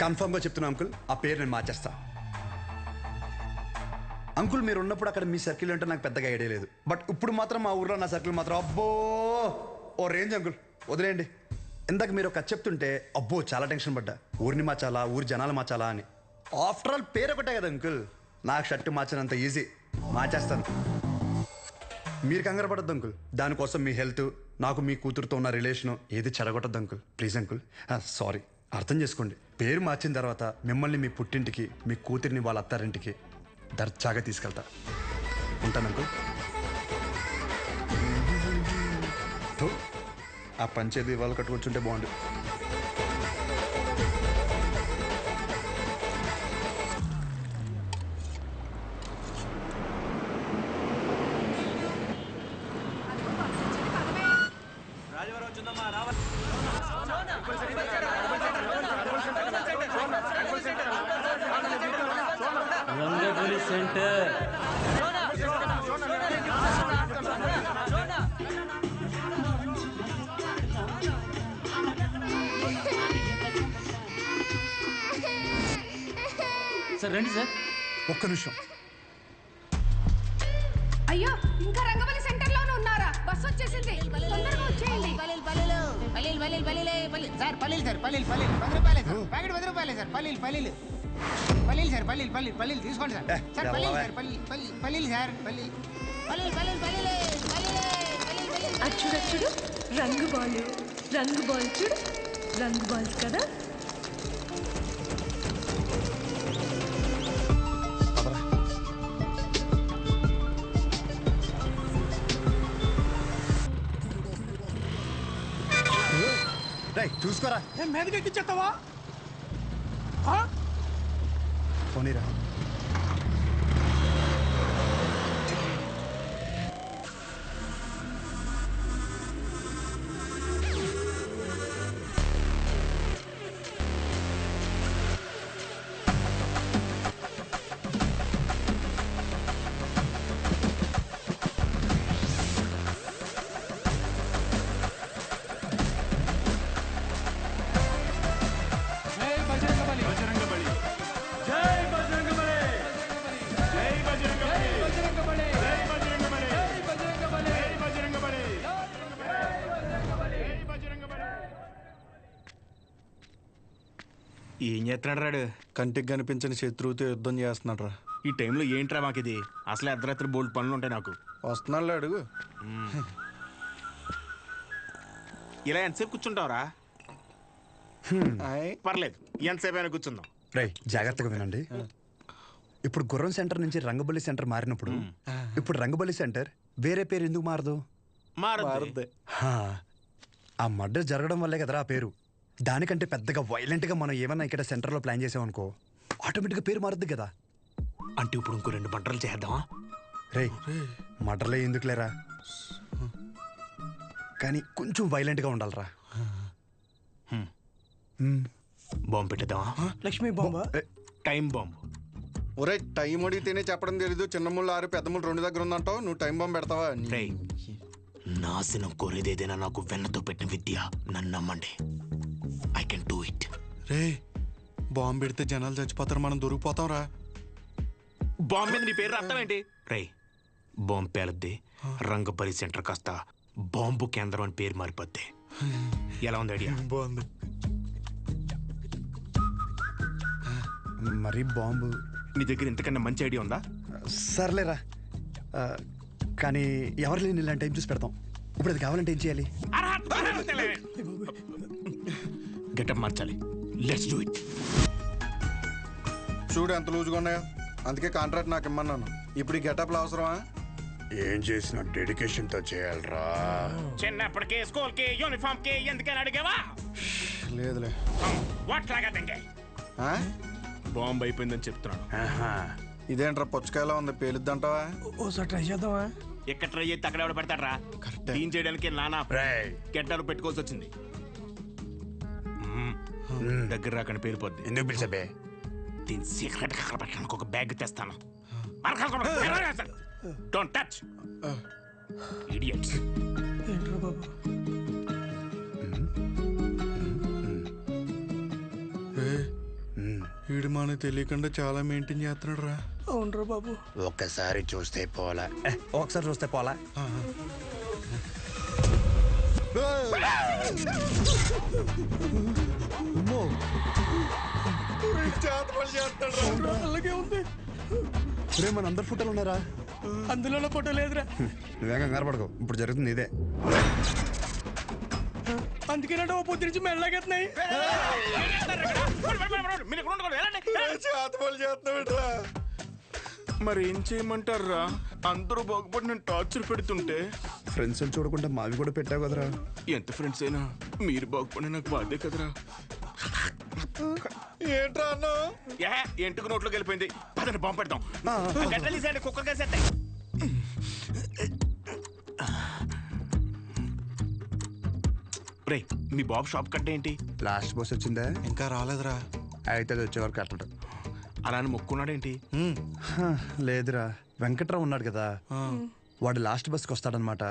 కన్ఫర్మ్గా చెప్తున్నా అంకుల్, ఆ పేరు నేను మార్చేస్తా. అంకుల్ మీరు ఉన్నప్పుడు అక్కడ మీ సర్కిల్ అంటే నాకు పెద్దగా ఐడియా లేదు, బట్ ఇప్పుడు మాత్రం మా ఊర్లో నా సర్కిల్ మాత్రం అబ్బో ఓ రేంజ్ అంకుల్. వదిలేయండి. ఇందాక మీరు ఒక చెప్తుంటే అబ్బో చాలా టెన్షన్ పడ్డా. ఊరిని మార్చాలా, ఊరి జనాలు మార్చాలా అని. ఆఫ్టర్ ఆల్ పేరు ఒకటే కదా అంకుల్. నాకు షర్టు మార్చినంత ఈజీ, మార్చేస్తాను. మీరు కంగారు పడద్దు అంకుల్. దానికోసం మీ హెల్త్, నాకు మీ కూతురుతో ఉన్న రిలేషను ఏది చెడగొట్టద్దు అంకుల్. Please uncle. సారీ, అర్థం చేసుకోండి. పేరు మార్చిన తర్వాత మిమ్మల్ని మీ పుట్టింటికి, మీ కూతురిని వాళ్ళ అత్తారింటికి దర్జాగా తీసుకెళ్తా. ఉంటాను అంకుల్. ఆ పంచేది వాళ్ళు కట్టుకొచ్చుంటే బాగుండు. సార్ రండి సార్. ఒక్క నిమిషం. అయ్యో ఇంకా రంగవల్లి సెంటర్ లోనే ఉన్నారా? బస్ వచ్చేసింది, తొందరగా వచ్చేయండి. సార్ పల్లీలు సార్ పల్లీలు 10 రూపాయలే సార్. ప్యాకెట్ 10 రూపాయలే సార్. పల్లీలు సార్ పల్లీలు తీసుకోండి సార్. సార్ పల్లీలు సార్ పల్లీలు సార్ పల్లీలు. అచ్చుడు రంగు బాల్ చూడు, రంగు బాల్స్ కదా. చూసుకోరా. మీదకి ఎక్కించేస్తావా? పోనీరా. ఏం చేస్తున్నాడు రాడు? కంటికి కనిపించని శత్రువుతో యుద్ధం చేస్తున్నాడు రా. ఈ టైంలో ఏంట్రా మాకు ఇది? అసలు అర్ధరాత్రి బోల్డ్ పనులు ఉంటాయి నాకు. వస్తున్నాడు అడుగు. ఇలా ఎంతసేపు కూర్చుంటావురా? పర్లేదు, ఎంతసేపు అయినా కూర్చుందాం. జాగ్రత్తగా వినండి. ఇప్పుడు గుర్రం సెంటర్ నుంచి రంగబలి సెంటర్ మారినప్పుడు ఇప్పుడు రంగబలి సెంటర్ వేరే పేరు ఎందుకు మారదు? మారదు. ఆ మర్డర్ జరగడం వల్లే కదరా ఆ పేరు. దానికంటే పెద్దగా వైలెంట్గా మనం ఏమన్నా ఇక్కడ సెంటర్లో ప్లాన్ చేసామనుకో ఆటోమేటిక్గా పేరు మారుద్ది కదా. అంటే ఇప్పుడు ఇంకో 2 మర్డర్లు చేద్దామా? మర్డర్లే ఎందుకు లేరా, కానీ కొంచెం వైలెంట్గా ఉండాలరా. బాంబు పెట్టేద్దామా? లక్ష్మీ బాంబా? Time bomb. ఒరే టైం అడిగితేనే చెప్పడం తెలీదు. చిన్న ముళ్ళు 6 పెద్ద ముళ్ళు 2 దగ్గర ఉందంటావు. నువ్వు టైం బాంబు పెడతావా? నాశనం కోరేదేదైనా నాకు వెన్నతో పెట్టిన విద్య. నన్ను నమ్మండి, I can do it. Ray bomb పెడితే జనాలు చచ్చిపోతారు, మనం దొరికిపోతాం రా. బాంబు మీద నీ పేరు అర్థం ఏంటి? రే బాంబు పేలద్ది, రంగబలి సెంటర్ కాస్త బాంబు కేంద్రం అని పేరు మారిపోద్ది. ఎలా ఉంది ఐడియా? బాగుంది. మరి బాంబు నీ దగ్గర ఇంతకన్నా మంచి ఐడియా ఉందా? సర్లేరా, కానీ ఎవరు లేని ఇలాంటి టైం చూసి పెడతాం. ఇప్పుడు అది కావాలంటే ఏం చేయాలి? గెటప్ మార్చాలి. Let's do it. చూడు ఎంత లూజుగా ఉన్నాయో, అందుకే కాంట్రాక్ట్ నాకు ఇమ్మన్నాను. ఇప్పుడు ఈ గెటప్లు అవసరమా? ఏం చేసినా డెడికేషన్తో చేయాలరా. చిన్నప్పటికే స్కూల్ కి యూనిఫామ్ కి ఎందుకని అడిగావా? లేదులే. బాంబు అయిపోయిందని చెప్తున్నాను. ఇదేంట్రా పుచ్చకాయలా ఉంది, పేలుద్దంటావా? ఓసారి ట్రై చేద్దామా? ఎక్కడ ట్రై చేస్తే అక్కడ ఎవడ పెడతాడరా? క్లీన్ చేయడానికి నానా గెడ్డలు పెట్టుకోవాల్సి వచ్చింది. దగ్గర రాకని పేలిపోద్ది. ఎందుకు పిలిచబే? దీని సీక్రెట్ అక్కడ పెట్టడానికి ఒక బ్యాగ్ తెస్తాను. Don't touch idiots. ఏంట్రా బాబు? వీడు మనకు తెలియకుండా చాలా మెయింటైన్ చేస్తున్నాడు రా. అవునరా బాబు. ఒక్కసారి చూస్తే పోలా, ఒకసారి చూస్తే పోలా. అలాగే ఉంది. మన అందరు ఫోటోలు ఉన్నారా? అందులో ఫోటో లేదురా. నువ్వేం కంగారు పడకు, ఇప్పుడు జరుగుతుంది ఇదే. అందుకేనంటే ఓ పొద్దు నుంచి మెల్లగెత్తున్నాయి. మరి ఏం చేయమంటారా? అందరూ బాగుపడి నేను టార్చర్ పెడుతుంటే ఫ్రెండ్స్ చూడకుండా మావి కూడా పెట్టావు కదరా. ఎంత ఫ్రెండ్స్ అయినా మీరు బాగుపడి నాకు బాధే కదరా. ఏంట్రా అన్నా? ఎంటుకు నోట్లోకి వెళ్ళిపోయింది. పదండి బాంబు పెడతాం. గడ్డలీసేయండి, కుక్క కేసేస్తాయి. రే మీ బాబు షాప్ కట్టే ఏంటి? లాస్ట్ బస్ వచ్చిందా? ఇంకా రాలేదురా. అయితే అది వచ్చేవారు కట్టడు. అలా అని మొక్కున్నాడేంటి? లేదురా, వెంకట్రావు ఉన్నాడు కదా, వాడు లాస్ట్ బస్కి వస్తాడనమాట.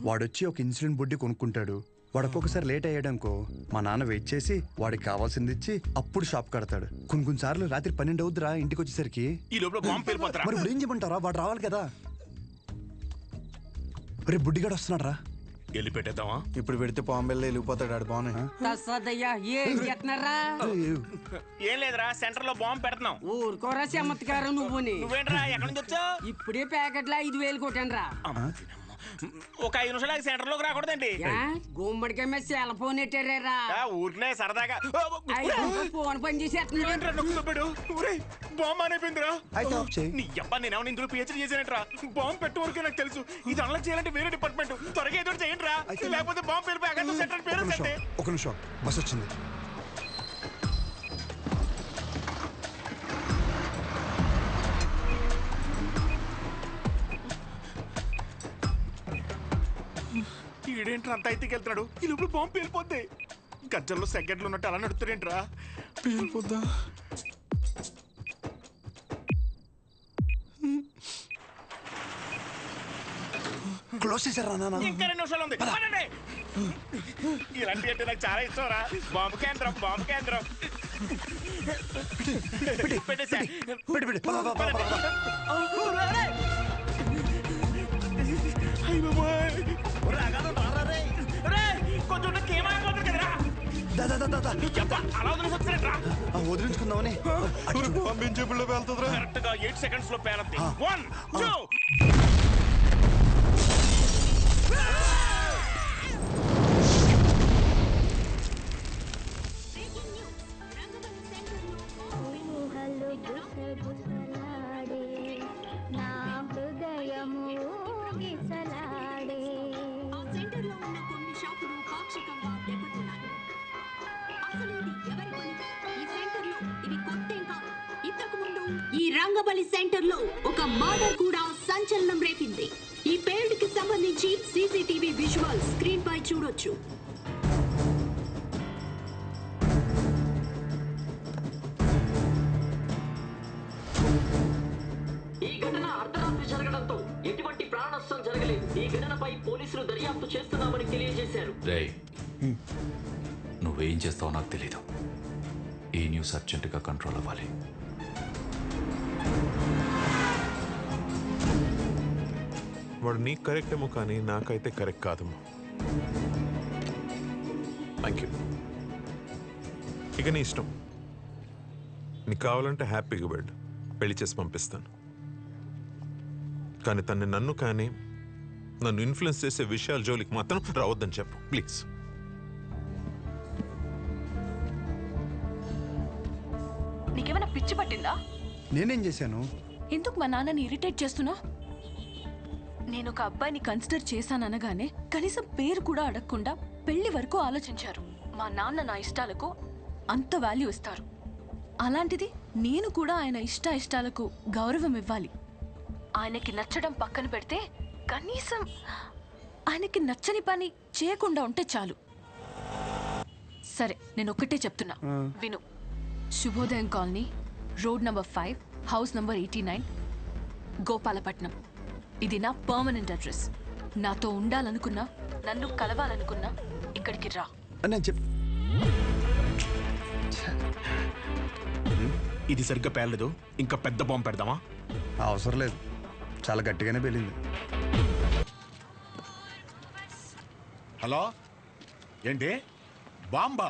వాడు వచ్చి ఒక ఇన్సులిన్ బుడ్డి కొనుక్కుంటాడు. వాడు ఒక్కొక్కసారి లేట్ అయ్యాడనుకో మా నాన్న వెయిట్ చేసి వాడికి కావాల్సింది ఇచ్చి అప్పుడు షాప్ కడతాడు. కొన్ని సార్లు రాత్రి 12 అవుద్దిరా ఇంటికి వచ్చేసరికి. ఈ లోపల బాంబు పేలిపోతారా? మరి ఇప్పుడు ఏం చెప్పంటారా? వాడు రావాలి కదా. రేపు బుడ్డిగాడు వస్తున్నాడు రా. వెళ్ళి పెట్టేద్దామా? ఇప్పుడు పెడితే పాంబెల్లో వెళ్ళిపోతాడు ఆడు. బాగున్నాయి ఏం లేదురా, సెంటర్ లో బాంబు పెడుతున్నాం. ఊరుకోరా చమత్కారం నువ్వేంట్రా ఎక్కడి నుంచి వచ్చావు? ఇప్పుడే ప్యాకెట్లో 5,000 కొట్టాను రా. ఒక 5 నిమిషాలు సెంటర్ లోకి రాకూడదండి. గుమ్మడికాయ మీద సెల్ ఫోన్ ఎట్టారా? ఊరినే సరదాగా ఫోన్ పని చేసేస్తున్నాడు. బాంబు అనిపోయిందిరా. నీ అబ్బా నేనేమో ఇందులో పిహెచ్డీ చేశానంటరా. బాంబు పెట్టే వరకే నాకు తెలుసు. ఇది అన్లాక్ చేయాలంటే వేరే డిపార్ట్మెంట్. త్వరగా ఏదో చేయండి రా, లేకపోతే బాంబు పేరు సెంటర్ పేరు. ఒక నిమిషం, బస్ వచ్చింది. ఈడేంట్రా అంత అయితే వెళ్తున్నాడు? ఈ లోపల బాంబు పేలిపోద్ది. గజ్జల్లో సెకండ్లు ఉన్నట్టు అలా నడుస్తాడేంట్రా? పేలిపోద్దా? క్లోజ్ చేశారా నాన్న? ఇంకా 2 నిమిషాలు ఉంది. ఇలాంటి అంటే నాకు చాలా ఇష్టం రా. బాంబు కేంద్రం, బాంబు కేంద్రం. పెట్టేసా. వదిలించుకుందామని పంపించేపుల్లో పేలుతుందిరా. కరెక్ట్ గా 8 seconds లో పేలద్ది. 1 2 ఈ రంగబలి సెంటర్ లో ఒక మర్డర్ కూడా సంచలనం రేపింది. ఈ పేల్డ్ కి సంబంధించి సీసీటీవీ విజువల్ స్క్రీన్ పై చూడొచ్చు. ఈ ఘటన అర్ధరాత్రి జరగడంతో ఎటువంటి ప్రాణ నష్టం జరగలేదు. ఈ ఘటనపై పోలీసులు దర్యాప్తు చేస్తున్నామని తెలియజేశారు. నువ్వేం చేస్తావో నాకు తెలీదు. ఈ న్యూస్ అర్జెంటుగా కంట్రోల్ అవ్వాలి. వాడు నీకు కరెక్ట్ ఏమో కానీ నాకైతే కరెక్ట్ కాదమ్మా. Thank you. ఇక నీ ఇష్టం. నీకు కావాలంటే హ్యాపీగా వెళ్ళు, పెళ్లి చేసి పంపిస్తాను. కానీ తన్ని నన్ను కానీ నన్ను ఇన్ఫ్లుయెన్స్ చేసే విషయాల జోలికి మాత్రం రావద్దని చెప్పు ప్లీజ్. నీకేమైనా పిచ్చి పట్టిందా? నేనేం చేశాను? ఎందుకు మా నాన్నని ఇరిటేట్ చేస్తున్నా? నేను ఒక అబ్బాయిని కన్సిడర్ చేశాననగానే కనీసం పేరు కూడా అడగకుండా పెళ్లి వరకు ఆలోచించారు. మా నాన్న నా ఇష్టాలకు అంత వాల్యూ ఇస్తారు. అలాంటిది నేను కూడా ఆయన ఇష్టాలకు గౌరవం ఇవ్వాలి. ఆయనకి నచ్చడం పక్కన పెడితే కనీసం ఆయనకి నచ్చని పని చేయకుండా ఉంటే చాలు. సరే, నేను ఒక్కటే చెప్తున్నా, విను. శుభోదయం colony, road number 5, house number 89, Gopalapatnam. ఇది నా పర్మనెంట్ అడ్రస్. నాతో ఉండాలనుకున్నా, నన్ను కలవాలనుకున్నా ఇక్కడికి రా. ఇది సరిగ్గా పేర్లేదు. ఇంకా పెద్ద బాంబు పెడదామా? అవసరం లేదు, చాలా గట్టిగానే పేలింది. హలో, ఏంటి బాంబా?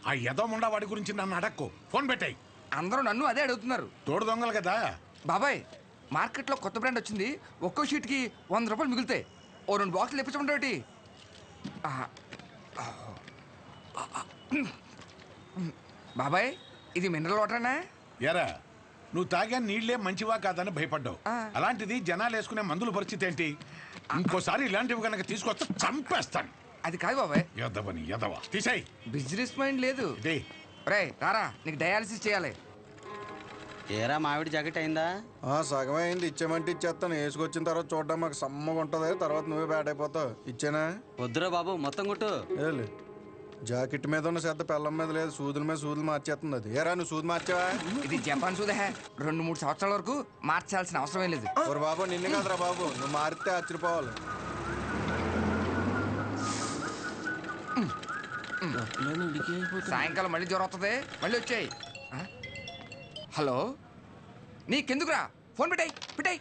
ఆ యదోముండా వాడి గురించి నన్ను అడక్కు. ఫోన్ పెట్టాయి. అందరూ నన్ను అదే అడుగుతున్నారు. తోడు దొంగలు కదా బాబాయ్. మార్కెట్లో కొత్త బ్రాండ్ వచ్చింది. ఒక్కో షీట్కి 100 రూపాయలు మిగులుతాయి. ఓ 2 బాక్సులు తెప్పించమంటే. బాబాయ్, ఇది మినరల్ వాటరేనా? ఎరా, నువ్వు తాగే నీళ్లే మంచివా కాదని భయపడ్డావు. అలాంటిది జనాలు వేసుకునే మందుల పరిస్థితి ఏంటి? ఇంకోసారి ఇలాంటివి కనుక తీసుకొస్తే చంపేస్తాను. అది కాదు బాబాయ్. ఎదవని ఎదవా, తీసేయ్. బిజినెస్ మైండ్ లేదు. రే రారా, నీకు డయాలసిస్ చేయాలి. ఏరా మామిడి జాకెట్ అయిందా? సగమే అయింది. ఇచ్చేమంటే ఇచ్చేస్తాను. వేసుకొచ్చిన తర్వాత చూడడం మాకు సమ్మగా ఉంటుంది. తర్వాత నువ్వే బ్యాట్ అయిపోతావు. ఇచ్చేనా? వద్దురా బాబు, మొత్తం కొట్టు. జాకెట్ మీద ఉన్న శ్రద్ధ పెళ్ళం మీద లేదు. సూదుల మీద సూదులు మార్చేస్తుంది అది. ఏరా, నువ్వు సూది మార్చావా? ఇది జపాన్ సూదే. 2-3 సంవత్సరాల వరకు మార్చాల్సిన అవసరం లేదు. ఓరు బాబు, నిన్ను కాదురా బాబు, నువ్వు మారితే ఆశ్చర్యపోవాలి. సాయంకాలం మళ్ళీ జ్వరం వస్తుంది, మళ్ళీ వచ్చాయి. హలో, నీకెందుకురా ఫోన్ పెట్టాయి.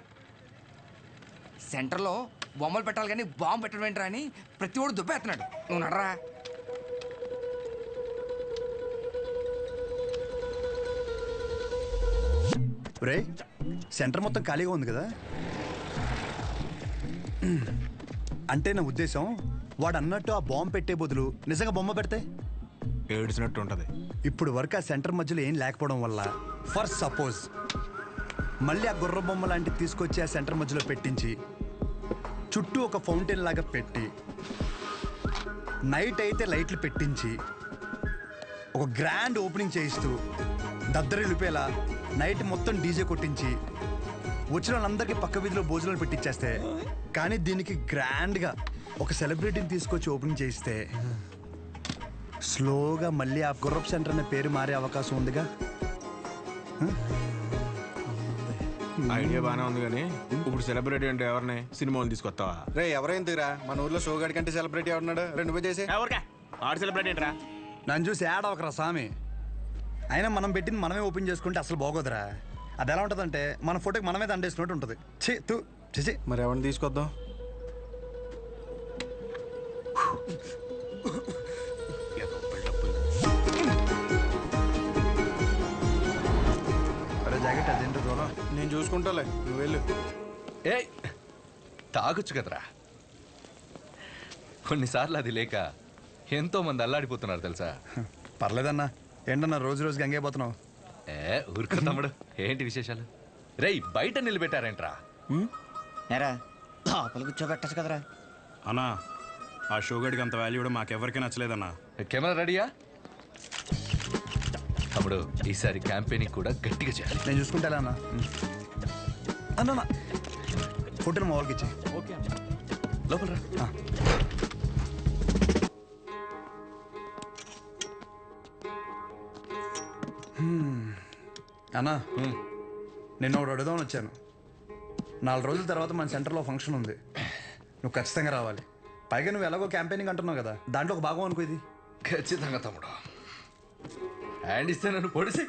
సెంటర్లో బొమ్మలు పెట్టాలి కానీ బాంబు పెట్టడం ఏంట్రా అని ప్రతి ఒడు దుబ్బేస్తున్నాడు. నువ్వు నడరా. రే, సెంటర్ మొత్తం ఖాళీగా ఉంది కదా. అంటే నా ఉద్దేశం, వాడు అన్నట్టు ఆ బాంబు పెట్టే బదులు నిజంగా బొమ్మ పెడితే ఏడ్చినట్టు ఉంటుంది. ఇప్పుడు వరకు ఆ సెంటర్ మధ్యలో ఏం లేకపోవడం వల్ల ఫర్ సపోజ్ మళ్ళీ ఆ గుర్ర బొమ్మ లాంటివి తీసుకొచ్చి ఆ సెంటర్ మధ్యలో పెట్టించి చుట్టూ ఒక ఫౌంటైన్ లాగా పెట్టి నైట్ అయితే లైట్లు పెట్టించి ఒక గ్రాండ్ ఓపెనింగ్ చేయిస్తూ దద్దరిల్లిపోయేలా నైట్ మొత్తం డీజే కొట్టించి వచ్చిన వాళ్ళందరికీ పక్క వీధిలో భోజనాలు పెట్టించేస్తే, కానీ దీనికి గ్రాండ్గా ఒక సెలబ్రిటీని తీసుకొచ్చి ఓపెనింగ్ చేయిస్తే స్లోగా మళ్ళీ ఆ గుర్రప్ సెంటర్ అనే పేరు మారే అవకాశం ఉందిగా. ఐడియా బాగానే ఉంది కానీ ఇప్పుడు సెలబ్రిటీ అంటే ఎవరిని సినిమాలు తీసుకొస్తావా? రే ఎవరైందిరా మన ఊర్లో షోగాడి కంటే సెలబ్రిటీ ఎవరున్నాడు? రెండు పోయి చేసి ఎవరికా ఆడు సెలబ్రిటీ ఏంట్రా? నన్ను చూసి యాడ్ అవకరా స్వామి. అయినా మనం పెట్టింది మనమే ఓపెన్ చేసుకుంటే అసలు బాగోదురా. అది ఎలా ఉంటుందంటే మన ఫోటోకి మనమే దండేసినట్టు ఉంటుంది. చేసి మరి ఎవరిని తీసుకొద్దాం? జాకెట్ అదేంటో దూరం నేను చూసుకుంటాలే, నువ్వు వెళ్ళు. ఏ తాగొచ్చు కదరా. కొన్నిసార్లు అది లేక ఎంతో మంది అల్లాడిపోతున్నారు తెలుసా. పర్లేదన్నా. ఏంటన్నా రోజు రోజుకి గంగైపోతున్నావు? ఊరుకో తమ్ముడు, ఏంటి విశేషాలు? రేయ్ బయట నిలబెట్టారేంట్రా? లోపల కూర్చోబెట్టచ్చు కదరా. అన్నా ఆ షోగడికి అంత వాల్యూ కూడా మాకెవరికి నచ్చలేదన్నా. కెమెరా రెడీయా? తమ్ముడు ఈసారి క్యాంపెయినింగ్ కూడా గట్టిగా చేయాలి. నేను చూసుకుంటా అన్న. అన్న ఫోటోలు మా వాళ్ళకి ఇచ్చి లోపల రా. అన్నా నిన్న ఒకటి అడుగుదామని వచ్చాను. 4 రోజుల తర్వాత మన సెంటర్లో ఫంక్షన్ ఉంది. నువ్వు ఖచ్చితంగా రావాలి. పైగా నువ్వు ఎలాగో క్యాంపెయినింగ్ అంటున్నావు కదా, దాంట్లో ఒక భాగం అనుకో ఇది. ఖచ్చితంగా తమ్ముడు. హ్యాండ్ ఇస్తే నన్ను పొడిసి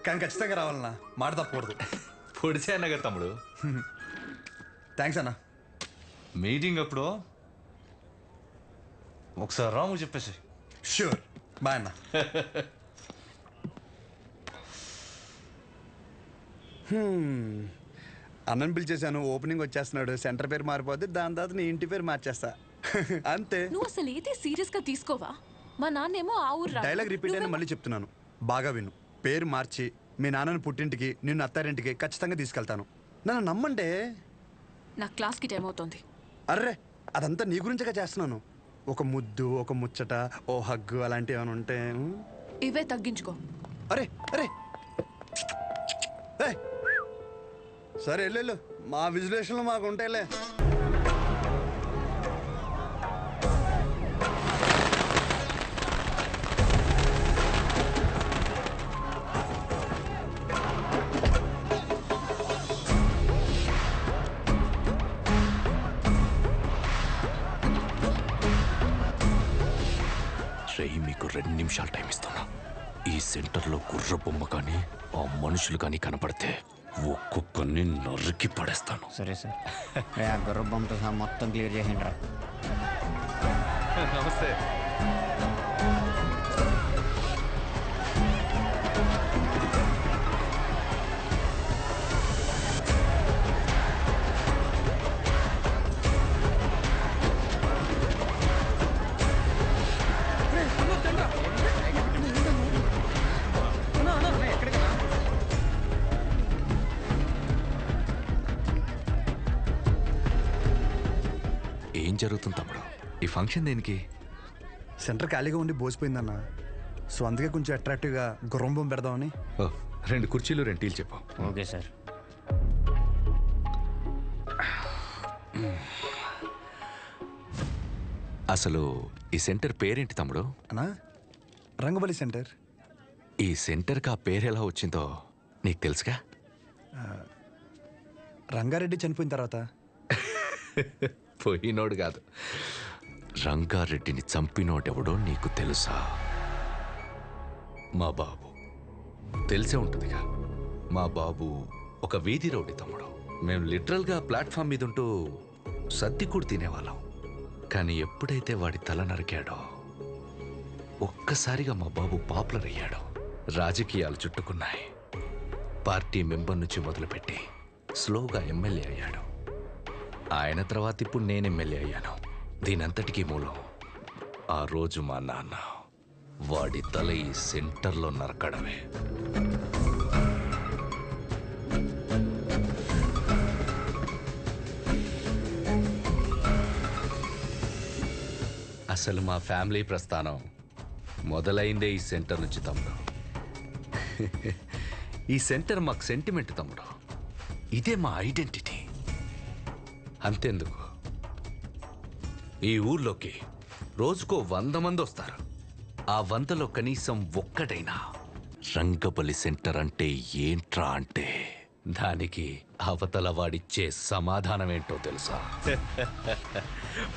కానీ ఖచ్చితంగా రావాలన్నా, మాట తప్పకూడదు. పొడిసే అన్న కదా తమ్ముడు. థ్యాంక్స్ అన్నా. మీటింగ్ అప్పుడు ఒకసారి రాము చెప్పేసి. షూర్. బాయ్ అన్న. అన్నని పిలిచేశాను, ఓపెనింగ్ వచ్చేస్తున్నాడు. సెంటర్ పేరు మారిపోద్ది, దాని తర్వాత నీ ఇంటి పేరు మార్చేస్తా. అంతే. నువ్వు అసలు ఏది సీరియస్ గా తీసుకోవా? మా నాన్నేమో ఆ ఊరు డైలాగ్ రిపీట్ అయినా మళ్ళీ చెప్తున్నాను, బాగా విను. పేరు మార్చి మీ నాన్నని పుట్టింటికి నిన్ను అత్తారింటికి ఖచ్చితంగా తీసుకెళ్తాను. నన్ను నమ్మంటే. నా క్లాస్కి టైం అవుతుంది. అర్రే అదంతా నీ గురించిగా చేస్తున్నాను. ఒక ముద్దు, ఒక ముచ్చట, ఓ హగ్గు అలాంటివి ఏమైనా ఉంటే ఇవే తగ్గించుకో. అరే అరే సరే వెళ్ళు, మా విజులేషన్లో మాకు ఉంటాయిలే. మీకు 2 నిమిషాలు టైం ఇస్తున్నా. ఈ సెంటర్లో గుర్ర బొమ్మ కానీ ఆ మనుషులు కానీ కనపడితే ఒక్కొక్కరిని నరికి పడేస్తాను. సరే సార్. ఆ గుర్ర బొమ్మతో సహా మొత్తం క్లియర్ చేయండి రా. నమస్తే. ఏం జరుగుతుంది తమ్ముడు? ఈ ఫంక్షన్ దేనికి? సెంటర్ ఖాళీగా ఉండి బోసిపోయిందన్న. సో అందుకే కొంచెం అట్రాక్టివ్గా గుర్రం బొమ్మ పెడదామని. 2 కుర్చీలు 2 టీలు చెప్పు. Okay sir. అసలు ఈ సెంటర్ పేరేంటి తమ్ముడు? అన్నా రంగబలి సెంటర్. ఈ సెంటర్కి ఆ పేరు ఎలా వచ్చిందో నీకు తెలుసుగా? రంగారెడ్డి చనిపోయిన తర్వాత. పోయినోడు కాదు, రంగారెడ్డిని చంపినోడెవడో నీకు తెలుసా? మా బాబు. తెలిసే ఉంటుందిగా. మా బాబు ఒక వీధి రౌడీ తమ్ముడు. మేము లిటరల్గా ప్లాట్ఫామ్ మీద ఉంటూ సద్ది కూడా తినేవాళ్ళం. కానీ ఎప్పుడైతే వాడి తల నరికాడో ఒక్కసారిగా మా బాబు పాపులర్ అయ్యాడు. రాజకీయాలు చుట్టుకున్నాయి. పార్టీ మెంబర్ నుంచి మొదలుపెట్టి స్లోగా ఎమ్మెల్యే అయ్యాడు. ఆయన తర్వాత ఇప్పుడు నేను ఎమ్మెల్యే అయ్యాను. దీనంతటికీ మూలం ఆ రోజు మా నాన్న వాడి తల ఈ సెంటర్లో నరకడమే. అసలు మా ఫ్యామిలీ ప్రస్థానం మొదలైందే ఈ సెంటర్ నుంచి తమ్ముడు. ఈ సెంటర్ మాకు సెంటిమెంట్ తమ్ముడు. ఇదే మా ఐడెంటిటీ. అంతెందుకు, ఈ ఊర్లోకి రోజుకో 100 మంది వస్తారు. ఆ 100లో కనీసం ఒక్కటైనా రంగబలి సెంటర్ అంటే ఏంట్రా అంటే దానికి అవతల వాడిచ్చే సమాధానం ఏంటో తెలుసా?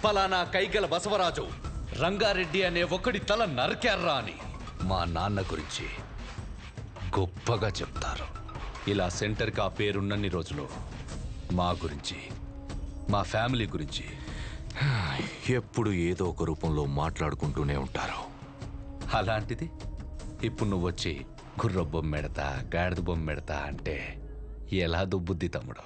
పలానా కైగల బసవరాజు రంగారెడ్డి అనే ఒకడి తల నరికారా అని మా నాన్న గురించి గొప్పగా చెప్తారు. ఇలా సెంటర్కి ఆ పేరున్నన్ని రోజులు మా గురించి, మా ఫ్యామిలీ గురించి ఎప్పుడు ఏదో ఒక రూపంలో మాట్లాడుకుంటూనే ఉంటారు. అలాంటిది ఇప్పుడు నువ్వు వచ్చి గుర్ర బొమ్మెడతా, గాడిద బొమ్మెడతా అంటే ఎలా దుబ్బుద్ది తమ్ముడు?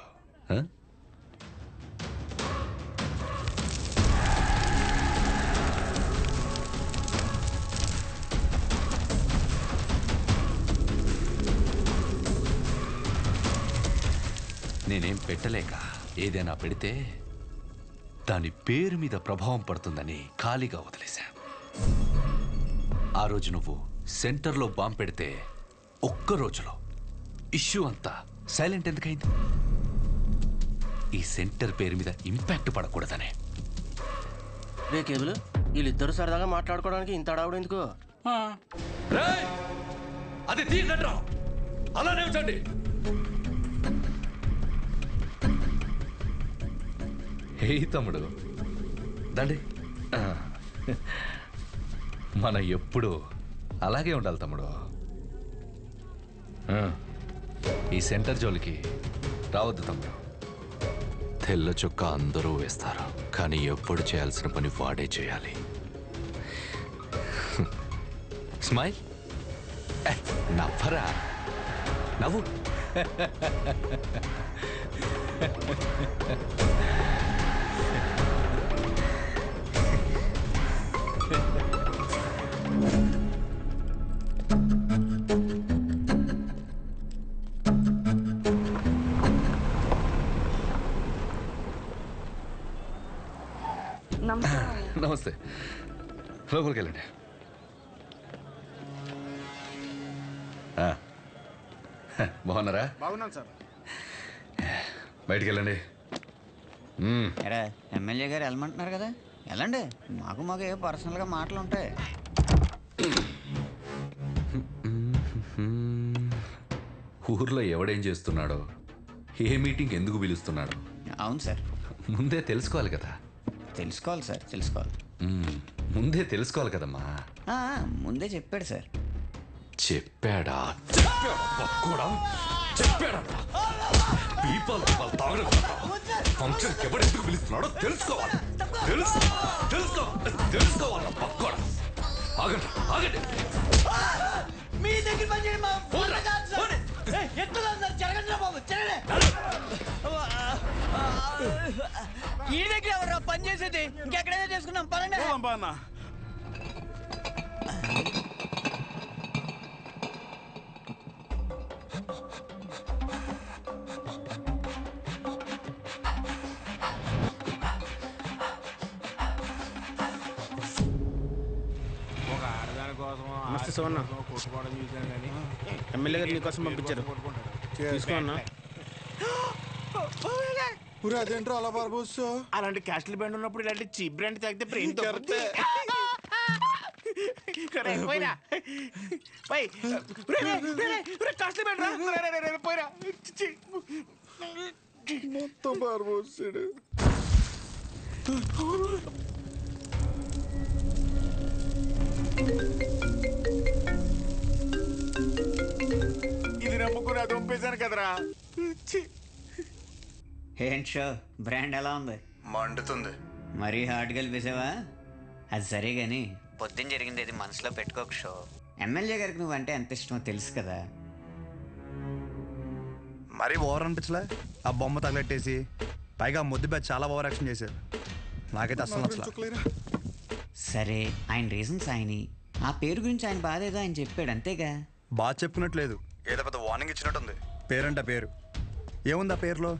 నేనేం పెట్టలేక ఏదైనా పెడితే దాని పేరు మీద ప్రభావం పడుతుందని ఖాళీగా వదిలేశాను. ఆ రోజు నువ్వు సెంటర్లో బాంబు పెడితే ఒక్క రోజులో ఇష్యూ అంతా సైలెంట్ ఎందుకైంది? ఈ సెంటర్ పేరు మీద ఇంపాక్ట్ పడకూడదనే. రే కేబుల్, వీళ్ళిద్దరు సరదాగా మాట్లాడుకోవడానికి ఇంత అడావుడు ఎందుకు? అది తీయకండ్రా, అలానే ఉంచండి. హే తమ్ముడు, దండి. మనం ఎప్పుడు అలాగే ఉండాలి తమ్ముడు. ఈ సెంటర్ జోలికి రావద్దు తమ్ముడు. తెల్ల చొక్కా అందరూ వేస్తారు, కానీ ఎప్పుడు చేయాల్సిన పని వాడే చేయాలి. స్మైల్, నవ్వరా, నవ్వు. నమస్తే, లోపలికి వెళ్ళండి. బాగున్నారా? బాగున్నాను సార్. బయటికి వెళ్ళండి. ఎమ్మెల్యే గారు వెళ్ళమంటున్నారు కదా, వెళ్ళండి. మాకు ఏ పర్సనల్గా మాటలు ఉంటాయి. ఊర్లో ఎవడేం చేస్తున్నాడో, ఏ మీటింగ్ ఎందుకు పిలుస్తున్నాడో అవును సార్, ముందే తెలుసుకోవాలి కదా. తెలుసుకోవాలి సార్, తెలుసుకోవాలి. ముందే తెలుసుకోవాలి కదమ్మా. ముందే చెప్పాడు సార్. చెప్పాడా? చెప్పాడా? ఫంక్షన్కి ఎవడెందుకు పిలుస్తున్నాడో తెలుసుకోవాలి. తెలుసుకోవాలి. పక్కోడా, ఆగండి, ఆగండి. మీ దగ్గర పని చేయండి మా ఫోన్ కాదు సార్. ఎట్లా సార్ జరగండి బాబు, ఈ దగ్గర ఎవరు పని చేసేది? ఇంకెక్కడైనా చేసుకున్నాం పనండి. నమస్తే సోన్న, ఎమ్మెల్యే గారు నీకోసం పంపించారు, తీసుకోన్నా. అదేంట్రా అలా బాబోసు? అలాంటి క్యాస్ట్ల బ్రాండ్ ఉన్నప్పుడు ఇలాంటి చీప్ బ్రాండ్ తాగితే బ్రెయిన్ మొత్తం బార్బోసాడు. ఇది నమ్ముకుని అది పంపేశాను కదరా. ఏంటి షో బ్రాండ్ ఎలా ఉంది? మండుతుంది. మరీ హార్డ్ కలిపేసావా? అది సరే గాని పొద్దున్న జరిగింది అది మనసులో పెట్టుకోక షో. ఎమ్మెల్యే గారికి నువ్వంటే ఎంత ఇష్టమో తెలుసు కదా. మరీ ఓవర్ అనిపించలే? ఆ బొమ్మ తగలెట్టేసి పైగా ముద్దు బ్యాచ్ చాలా ఓవర్ యాక్షన్ చేశారు. నాకైతే అసలు నచ్చలేదు. సరే ఆయన రీజన్స్ ఆయని, ఆ పేరు గురించి ఆయన బాధ ఏదో ఆయన చెప్పాడు అంతేగా. బాగా చెప్పుకున్నట్లేదు, ఏదో పెద్ద వార్నింగ్ ఇచ్చినట్టుంది. పేరంట పేరు ఏముంది ఆ పేరులో?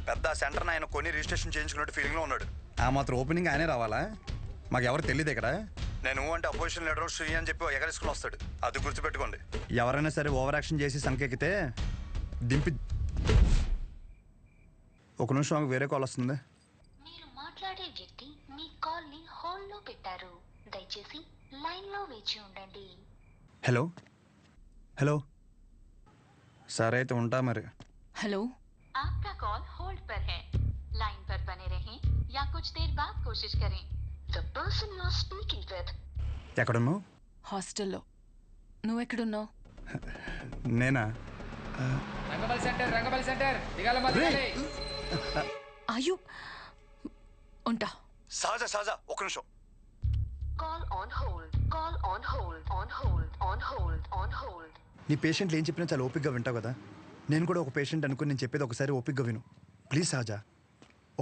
పెద్ద సెంటర్ ఆయన కొని రిజిస్ట్రేషన్ చేయించుకున్నట్టు ఫీలింగ్లో ఉన్నాడు. ఆ మాత్రం ఓపెనింగ్ ఆయనే రావాలా? మాకు ఎవరు తెలియదు ఇక్కడ. నేను అంటే అపోజిషన్ లీడర్ శ్రీ అని చెప్పి ఎగరేసుకుని వస్తాడు. అది గుర్తుపెట్టుకోండి. ఎవరైనా సరే ఓవర్ యాక్షన్ చేసి సంకెక్కితే దింపి. ఒక నిమిషం మాకు వేరే కాల్ వస్తుంది. మీరు మాట్లాడే వ్యక్తి మీ కాల్ ని హోల్డ్ లో పెట్టారు. దయచేసి లైన్ లో వేచి ఉండండి. హలో హలో, సరే అయితే ఉంటా మరి. హలో, आपका कॉल होल्ड पर है. लाइन पर बने रहें या कुछ देर बाद कोशिश करें. The person you are speaking with. ఎక్కడున్నావు? హాస్టల్లో. నువ్వెక్కడున్నావు? నేనా? రంగబలి సెంటర్ అయ్యో, ఉంటా. సహజ సహజ ఒక నిమిషం. Call on hold. Call on hold. On hold. On hold. On hold. నీ పేషెంట్లు ఏం చెప్పినా చాలా ఓపిక్గా వింటావు కదా. నేను కూడా ఒక పేషెంట్ అనుకుని నేను చెప్పేది ఒకసారి ఓపిక్గా విను ప్లీజ్. సహజ,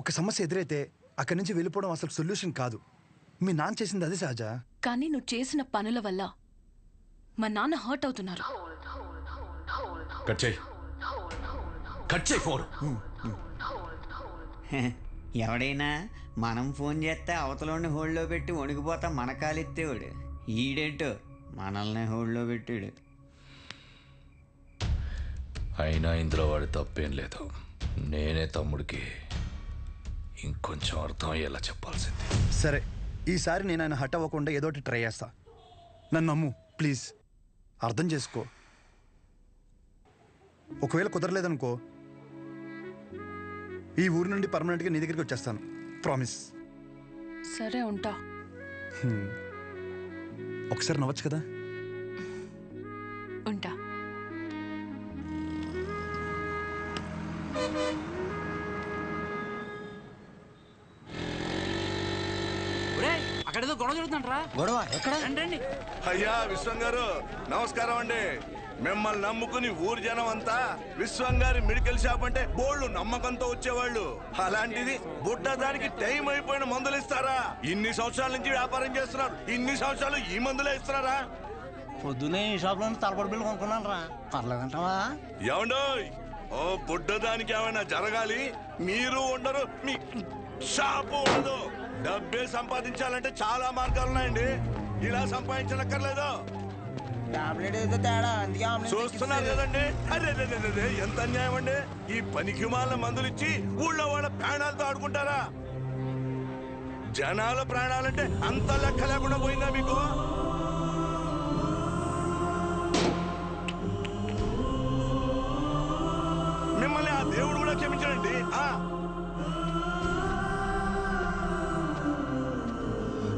ఒక సమస్య ఎదురైతే అక్కడి నుంచి వెళ్ళిపోవడం అసలు సొల్యూషన్ కాదు. మీ నాన్న చేసింది అదే సహజ. కానీ నువ్వు చేసిన పనుల వల్ల మా నాన్న హర్ట్ అవుతున్నారు. ఎవడైనా మనం ఫోన్ చేస్తే అవతలని హోల్డ్లో పెట్టి వణికిపోతా మన కాలెత్తేవాడు. ఈడేంటో మనల్ని హోల్డ్లో పెట్టాడు. అయినా ఇందులో వాడి తప్పేం లేదు. నేనే తమ్ముడికి ఇంకొంచెం అర్థం అయ్యేలా చెప్పాల్సింది. సరే, ఈసారి నేను ఆయన హట్ అవ్వకుండా ఏదో ఒకటి ట్రై చేస్తా. నన్ను నమ్ము ప్లీజ్. అర్థం చేసుకో. ఒకవేళ కుదరలేదనుకో, ఈ ఊరి నుండి పర్మనెంట్గా నీ దగ్గరికి వచ్చేస్తాను. ప్రామిస్. సరే, ఉంటా. ఒకసారి నవ్వచ్చు కదా. ఉంటా. అక్కడేదో గొడవ జరుగుతుందంటరా. గొడవ ఎక్కడ? రండి. అయ్యా విశ్వం గారు నమస్కారం అండి. మిమ్మల్ని నమ్ముకుని ఊరు జనం అంతా విశ్వం గారి మెడికల్ షాప్ అంటే బోళ్ళు నమ్మకంతో వచ్చేవాళ్ళు. అలాంటిది బుడ్డ దానికి టైం అయిపోయిన మందులు ఇస్తారా? ఇన్ని సంవత్సరాల నుంచి వ్యాపారం చేస్తున్నారు, ఇన్ని సంవత్సరాలు ఈ మందులే ఇస్తున్నారా? పొద్దునే ఈ షాప్ లో తలపడి బిల్లు కొనుక్కున్నాను రా. పర్లేదంటావా? ఏమండోయ్, ఓ బుడ్డ దానికి ఏమైనా జరగాలి, మీరు ఉండరు, మీ షాపు ఉండదు. డబ్బే సంపాదించాలంటే చాలా మార్గాలు ఉన్నాయండి. ఇలా సంపాదించనక్కర్లేదు. చూస్తున్నారు కదండి. అరే ఎంత అన్యాయం అండి. ఈ పనికి మాల మందులు ఇచ్చి ఊళ్ళో వాళ్ళ ప్రాణాలతో ఆడుకుంటారా? జనాల ప్రాణాలంటే అంత లెక్క లేకుండా పోయిందా మీకు? మిమ్మల్ని ఆ దేవుడు కూడా క్షమించడండి.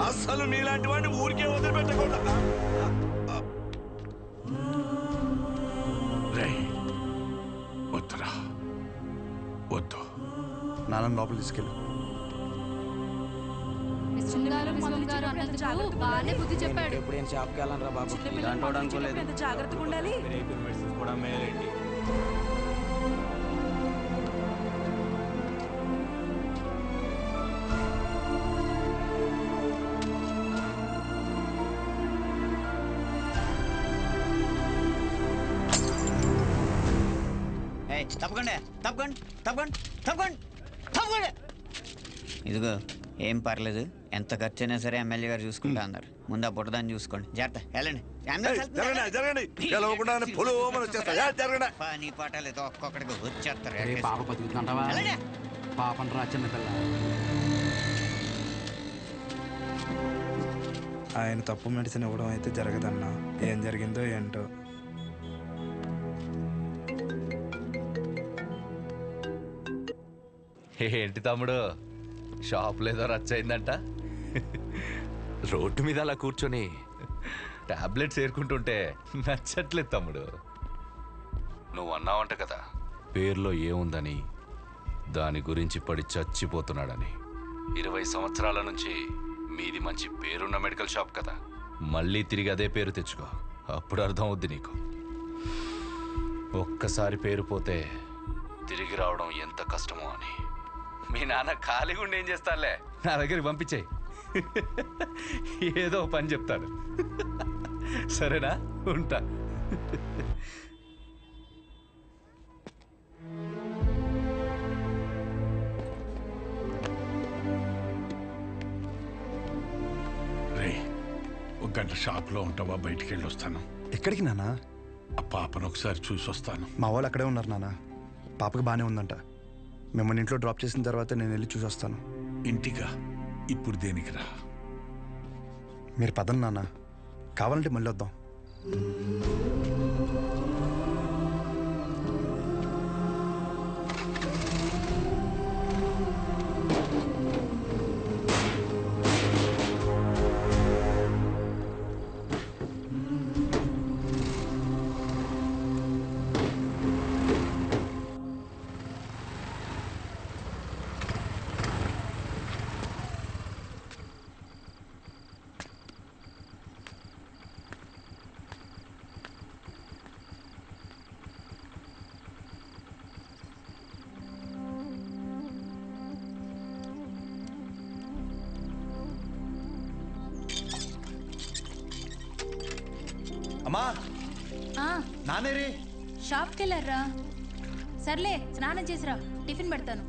అస్సలు మీలాంటి వాడిని ఊరికే వదిలిపెట్టకూడదు. వద్దురా, వద్దు. నాన్న లోపల తీసుకెళ్ళు. బాగానే బుద్ధి చెప్పాడు. ఇప్పుడు ఏం షాప్కి వెళ్ళాను బాబు. జాగ్రత్తగా ఉండాలి. కూడా మేలేండి. తప్పకుండా తప్పకుండా తప్పకుండా తప్పకుండా తప్పకుండా. ఇదిగో ఏం పర్లేదు, ఎంత ఖర్చు అయినా సరే ఎమ్మెల్యే గారు చూసుకుంటా అన్నారు. ముందు ఆ పుట్టదాన్ని చూసుకోండి. జాగ్రత్త, వెళ్ళండి. పని పాటలేదు, ఒక్కొక్కడికి వచ్చేస్తారు. పాప బతుకుతుంటావా? పాపం రా చిన్న పిల్ల. ఆయన తప్పు మెడిసిన్ ఇవ్వడం అయితే జరగదన్నా. ఏం జరిగిందో ఏంటో. ఏంటి తమ్ముడు, షాప్ లేదో రచ్చయిందంట? రోడ్డు మీద అలా కూర్చొని టాబ్లెట్స్ ఏరుకుంటుంటే నచ్చట్లేదు తమ్ముడు. నువ్వు అన్నావంట కదా పేర్లో ఏముందని, దాని గురించి పడి చచ్చిపోతున్నాడని. 20 సంవత్సరాల నుంచి మీది మంచి పేరున్న మెడికల్ షాప్ కదా, మళ్ళీ తిరిగి అదే పేరు తెచ్చుకో, అప్పుడు అర్థం అవుద్ది నీకు. ఒక్కసారి పేరు పోతే తిరిగి రావడం ఎంత కష్టమో అని. మీ నాన్న ఖాళీగా ఉండి ఏం చేస్తానులే, నా దగ్గరికి పంపించేయి, ఏదో పని చెప్తాడు. సరేనా, ఉంటా. రే, ఒక గంట షాప్లో ఉంటావా? బయటికి వెళ్ళి వస్తాను. ఎక్కడికి నాన్న? ఆ పాపను ఒకసారి చూసి వస్తాను. మా వాళ్ళు అక్కడే ఉన్నారు నాన్న. పాపకి బాగానే ఉందంట. మిమ్మల్ని ఇంట్లో డ్రాప్ చేసిన తర్వాత నేను వెళ్ళి చూసి వస్తాను. ఇంటిగా? ఇప్పుడు దేనికి రా? మీరు పదండి నాన్న, కావాలంటే మళ్ళీ వద్దాం. అమ్మా, నానేరి షాప్కి వెళ్ళారా? సర్లే, స్నానం చేసిరా, టిఫిన్ పెడతాను.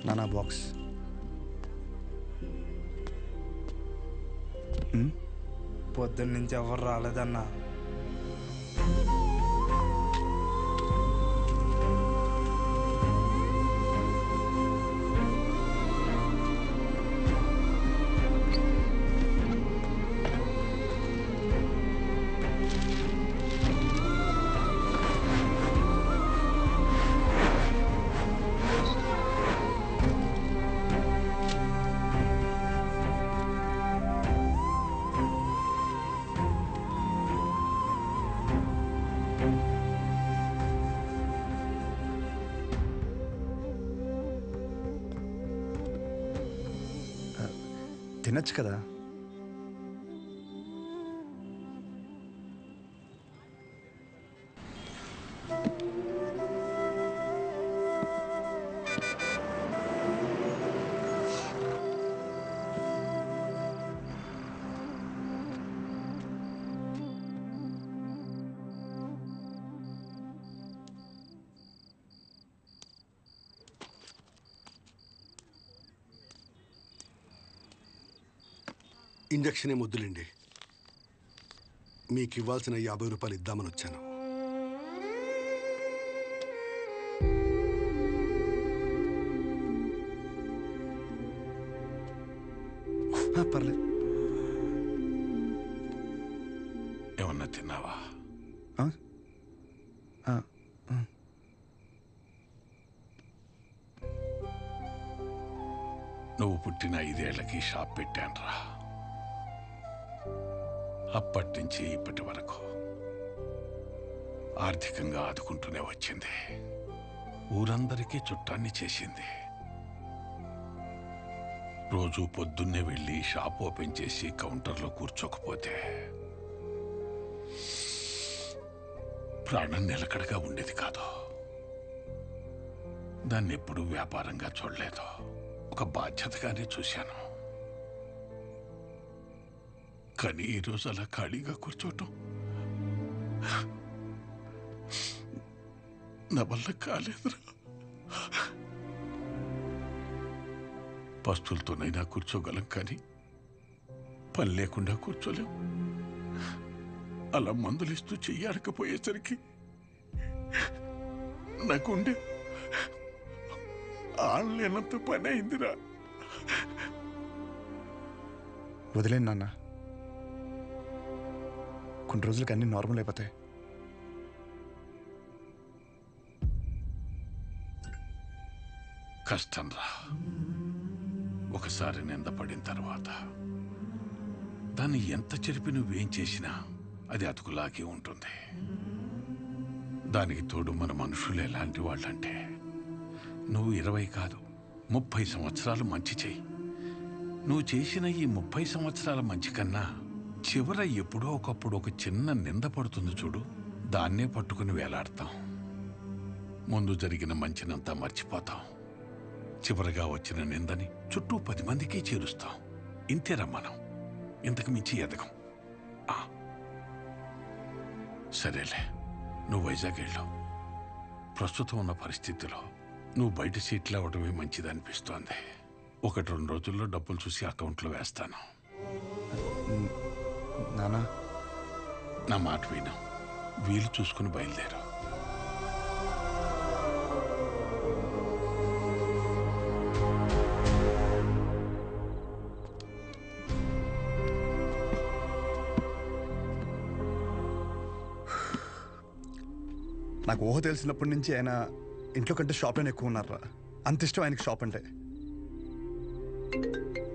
నానా బాక్స్. పొద్దున్న నుంచి ఎవరు రాలేదన్నా. తినచ్చు కదా. ఇంజక్షన్ ఏం వద్దులేండి, మీకు ఇవ్వాల్సిన 50 రూపాయలు ఇద్దామని వచ్చాను. పర్లేదు. ఏమన్నా తిన్నావా? నువ్వు పుట్టిన 5 ఏళ్లకి షాప్ పెట్టానురా. అప్పటి నుంచి ఇప్పటి వరకు ఆర్థికంగా ఆదుకుంటూనే వచ్చింది. ఊరందరికీ చుట్టాన్ని చేసింది. రోజు పొద్దున్నే వెళ్ళి షాప్ ఓపెన్ చేసి కౌంటర్లో కూర్చోకపోతే ప్రాణం నిలకడగా ఉండేది కాదు. దాన్ని ఎప్పుడూ వ్యాపారంగా చూడలేదు, ఒక బాధ్యతగానే చూశాను. కానీ ఈరోజు అలా ఖాళీగా కూర్చోటం నా వల్ల కాలేదురా. పస్తులతోనైనా కూర్చోగలం, కానీ పని లేకుండా కూర్చోలేం. అలా మందులిస్తూ చెయ్యాడకపోయేసరికి నాకుండే ఆన్లైనంత పని అయిందిరా. వదిలేండి నాన్న, కొన్ని రోజులకి అన్నీ నార్మల్ అయిపోతాయి. కష్టం రా, ఒకసారి నిందపడిన తర్వాత దాన్ని ఎంత చెరిపి నువ్వేం చేసినా అది అతుకులాగే ఉంటుంది. దానికి తోడు మన మనుషులు ఎలాంటి వాళ్ళంటే, నువ్వు 20 కాదు 30 సంవత్సరాలు మంచి చెయ్యి. నువ్వు చేసిన ఈ 30 సంవత్సరాల మంచి కన్నా చివర ఎప్పుడో ఒకప్పుడు ఒక చిన్న నింద పడుతుంది చూడు, దాన్నే పట్టుకుని వేలాడతాం. ముందు జరిగిన మంచినంతా మర్చిపోతాం. చివరగా వచ్చిన నిందని చుట్టూ 10 మందికి చేరుస్తాం. ఇంతేరా మనం, ఇంతకు మించి ఎదగం. సరేలే, నువ్వు వైజాగ్ వెళ్ళావు. ప్రస్తుతం ఉన్న పరిస్థితిలో నువ్వు బయట సీట్లు అవ్వడమే మంచిది అనిపిస్తోంది. 1-2 రోజుల్లో డబ్బులు చూసి అకౌంట్లో వేస్తాను. నానా, నా మాట విను, వీలు చూసుకుని బయలుదేరు. నాకు ఊహ తెలిసినప్పటి నుంచి ఆయన ఇంట్లో కంటే షాప్లోనే ఎక్కువ ఉన్నారా. అంత ఇష్టం ఆయనకి షాప్ అంటే.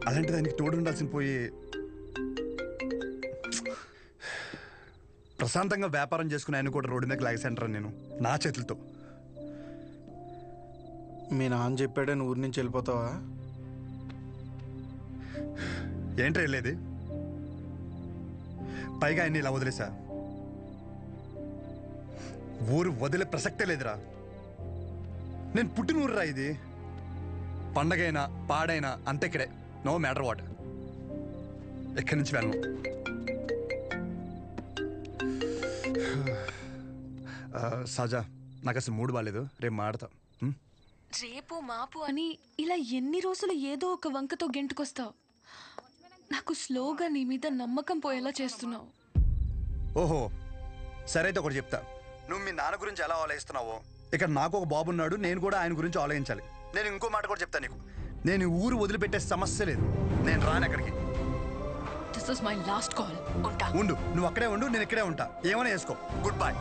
అలాంటిది ఆయనకి తోడు ఉండాల్సిన పోయి ప్రశాంతంగా వ్యాపారం చేసుకుని ఆయన కూడా రోడ్డు మీద లాగేసంటారా నేను నా చేతులతో. మీ నాన్న చెప్పాడని ఊరి నుంచి వెళ్ళిపోతావా? ఏంట్రా వెళ్ళేది? పైగా ఆయన్ని ఇలా వదిలేసా. ఊరు వదిలే ప్రసక్తే లేదురా. నేను పుట్టిన ఊరురా ఇది. పండగైనా పాడైనా అంతే ఇక్కడే. No matter what. ఎక్కడి నుంచి వెళ్ళను. సజా, నాకు అసలు మూడు బాగాలేదు, రేపు మాడతా. రేపు మాపు అని ఇలా ఎన్ని రోజులు ఏదో ఒక వంకతో గెంటుకొస్తావు. నాకు స్లోగా నీ మీద నమ్మకం పోయేలా చేస్తున్నావు. ఓహో, సరే అయితే ఒకటి చెప్తా. నువ్వు మీ నాన్న గురించి ఎలా ఆలోచిస్తున్నావో ఇక్కడ నాకు ఒక బాబు ఉన్నాడు, నేను కూడా ఆయన గురించి ఆలోచించాలి. నేను ఇంకో మాట కూడా చెప్తాను నీకు. నేను ఊరు వదిలిపెట్టే సమస్య లేదు. నేను రాను ఎక్కడికి. This is my last call. ఉంటా. ఉండు, నువ్వు అక్కడే ఉండు, నేను ఇక్కడే ఉంటా. ఏమైనా వేసుకో. Good bye.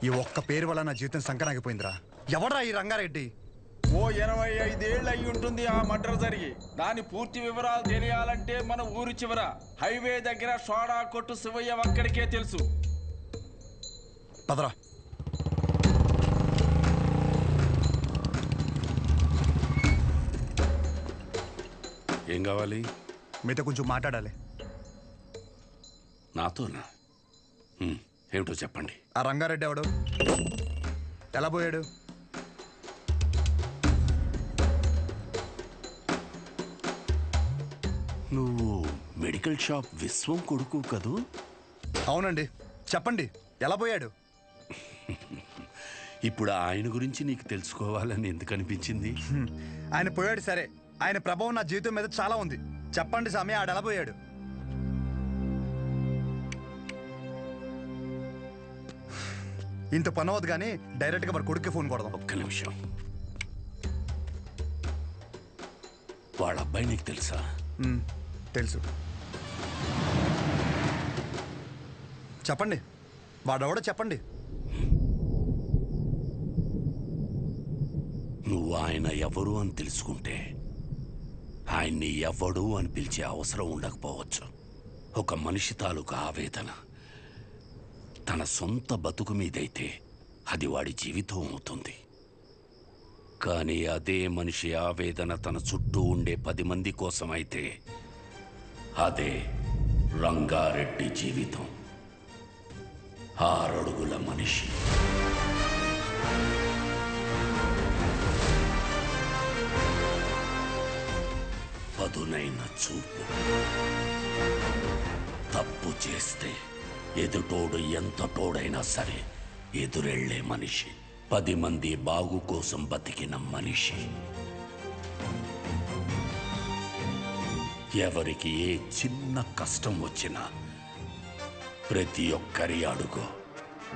ఈ ఒక్క పేరు వల్ల నా జీవితం సంకనాగిపోయిందిరా. ఎవడ్రా ఈ రంగారెడ్డి? ఓ 25 ఏళ్ళు అయి ఉంటుంది ఆ మర్డర్ జరిగి. దాని పూర్తి వివరాలు తెలియాలంటే మన ఊరి చివర హైవే దగ్గర సోడా కొట్టు శివయ్య ఒక్కడికే తెలుసు. పదరా. ఏం కావాలి? మీతో కొంచెం మాట్లాడాలి. నాతోనా? ఏమిటో చెప్పండి. ఆ రంగారెడ్డి ఎవడు? ఎలా పోయాడు? నువ్వు మెడికల్ షాప్ విశ్వం కొడుకు కదూ? అవునండి. చెప్పండి, ఎలా పోయాడు? ఇప్పుడు ఆయన గురించి నీకు తెలుసుకోవాలని ఎందుకు అనిపించింది? ఆయన పోయాడు సరే, ఆయన ప్రభావం నా జీవితం మీద చాలా ఉంది. చెప్పండి స్వామి, ఆడు ఎలా పోయాడు? ఇంత పని అవ్వదు కానీ డైరెక్ట్గా మరి కొడుక్కి ఫోన్ కొడదాం. ఒక్క నిమిషం. వాళ్ళ అబ్బాయి నీకు తెలుసా? తెలుసు. చెప్పండి, వాడెవడో చెప్పండి. నువ్వు ఆయన ఎవరు అని తెలుసుకుంటే ఆయన్ని ఎవడు అని పిలిచే అవసరం ఉండకపోవచ్చు. ఒక మనిషి తాలూకు ఆవేదన తన సొంత బతుకు మీదైతే అది వాడి జీవితం అవుతుంది. కానీ అదే మనిషి ఆవేదన తన చుట్టూ ఉండే 10 మంది కోసమైతే అదే రంగారెడ్డి జీవితం. 6 అడుగుల మనిషి. పదునైన చూపు. తప్పు చేస్తే ఎదుటోడు ఎంత తోడైనా సరే ఎదురెళ్లే మనిషి. 10 మంది బాగు కోసం బతికిన మనిషి. ఎవరికి ఏ చిన్న కష్టం వచ్చినా ప్రతి ఒక్కరి అడుగు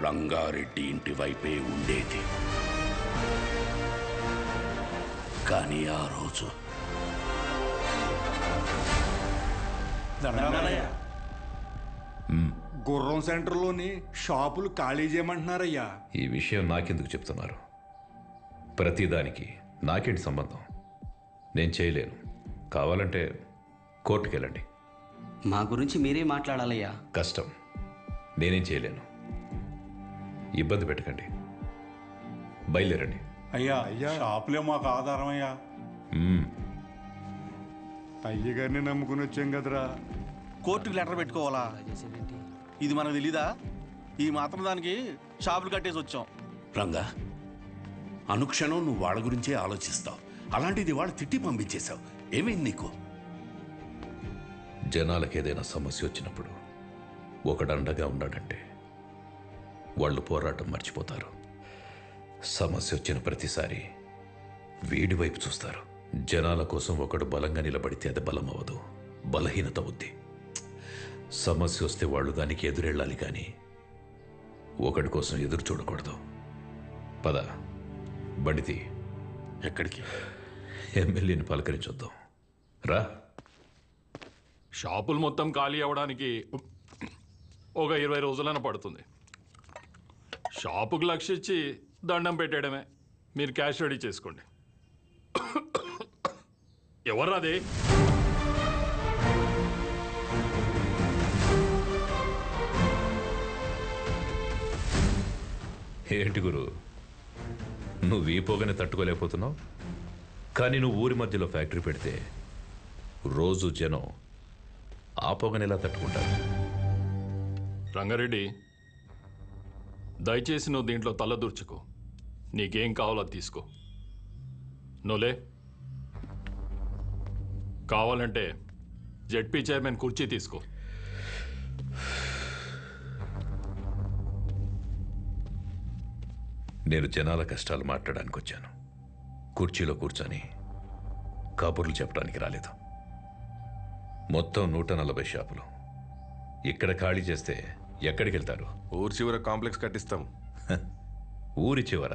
రంగారెడ్డి ఇంటి వైపే ఉండేది. కానీ ఆ రోజు గుర్రం సెంటర్లోని షాపులు ఖాళీ చేయమంటున్నారయ్యా. ఈ విషయం నాకెందుకు చెప్తున్నారు? ప్రతిదానికి నాకేంటి సంబంధం? నేను చేయలేను. కావాలంటే కోర్టుకు వెళ్ళండి. మా గురించి మీరే మాట్లాడాలయ్యా. కష్టం, నేనేం చేయలేను. ఇబ్బంది పెట్టకండి, బయలుదేరండి. అయ్యా షాపులే మాకు ఆధారం అయ్యా. అయ్యగారిని నమ్ముకుని వచ్చాం కదరా. కోర్టుకి లెటర్ పెట్టుకోవాలా? ఇది మనకు తెలీదా? ఈ మాత్రం దానికి షాపులు కట్టేసి వచ్చాం. రంగా, అనుక్షణం నువ్వు వాళ్ళ గురించే ఆలోచిస్తావు. అలాంటిది వాళ్ళు తిట్టి పంపించేశావు. ఏమైంది నీకు? జనాలకు ఏదైనా సమస్య వచ్చినప్పుడు ఒకడండగా ఉన్నాడంటే వాళ్ళు పోరాటం మర్చిపోతారు. సమస్య వచ్చిన ప్రతిసారి వీడి వైపు చూస్తారు. జనాల కోసం ఒకడు బలంగా నిలబడితే అది బలం అవ్వదు, బలహీనత అవుద్ది. సమస్య వస్తే వాళ్ళు దానికి ఎదురెళ్ళాలి, కానీ ఒకడి కోసం ఎదురు చూడకూడదు. పద, బండితి. ఎక్కడికి? ఎమ్మెల్యేని పలకరించొద్దాం, రా. షాపులు మొత్తం ఖాళీ అవ్వడానికి ఒక 20 రోజులైనా పడుతుంది. షాపుకు లక్షించి దండం పెట్టడమే. మీరు క్యాష్ రెడీ చేసుకోండి. ఎవర్రాది? ఏంటి గురు, నువ్వు ఈ పొగని తట్టుకోలేకపోతున్నావు? కానీ నువ్వు ఊరి మధ్యలో ఫ్యాక్టరీ పెడితే రోజు జనం ఆ పొగని ఎలా తట్టుకుంటారు? రంగారెడ్డి, దయచేసి నువ్వు దీంట్లో తలదూర్చుకో. నీకేం కావాలో తీసుకో. నువ్వులే. కావాలంటే జెడ్పీ చైర్మన్ కుర్చీ తీసుకో. నేను జనాల కష్టాలు మాట్లాడడానికి వచ్చాను. కుర్చీలో కూర్చొని కబుర్లు చెప్పడానికి రాలేదు. మొత్తం 140 షాపులు ఇక్కడ ఖాళీ చేస్తే ఎక్కడికి వెళ్తారు? ఊరి చివర కాంప్లెక్స్ కట్టిస్తాం. ఊరి చివర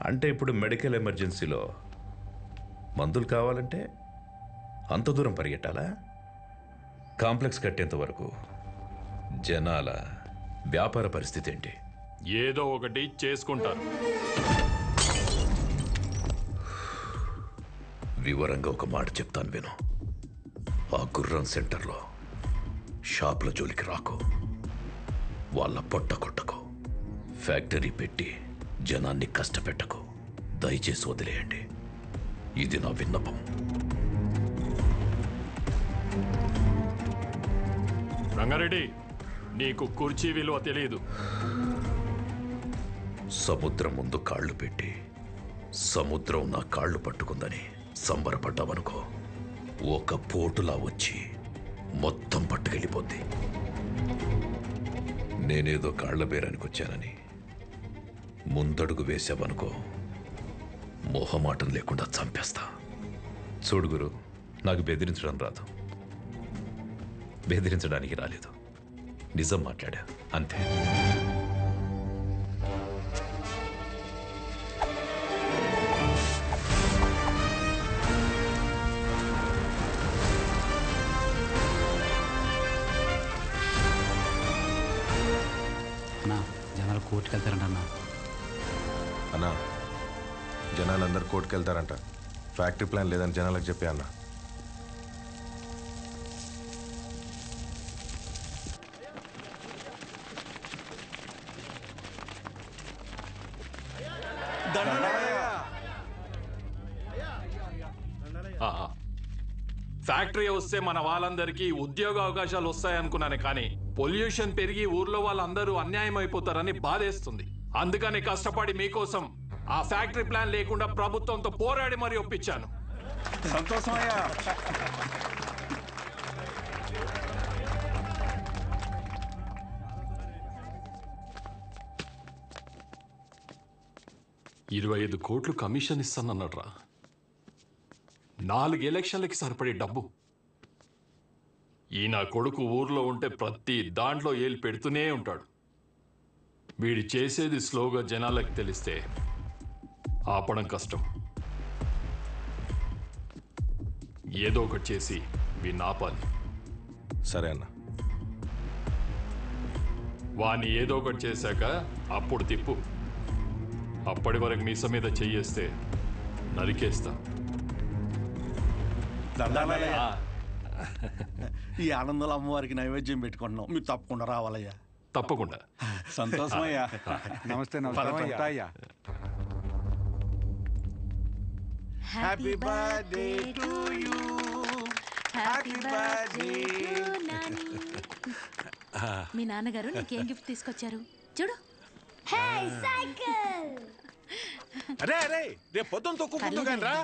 అంటే ఇప్పుడు మెడికల్ ఎమర్జెన్సీలో మందులు కావాలంటే అంత దూరం పరిగెట్టాలా? కాంప్లెక్స్ కట్టేంత వరకు జనాల వ్యాపార పరిస్థితి ఏంటి? ఏదో ఒకటి చేసుకుంటారు. వివరంగా ఒక మాట చెప్తాను విను. ఆ గుర్రం సెంటర్లో షాపుల జోలికి రాకు, వాళ్ళ పొట్ట కొట్టకు, ఫ్యాక్టరీ పెట్టి జనాన్ని కష్టపెట్టకు. దయచేసి వదిలేయండి. ఇది నా విన్నపం. రంగారెడ్డి, నీకు కుర్చీ విలువ తెలియదు. సముద్రం ముందు కాళ్ళు పెట్టి సముద్రం నా కాళ్ళు పట్టుకుందని సంబరపడ్డావనుకో, ఒక పోటులా వచ్చి మొత్తం పట్టుకెళ్ళిపోద్ది. నేనేదో కాళ్ల బేరానికి వచ్చానని ముందడుగు వేసావనుకో, మోహమాటం లేకుండా చంపేస్తా. చూడు గురు, నాకు బెదిరించడం రాదు, బెదిరించడానికి రాలేదు. నిజం మాట్లాడా అంతే. అన్నా, జనాలు కోర్టుకు వెళ్తారంట అన్నా. అన్నా, జనాలందరూ కోర్టుకు వెళ్తారంట. ఫ్యాక్టరీ ప్లాన్ లేదని జనాలకు చెప్పే అన్నా. ఫ్యాక్టరీ వస్తే మన వాళ్ళందరికీ ఉద్యోగ అవకాశాలు వస్తాయనుకున్నాను, కానీ పొల్యూషన్ పెరిగి ఊర్లో వాళ్ళందరూ అన్యాయం అయిపోతారని బాధేస్తుంది. అందుకని కష్టపడి మీకోసం ఆ ఫ్యాక్టరీ ప్లాన్ లేకుండా ప్రభుత్వంతో పోరాడి మరీ ఒప్పించాను. సంతోషమయ్యా. $25 కోట్లు కమిషన్ ఇస్తానన్నాడ్రా. 4 ఎలక్షన్లకి సరిపడే డబ్బు. ఈ నా కొడుకు ఊర్లో ఉంటే ప్రతి దాంట్లో ఏలు పెడుతూనే ఉంటాడు. వీడి చేసేది స్లోగా జనాలకు తెలిస్తే ఆపడం కష్టం. ఏదో ఒకటి చేసి వీడిని ఆపాలి. సరే అన్న. వాణ్ణి ఏదో ఒకటి చేశాక అప్పుడు తిప్పు. అప్పటి వరకు మీస మీద చెయ్యేస్తే నరికేస్తా. ఈ ఆనందంలో అమ్మవారికి నైవేద్యం పెట్టుకుంటున్నాం, మీరు తప్పకుండా రావాలయ్యా. తప్పకుండా. సంతోషమయ్యా. నమస్తే అయ్యా. Happy birthday to you, happy birthday మీ నాన్నగారు నీకేం గిఫ్ట్ తీసుకొచ్చారు చూడు. Hey cycle. అరే అరే రేపు పొద్దున్న తొక్కు కానీ రా.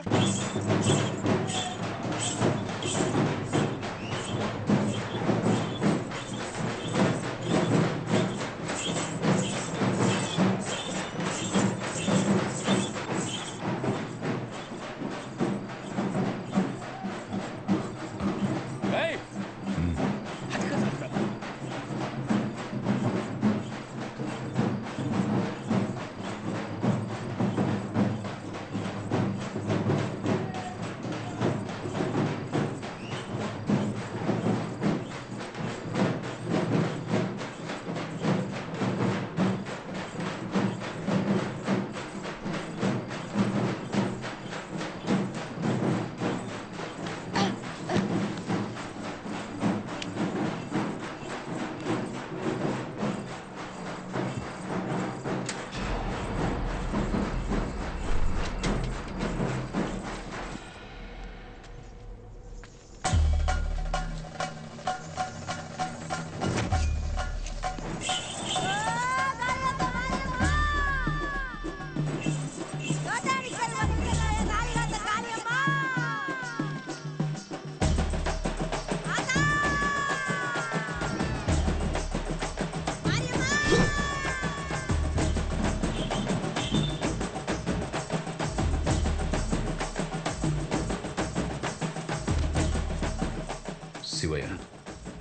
శివయ్య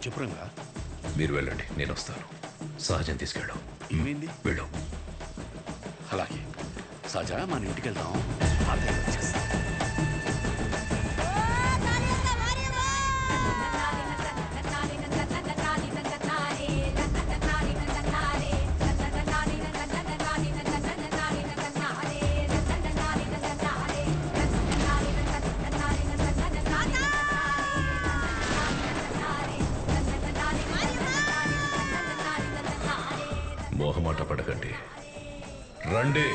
చెప్పురంగా. మీరు వెళ్ళండి, నేను వస్తాను. సహజం తీసుకెళ్ళు. ఏమైంది? వెళ్ళు. అలాగే సహజ మన ఇంటికి వెళ్దాం. మోహమాట పడకండి, రండి.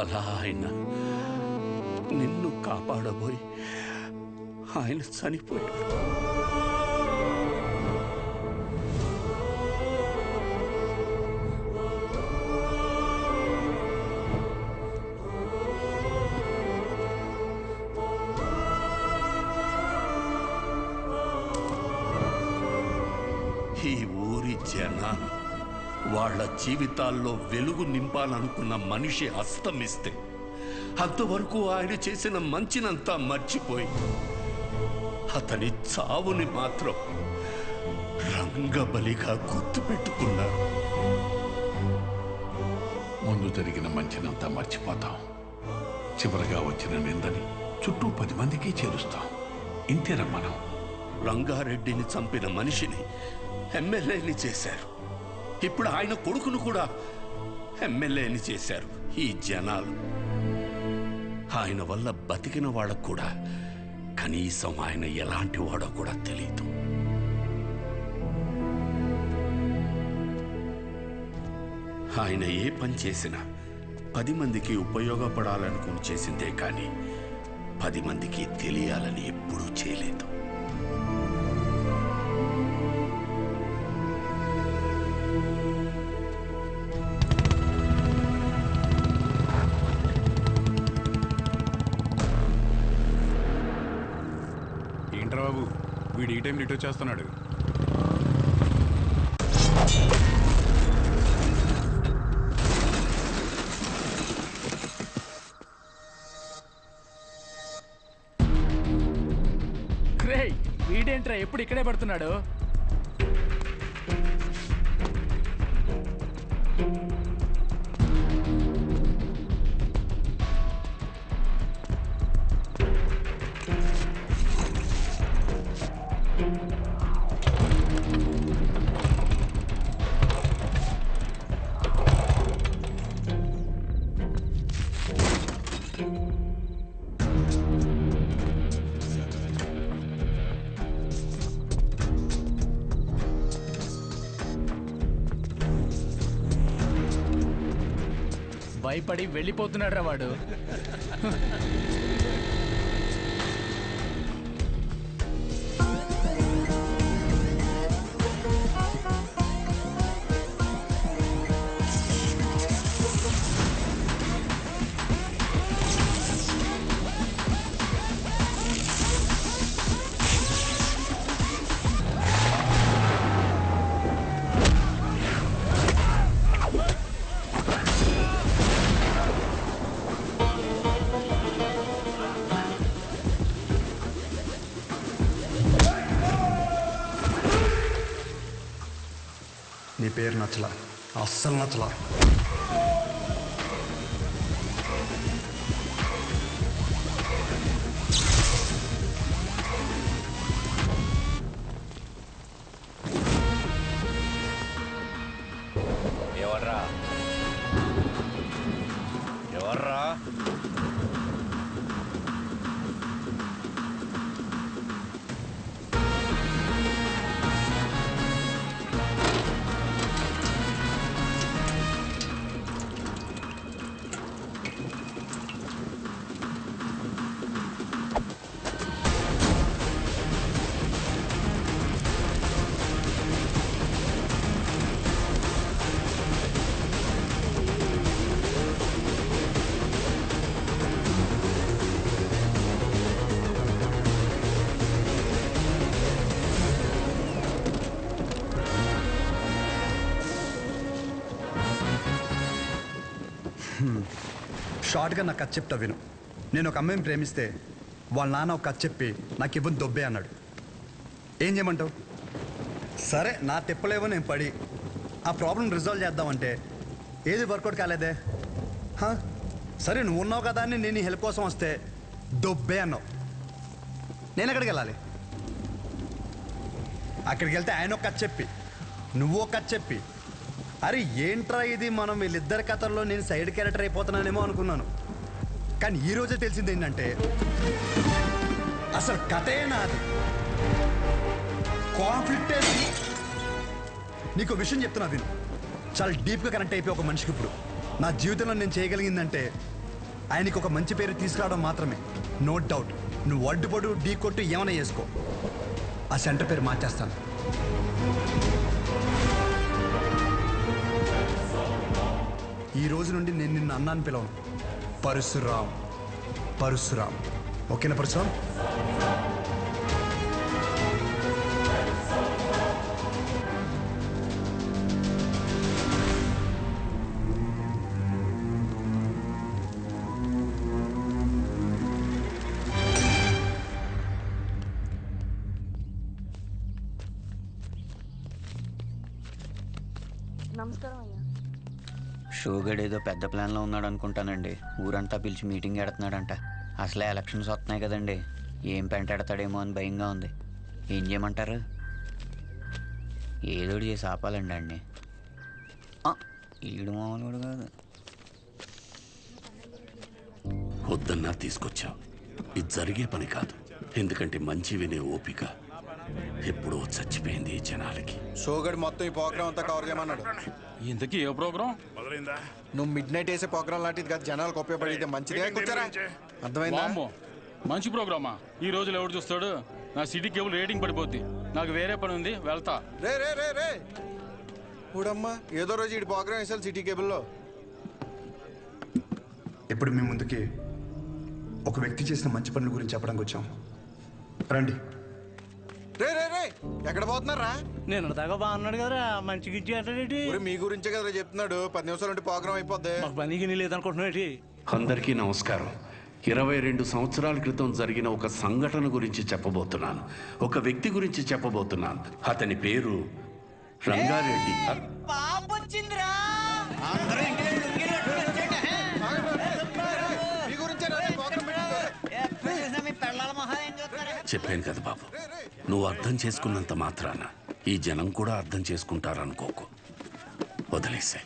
అలా ఆయన నిన్ను కాపాడబోయి ఆయన చనిపోయాడు. ఈ ఊరి జనాలు వాళ్ళ జీవితాల్లో వెలుగు నింపాలనుకున్న మనిషి అస్తమిస్తే అంతవరకు ఆయన చేసిన మంచినంతా మర్చిపోయి అతని చావుని మాత్రం రంగబలిగా గుర్తుపెట్టుకున్నారు. ముందు జరిగిన మంచినంతా మర్చిపోతాం, చివరగా వచ్చిన నిందని చుట్టూ 10 మందికి చేరుస్తాం. ఇంతేనా మనం? రంగారెడ్డిని చంపిన మనిషిని ఎమ్మెల్యేని చేశారు. ఇప్పుడు ఆయన కొడుకును కూడా ఎమ్మెల్యేని చేశారు ఈ జనాలు. ఆయన వల్ల బతికిన వాళ్ళకు కూడా కనీసం ఆయన ఎలాంటి వాడో కూడా తెలియదు. ఆయన ఏ పని చేసినా 10 మందికి ఉపయోగపడాలనుకుని చేసిందే కానీ 10 మందికి తెలియాలని ఎప్పుడూ చేయలేదు. ఏంట్రా బాబు వీడు ఈ టైం రిటర్న్ చేస్తున్నాడు? వీడేంట్రా ఎప్పుడు ఇక్కడే పడుతున్నాడు? భయపడి వెళ్ళిపోతున్నాడు రా వాడు. నీ పేరు నచ్చలా, అస్సలు నచ్చలా. ఎవర్రా ఎవర్రా? షార్ట్గా నాకు కథ చెప్తా విను. నేను ఒక అమ్మాయిని ప్రేమిస్తే వాళ్ళ నాన్న ఒక కథ చెప్పి నాకు ఇవ్వని దొబ్బే అన్నాడు. ఏం చేయమంటావు? సరే నా తిప్పలేవో నేను పడి ఆ ప్రాబ్లం రిజాల్వ్ చేద్దామంటే ఏది వర్కౌట్ కాలేదే. సరే నువ్వు ఉన్నావు కదా అని నేను హెల్ప్ కోసం వస్తే దొబ్బే అన్నావు. నేను ఎక్కడికి వెళ్ళాలి? అక్కడికి వెళ్తే ఆయన ఒక కథ చెప్పి నువ్వు ఒక కథ చెప్పి అరే ఏంట్రా ఇది, మనం వీళ్ళిద్దరి కథల్లో నేను సైడ్ క్యారెక్టర్ అయిపోతున్నానేమో అనుకున్నాను. కానీ ఈరోజే తెలిసింది ఏంటంటే అసలు కథే నాది, కాన్ఫ్లిక్టే. నీకు విషయం చెప్తున్నా విను. చాలా డీప్గా కనెక్ట్ అయిపోయి ఒక మనిషికి ఇప్పుడు నా జీవితంలో నేను చేయగలిగిందంటే ఆయనకి ఒక మంచి పేరు తీసుకురావడం మాత్రమే. నో డౌట్, నువ్వు అడ్డుపడు ఢీ కొట్టు ఏమైనా చేసుకో, ఆ సెంటర్ పేరు మార్చేస్తాను. ఈ రోజు నుండి నేను నిన్ను అన్నాను పిలవను, పరశురామ్. పరశురామ్, ఓకేనా పరశురామ్? నమస్కారం అయ్యా. షోగడ్ ఏదో పెద్ద ప్లాన్లో ఉన్నాడు అనుకుంటానండి. ఊరంతా పిలిచి మీటింగ్ ఎడుతున్నాడంట. అసలే ఎలక్షన్స్ వస్తున్నాయి కదండి, ఏం పెంటాడతాడేమో అని భయంగా ఉంది. ఏం చేయమంటారు? ఏదోటి చేసి ఆపాలండి అండి. ఈడు మామూలు కాదు. వద్దన్నా తీసుకొచ్చావు, ఇది జరిగే పని కాదు. ఎందుకంటే మంచి వినే ఓపిక ఎప్పుడో చచ్చిపోయింది ఈ జనాలకి. షోగడ్ మొత్తం ఈ ప్రోగ్రామ్ అంతా కవర్ చేయమన్నాడు. ఇంతకీ ఏ ప్రోగ్రామ్? నువ్వు మిడ్ నైట్ వేసే ప్రోగ్రామ్ లాంటిది కాదు, జనాలకు ఉపయోగపడితే మంచిదే. అర్థమైందా? మంచి ప్రోగ్రామా? ఈ రోజులు ఎవడు చూస్తాడు? నా సిటీ కేబుల్ రేటింగ్ పడిపోద్ది. నాకు వేరే పని ఉంది, వెళ్తా. రే రే రే రే చూడమ్మా, ఏదో రోజు ఈ ప్రోగ్రామ్ వేసాలి సిటీ కేబుల్లో. ఇప్పుడు మీ ముందుకి ఒక వ్యక్తి చేసిన మంచి పనుల గురించి చెప్పడానికి వచ్చాం. రండి. రే రే రే ఎక్కడ పోతున్నారా? నేను దాకా బాగున్నాడు కదరా, మంచి గిచ్చి అంటే మీ గురించే కదా చెప్తున్నాడు. 10 నిమిషాలు ఉంటే ప్రోగ్రామ్ అయిపోద్ది. పనికి లేదనుకుంటున్నాడు. అందరికీ నమస్కారం. 22 సంవత్సరాల క్రితం జరిగిన ఒక సంఘటన గురించి చెప్పబోతున్నాను. ఒక వ్యక్తి గురించి చెప్పబోతున్నాను. అతని పేరు రంగారెడ్డి. చెప్పాను కదా బాబు, నువ్వు అర్థం చేసుకున్నంత మాత్రాన ఈ జనం కూడా అర్థం చేసుకుంటారనుకోకు. వదిలేసే.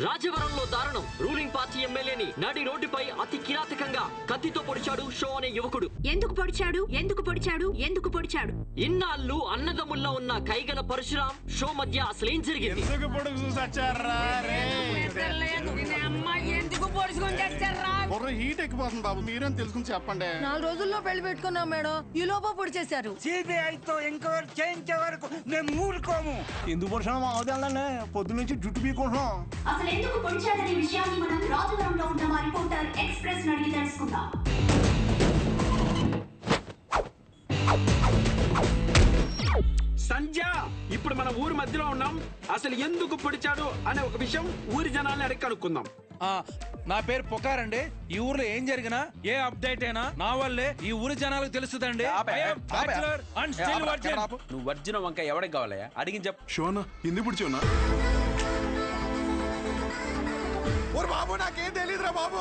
రాజవరంలో దారుణం. రూలింగ్ పార్టీ ఎమ్మెల్యేని నడి రోడ్డుపై అతి కిరాతకంగా కత్తితో పొడిచాడు షో అనే యువకుడు. ఎందుకు పొడిచాడు? ఎందుకు పొడిచాడు? ఎందుకు పొడిచాడు? ఇన్నాళ్ళు అన్నదమ్ముల్లో ఉన్న కైగల పరశురామ్ షో మధ్య అసలేం జరిగింది? హీట్ ఎక్కిపోతుంది బాబు, మీరేం తెలుసుకుని చెప్పండి. 4 రోజుల్లో పెళ్లి పెట్టుకున్నాం మేడం, ఈ లోపల పొడి చేశారు. సిబిఐతో ఎంక్వైరీ చేయించే వరకు మేము ఊరుకోము. ఎందుకు పొడిచాము మా అవదాలనే పొద్దు నుంచి జుట్టు పీకుంటున్నాం. అసలు ఎందుకు పొడిచాడనే విషయాన్ని మనం రాజవరంలో ఉన్న మా రిపోర్టర్ ఎక్స్ప్రెస్ అడిగి తెలుసుకుందాం. సంధ్య, ఇప్పుడు మన ఊరి మధ్యలో ఉన్నాం. అసలు ఎందుకు పొడిచాడు అనే ఒక విషయం ఊరి జనాల్ని అడిగి కనుక్కుందాం. నా పేరు పొకారండి. ఈ ఊర్లో ఏం జరిగినా ఏ అప్డేట్ అయినా నా వల్లే ఈ ఊరి జనాలకు తెలుస్తుందండి. నువ్వు వర్జిన వంకాయ ఎవరికి కావాలయ్యా? అడిగి చెప్పు. షోనా ఎందుకు పుడిచోనా? బాబు నాకేం తెలీదురా బాబు.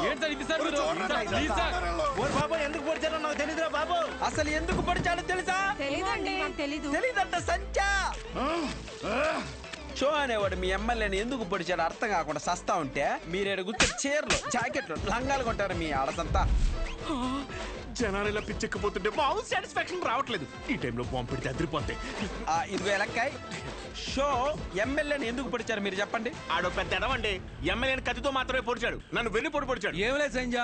బాబు ఎందుకు పొడిచాడో నాకు తెలీదురా బాబు. అసలు ఎందుకు పొడిచాడో తెలుసా? తెలీదంట సంధ్య. షో అనేవాడు మీ ఎమ్మెల్యేని ఎందుకు పొడిచాడు అర్థం కాకుండా సస్తా ఉంటే మీరేడు గుర్తు చీరలు, జాకెట్లు, లంగాలు కొంటారు మీ ఆడసంతా. జనాలు ఇలా పిచ్చెక్కిపోతుంటే బాగు సాటిస్ఫాక్షన్ రావట్లేదు. ఈ టైంలో బాంబు పెడితే అదిరిపోతాయి. ఇదిగో ఎలక్కాయ్, షో ఎమ్మెల్యేని ఎందుకు పొడిచారు మీరు చెప్పండి. ఆడో పెద్ద ఎడవండి. ఎమ్మెల్యేని కత్తితో మాత్రమే పొడిచాడు, నన్ను వెన్ను పొడిచాడు. ఏం లేదు సంజ,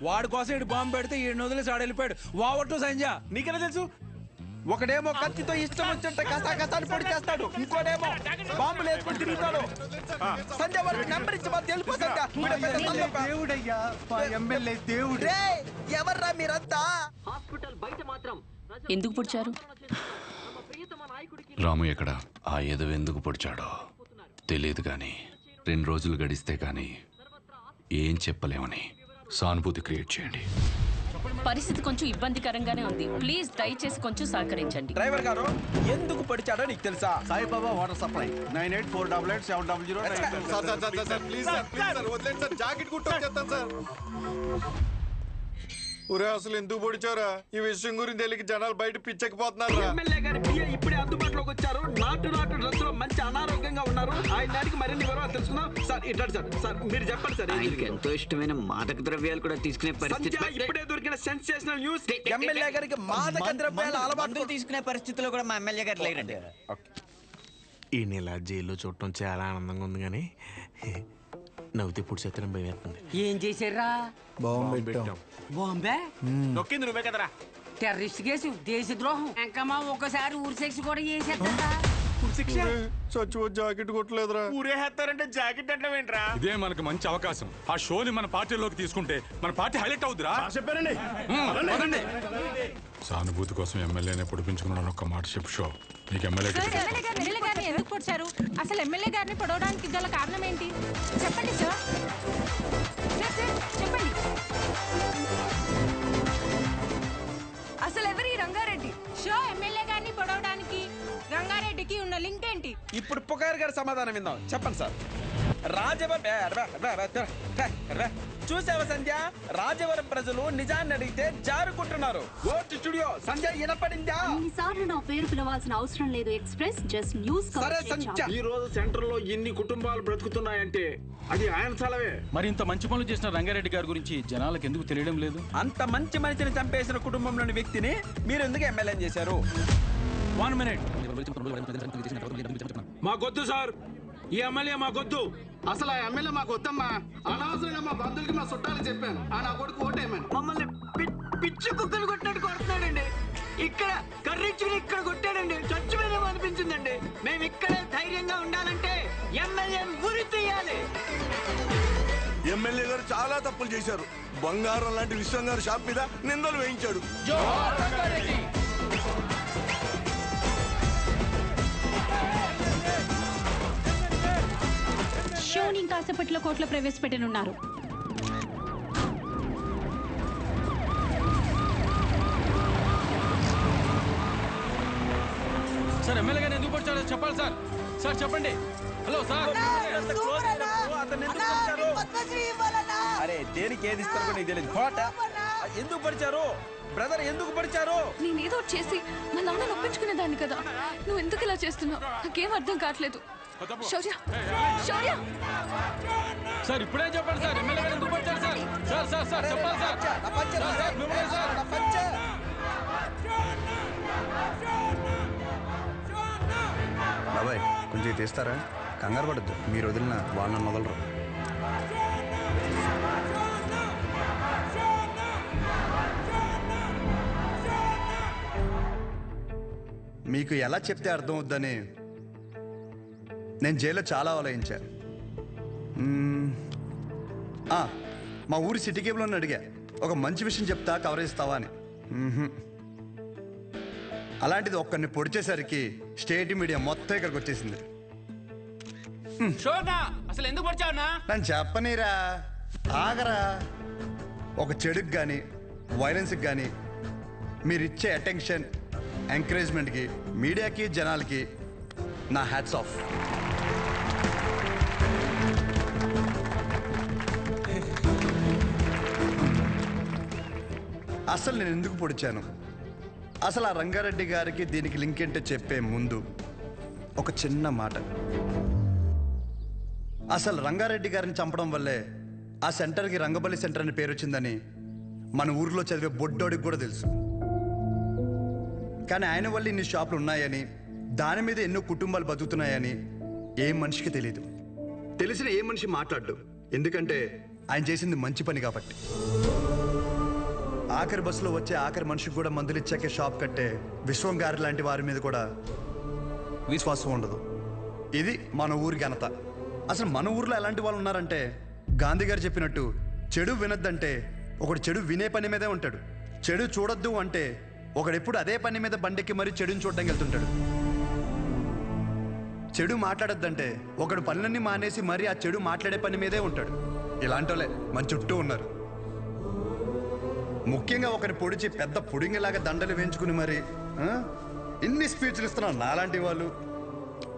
వాడి కోసం ఇటు బాంబు పెడితే ఈ వదిలేసి ఆడ వెళ్ళిపోయాడు. వావట్టు సంజ. నీకెలా తెలుసు? ఒకడేమో కత్తితో ఇష్టం వచ్చినట్టు కసాకసాన్ని పొడి చేస్తాడు, ఇంకోడేమో బాంబులు వేసుకొని తిరుగుతాడు. సంజయ్ వారికి నెంబర్ ఇచ్చి మాకు తెలుపు. ఎవర్రా మీరంతా? హాస్పిటల్ బయట మాత్రం ఎందుకు పొడిచారు? రాము ఎక్కడ? ఆ ఎదవ ఎందుకు పొడిచాడో తెలియదు కానీ 2 రోజులు గడిస్తే కానీ ఏం చెప్పలేమని సానుభూతి క్రియేట్ చేయండి. పరిస్థితి కొంచెం ఇబ్బందికరంగానే ఉంది. ప్లీజ్ దయచేసి కొంచెం సహకరించండి. డ్రైవర్ గారు ఎందుకు పొడిచాడో నీకు తెలుసా? Saibaba water supply 9848887000. Please sir వదిలేండి సార్, జాకెట్ కుట్టు వచ్చేస్తాను సార్. ఒరే అసలు ఎందుకు పొడిచారా? ఈ విషయం గురించి తెలియక జనాలు బయట పిచ్చెక్కిపోతున్నారు. ఎమ్మెల్యే గారి పిఏ ఇప్పుడే అందుబాటులోకి లోకి వచ్చారు. నాటు డ్రెస్ లో మంచి అనారోగ్యంగా ఉన్నారు. ఆయన దానికి మరిన్ని వివరాలు తెలుసుకుందాం. సార్ ఇట్లాంటి సార్ మీరు చెప్పండి సార్. ఆయనకి ఎంతో ఇష్టమైన మాదక ద్రవ్యాలు కూడా తీసుకునే పరిస్థితి. ఇప్పుడే దొరికిన సెన్సేషనల్ న్యూస్, ఎమ్మెల్యే గారికి మాదక ద్రవ్యాలు అలవాటు తీసుకునే పరిస్థితిలో కూడా మా ఎమ్మెల్యే గారు లేరండి. ఈ నెల జైల్లో చూడటం చాలా ఆనందంగా ఉంది కానీ నవ్వుతే ఇప్పుడు చేతనం భయం వేస్తుంది. ఏం చేశారా? బాంబే నొక్కింది నువ్వే కదరా. టెర్రరిస్ట్ కేసు, దేశద్రోహం, ఇంకా మా ఒక్కసారి ఊరి శిక్ష కూడా చేసేస్తా. చచ్చి జాకెట్ కొట్టలేదురా. ఊరేస్తారంటే జాకెట్ అంటే ఏంట్రా? ఇదే మనకు మంచి అవకాశం. ఆ షోని మన పార్టీలోకి తీసుకుంటే మన పార్టీ హైలైట్ అవుతురా. చెప్పారండి. సానుభూతి కోసం ఎమ్మెల్యేనే పొడిపించుకున్నాను. ఒక్క మాట చెప్పు షో. నీకు ఎమ్మెల్యే గారిని ఎందుకు పొడిచారు? అసలు ఎమ్మెల్యే గారిని పొడవడానికి గల కారణం ఏంటి? చెప్పండి సార్. చెప్పండి. అసలు ఎవరి రంగారెడ్డి? షో ఎమ్మెల్యే గారిని పొడవడానికి రంగారెడ్డికి ఉన్న లింక్ ఏంటి? ఇప్పుడు పుకార్ గారి సమాధానం విందాం. చెప్పండి సార్. చూసావా సంధ్య, రాజవరం ప్రజలు నిజాన్ని అడిగితే జారుకుంటున్నారు. ఓటు స్టూడియో సంధ్య వినపడిందా? ఇన్నిసార్లు నా పేరు పిలవాల్సిన అవసరం లేదు. Express just news. సరే సంధ్య, ఈ రోజు సెంటర్ లో ఎన్ని కుటుంబాలు బ్రతుకుతున్నాయంటే అది ఆయన చలవే. మరి ఇంత మంచి పనులు చేసిన రంగారెడ్డి గారి గురించి జనాలకు ఎందుకు తెలియడం లేదు? అంత మంచి మనిషిని చంపేసిన కుటుంబంలోని వ్యక్తిని మీరు ఎందుకు ఎమ్మెల్యే చేశారు? 1 minute. మాకొద్దు సార్, ఈ ఎమ్మెల్యే మాకొద్దు. అసలు ఆ ఎమ్మెల్యే మాకు వద్దమ్మా. అనవసరంగా మా బంధువులకి మా చుట్టాలు చెప్పాను. ఆ నా కొడుకు ఓటేమని మమ్మల్ని పిచ్చి కుక్కలు కొట్టినట్టు కొడుతున్నాడండి. ఇక్కడ కర్రీచ్చుకుని ఇక్కడ కొట్టాడండి. చచ్చిపోయినామో అనిపించిందండి. మేము ఇక్కడే ధైర్యంగా ఉండాలంటే ఎమ్మెల్యే ఉరి తీయాలి. ఎమ్మెల్యే గారు చాలా తప్పులు చేశారు. బంగారం లాంటి విశ్వం గారు షాప్ మీద నిందలు వేయించాడు. షోని కాసేపట్లో కోర్టులో ప్రవేశపెట్టనున్నారు. సార్ ఎమ్మెల్యే గారిని ఎందుకు పొడిచారో చెప్పాలి సార్. సార్ చెప్పండి. Hello sir. అరే దేనికి ఏది ఇస్తారు కూడా నీకు తెలియదు. ఎందుకు పడిచారు బ్రదర్? ఎందుకు పడిచారు? నేను ఏదో చేసి మా నాన్న నొప్పించుకునేదాన్ని కదా. నువ్వు ఎందుకు ఇలా చేస్తున్నావు? నాకేం అర్థం కావట్లేదు. శౌర్య, శౌర్య. సార్ ఇప్పుడే చెప్పండి సార్. ఎమ్మెల్యే గారు ఎందుకు పడిచారు సార్? సార్ సార్ సార్ చెప్పాలి సార్. బాబాయ్ కొంచెం తీస్తారా? కంగారు పడద్దు. మీరు వదిలిన వాళ్ళని వదలరు. మీకు ఎలా చెప్తే అర్థం అవుద్దని నేను జైల్లో చాలా ఆలోచించా. మా ఊరి సిటీ కేబుల్ అని అడిగా, ఒక మంచి విషయం చెప్తా కవర్ చేస్తావా అని. అలాంటిది ఒక్కరిని పొడిచేసరికి స్టేట్ మీడియా మొత్తం ఇక్కడికి వచ్చేసింది. అసలు ఎందుకు పడిచావునా? నన్ను చెప్పనీరా, ఆగరా. ఒక చెడుకు కానీ వైలెన్స్కి కానీ మీరిచ్చే అటెన్షన్, ఎంకరేజ్మెంట్కి మీడియాకి జనాలకి నా హ్యాట్స్ ఆఫ్. అసలు నేను ఎందుకు పొడిచాను, అసలు ఆ రంగారెడ్డి గారికి దీనికి లింక్ ఏంటో చెప్పే ముందు ఒక చిన్న మాట. అసలు రంగారెడ్డి గారిని చంపడం వల్లే ఆ సెంటర్కి రంగబలి సెంటర్ అని పేరు వచ్చిందని మన ఊర్లో చదివే బొడ్డోడికి కూడా తెలుసు. కానీ ఆయన వల్ల ఇన్ని షాపులు ఉన్నాయని, దాని మీద ఎన్నో కుటుంబాలు బతుకుతున్నాయని ఏ మనిషికి తెలియదు. తెలిసిన ఏ మనిషి మాట్లాడు, ఎందుకంటే ఆయన చేసింది మంచి పని కాబట్టి. ఆఖరి బస్సులో వచ్చే ఆఖరి మనిషికి కూడా మందులు ఇచ్చాకే షాప్ కట్టే విశ్వం గారి లాంటి వారి మీద కూడా విశ్వాసం ఉండదు. ఇది మన ఊరి ఘనత. అసలు మన ఊర్లో ఎలాంటి వాళ్ళు ఉన్నారంటే, గాంధీ గారు చెప్పినట్టు చెడు వినొద్దంటే ఒకడు చెడు వినే పని మీదే ఉంటాడు. చెడు చూడొద్దు అంటే ఒకడెప్పుడు అదే పని మీద బండెక్కి మరీ చెడుని చూడడానికి వెళ్తుంటాడు. చెడు మాట్లాడొద్దంటే ఒకడు పనులన్నీ మానేసి మరీ ఆ చెడు మాట్లాడే పని మీదే ఉంటాడు. ఇలాంటి వాళ్ళే మన చుట్టూ ఉన్నారు. ముఖ్యంగా ఒకరిని పొడిచి పెద్ద పుడింగిలాగా దండలు వేయించుకుని మరి ఇన్ని స్పీచ్లు ఇస్తున్నారు నాలాంటి వాళ్ళు.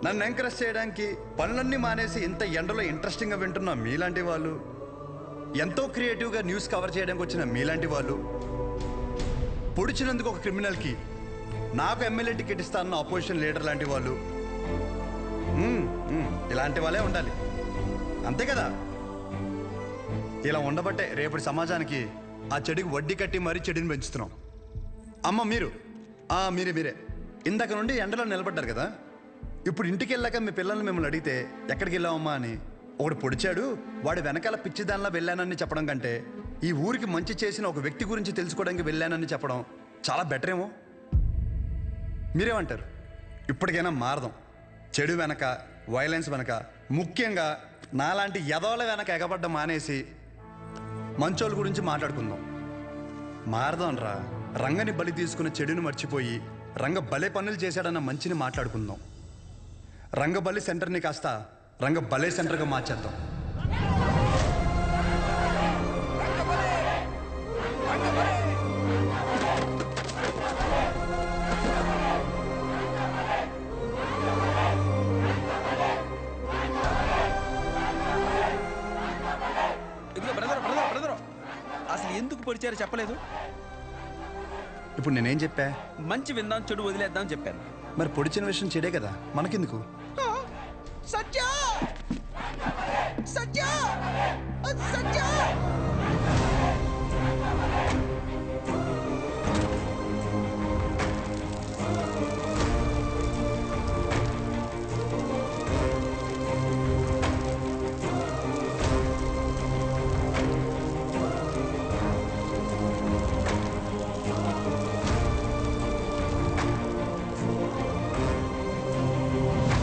నన్ను ఎంకరేజ్ చేయడానికి పనులన్నీ మానేసి ఇంత ఎండలో ఇంట్రెస్టింగ్గా వింటున్న మీలాంటి వాళ్ళు, ఎంతో క్రియేటివ్గా న్యూస్ కవర్ చేయడానికి వచ్చిన మీలాంటి వాళ్ళు, పొడిచినందుకు ఒక క్రిమినల్కి నాకు ఎమ్మెల్యే టికెట్ ఇస్తానన్న అపోజిషన్ లీడర్ లాంటి వాళ్ళు ఇలాంటి వాళ్ళే ఉండాలి, అంతే కదా? ఇలా ఉండబట్టే రేపటి సమాజానికి ఆ చెడుకి వడ్డీ కట్టి మరీ చెడుని పెంచుతున్నాం. అమ్మ మీరే ఇందాక నుండి ఎండలో నిలబడ్డారు కదా, ఇప్పుడు ఇంటికి వెళ్ళాక మీ పిల్లల్ని మిమ్మల్ని అడిగితే ఎక్కడికి వెళ్ళామమ్మా అని, ఒకడు పొడిచాడు వాడి వెనకాల పిచ్చిదానిలా వెళ్ళానని చెప్పడం కంటే ఈ ఊరికి మంచి చేసిన ఒక వ్యక్తి గురించి తెలుసుకోవడానికి వెళ్ళానని చెప్పడం చాలా బెటర్ ఏమో. మీరేమంటారు? ఇప్పటికైనా మారదాం. చెడు వెనక, వైలెన్స్ వెనక, ముఖ్యంగా నాలాంటి యదవల వెనక ఎగబడ్డ మానేసి మంచోళ్ళ గురించి మాట్లాడుకుందాం. మారదాం రా. రంగని బలి తీసుకున్న చెడుని మర్చిపోయి రంగ భలే పనులు చేశాడన్న మంచిని మాట్లాడుకుందాం. రంగబలి సెంటర్ని కాస్త రంగ భలే సెంటర్గా మార్చేద్దాం. ఇదిగో బ్రదర్ అసలు ఎందుకు పొడిచారో చెప్పలేదు. ఇప్పుడు నేనేం చెప్పా? మంచి విందాం, చెడు వదిలేద్దాం చెప్పాను. మరి పొడిచిన విషయం చెడే కదా, మనకెందుకు? సత్య సత్య సత్య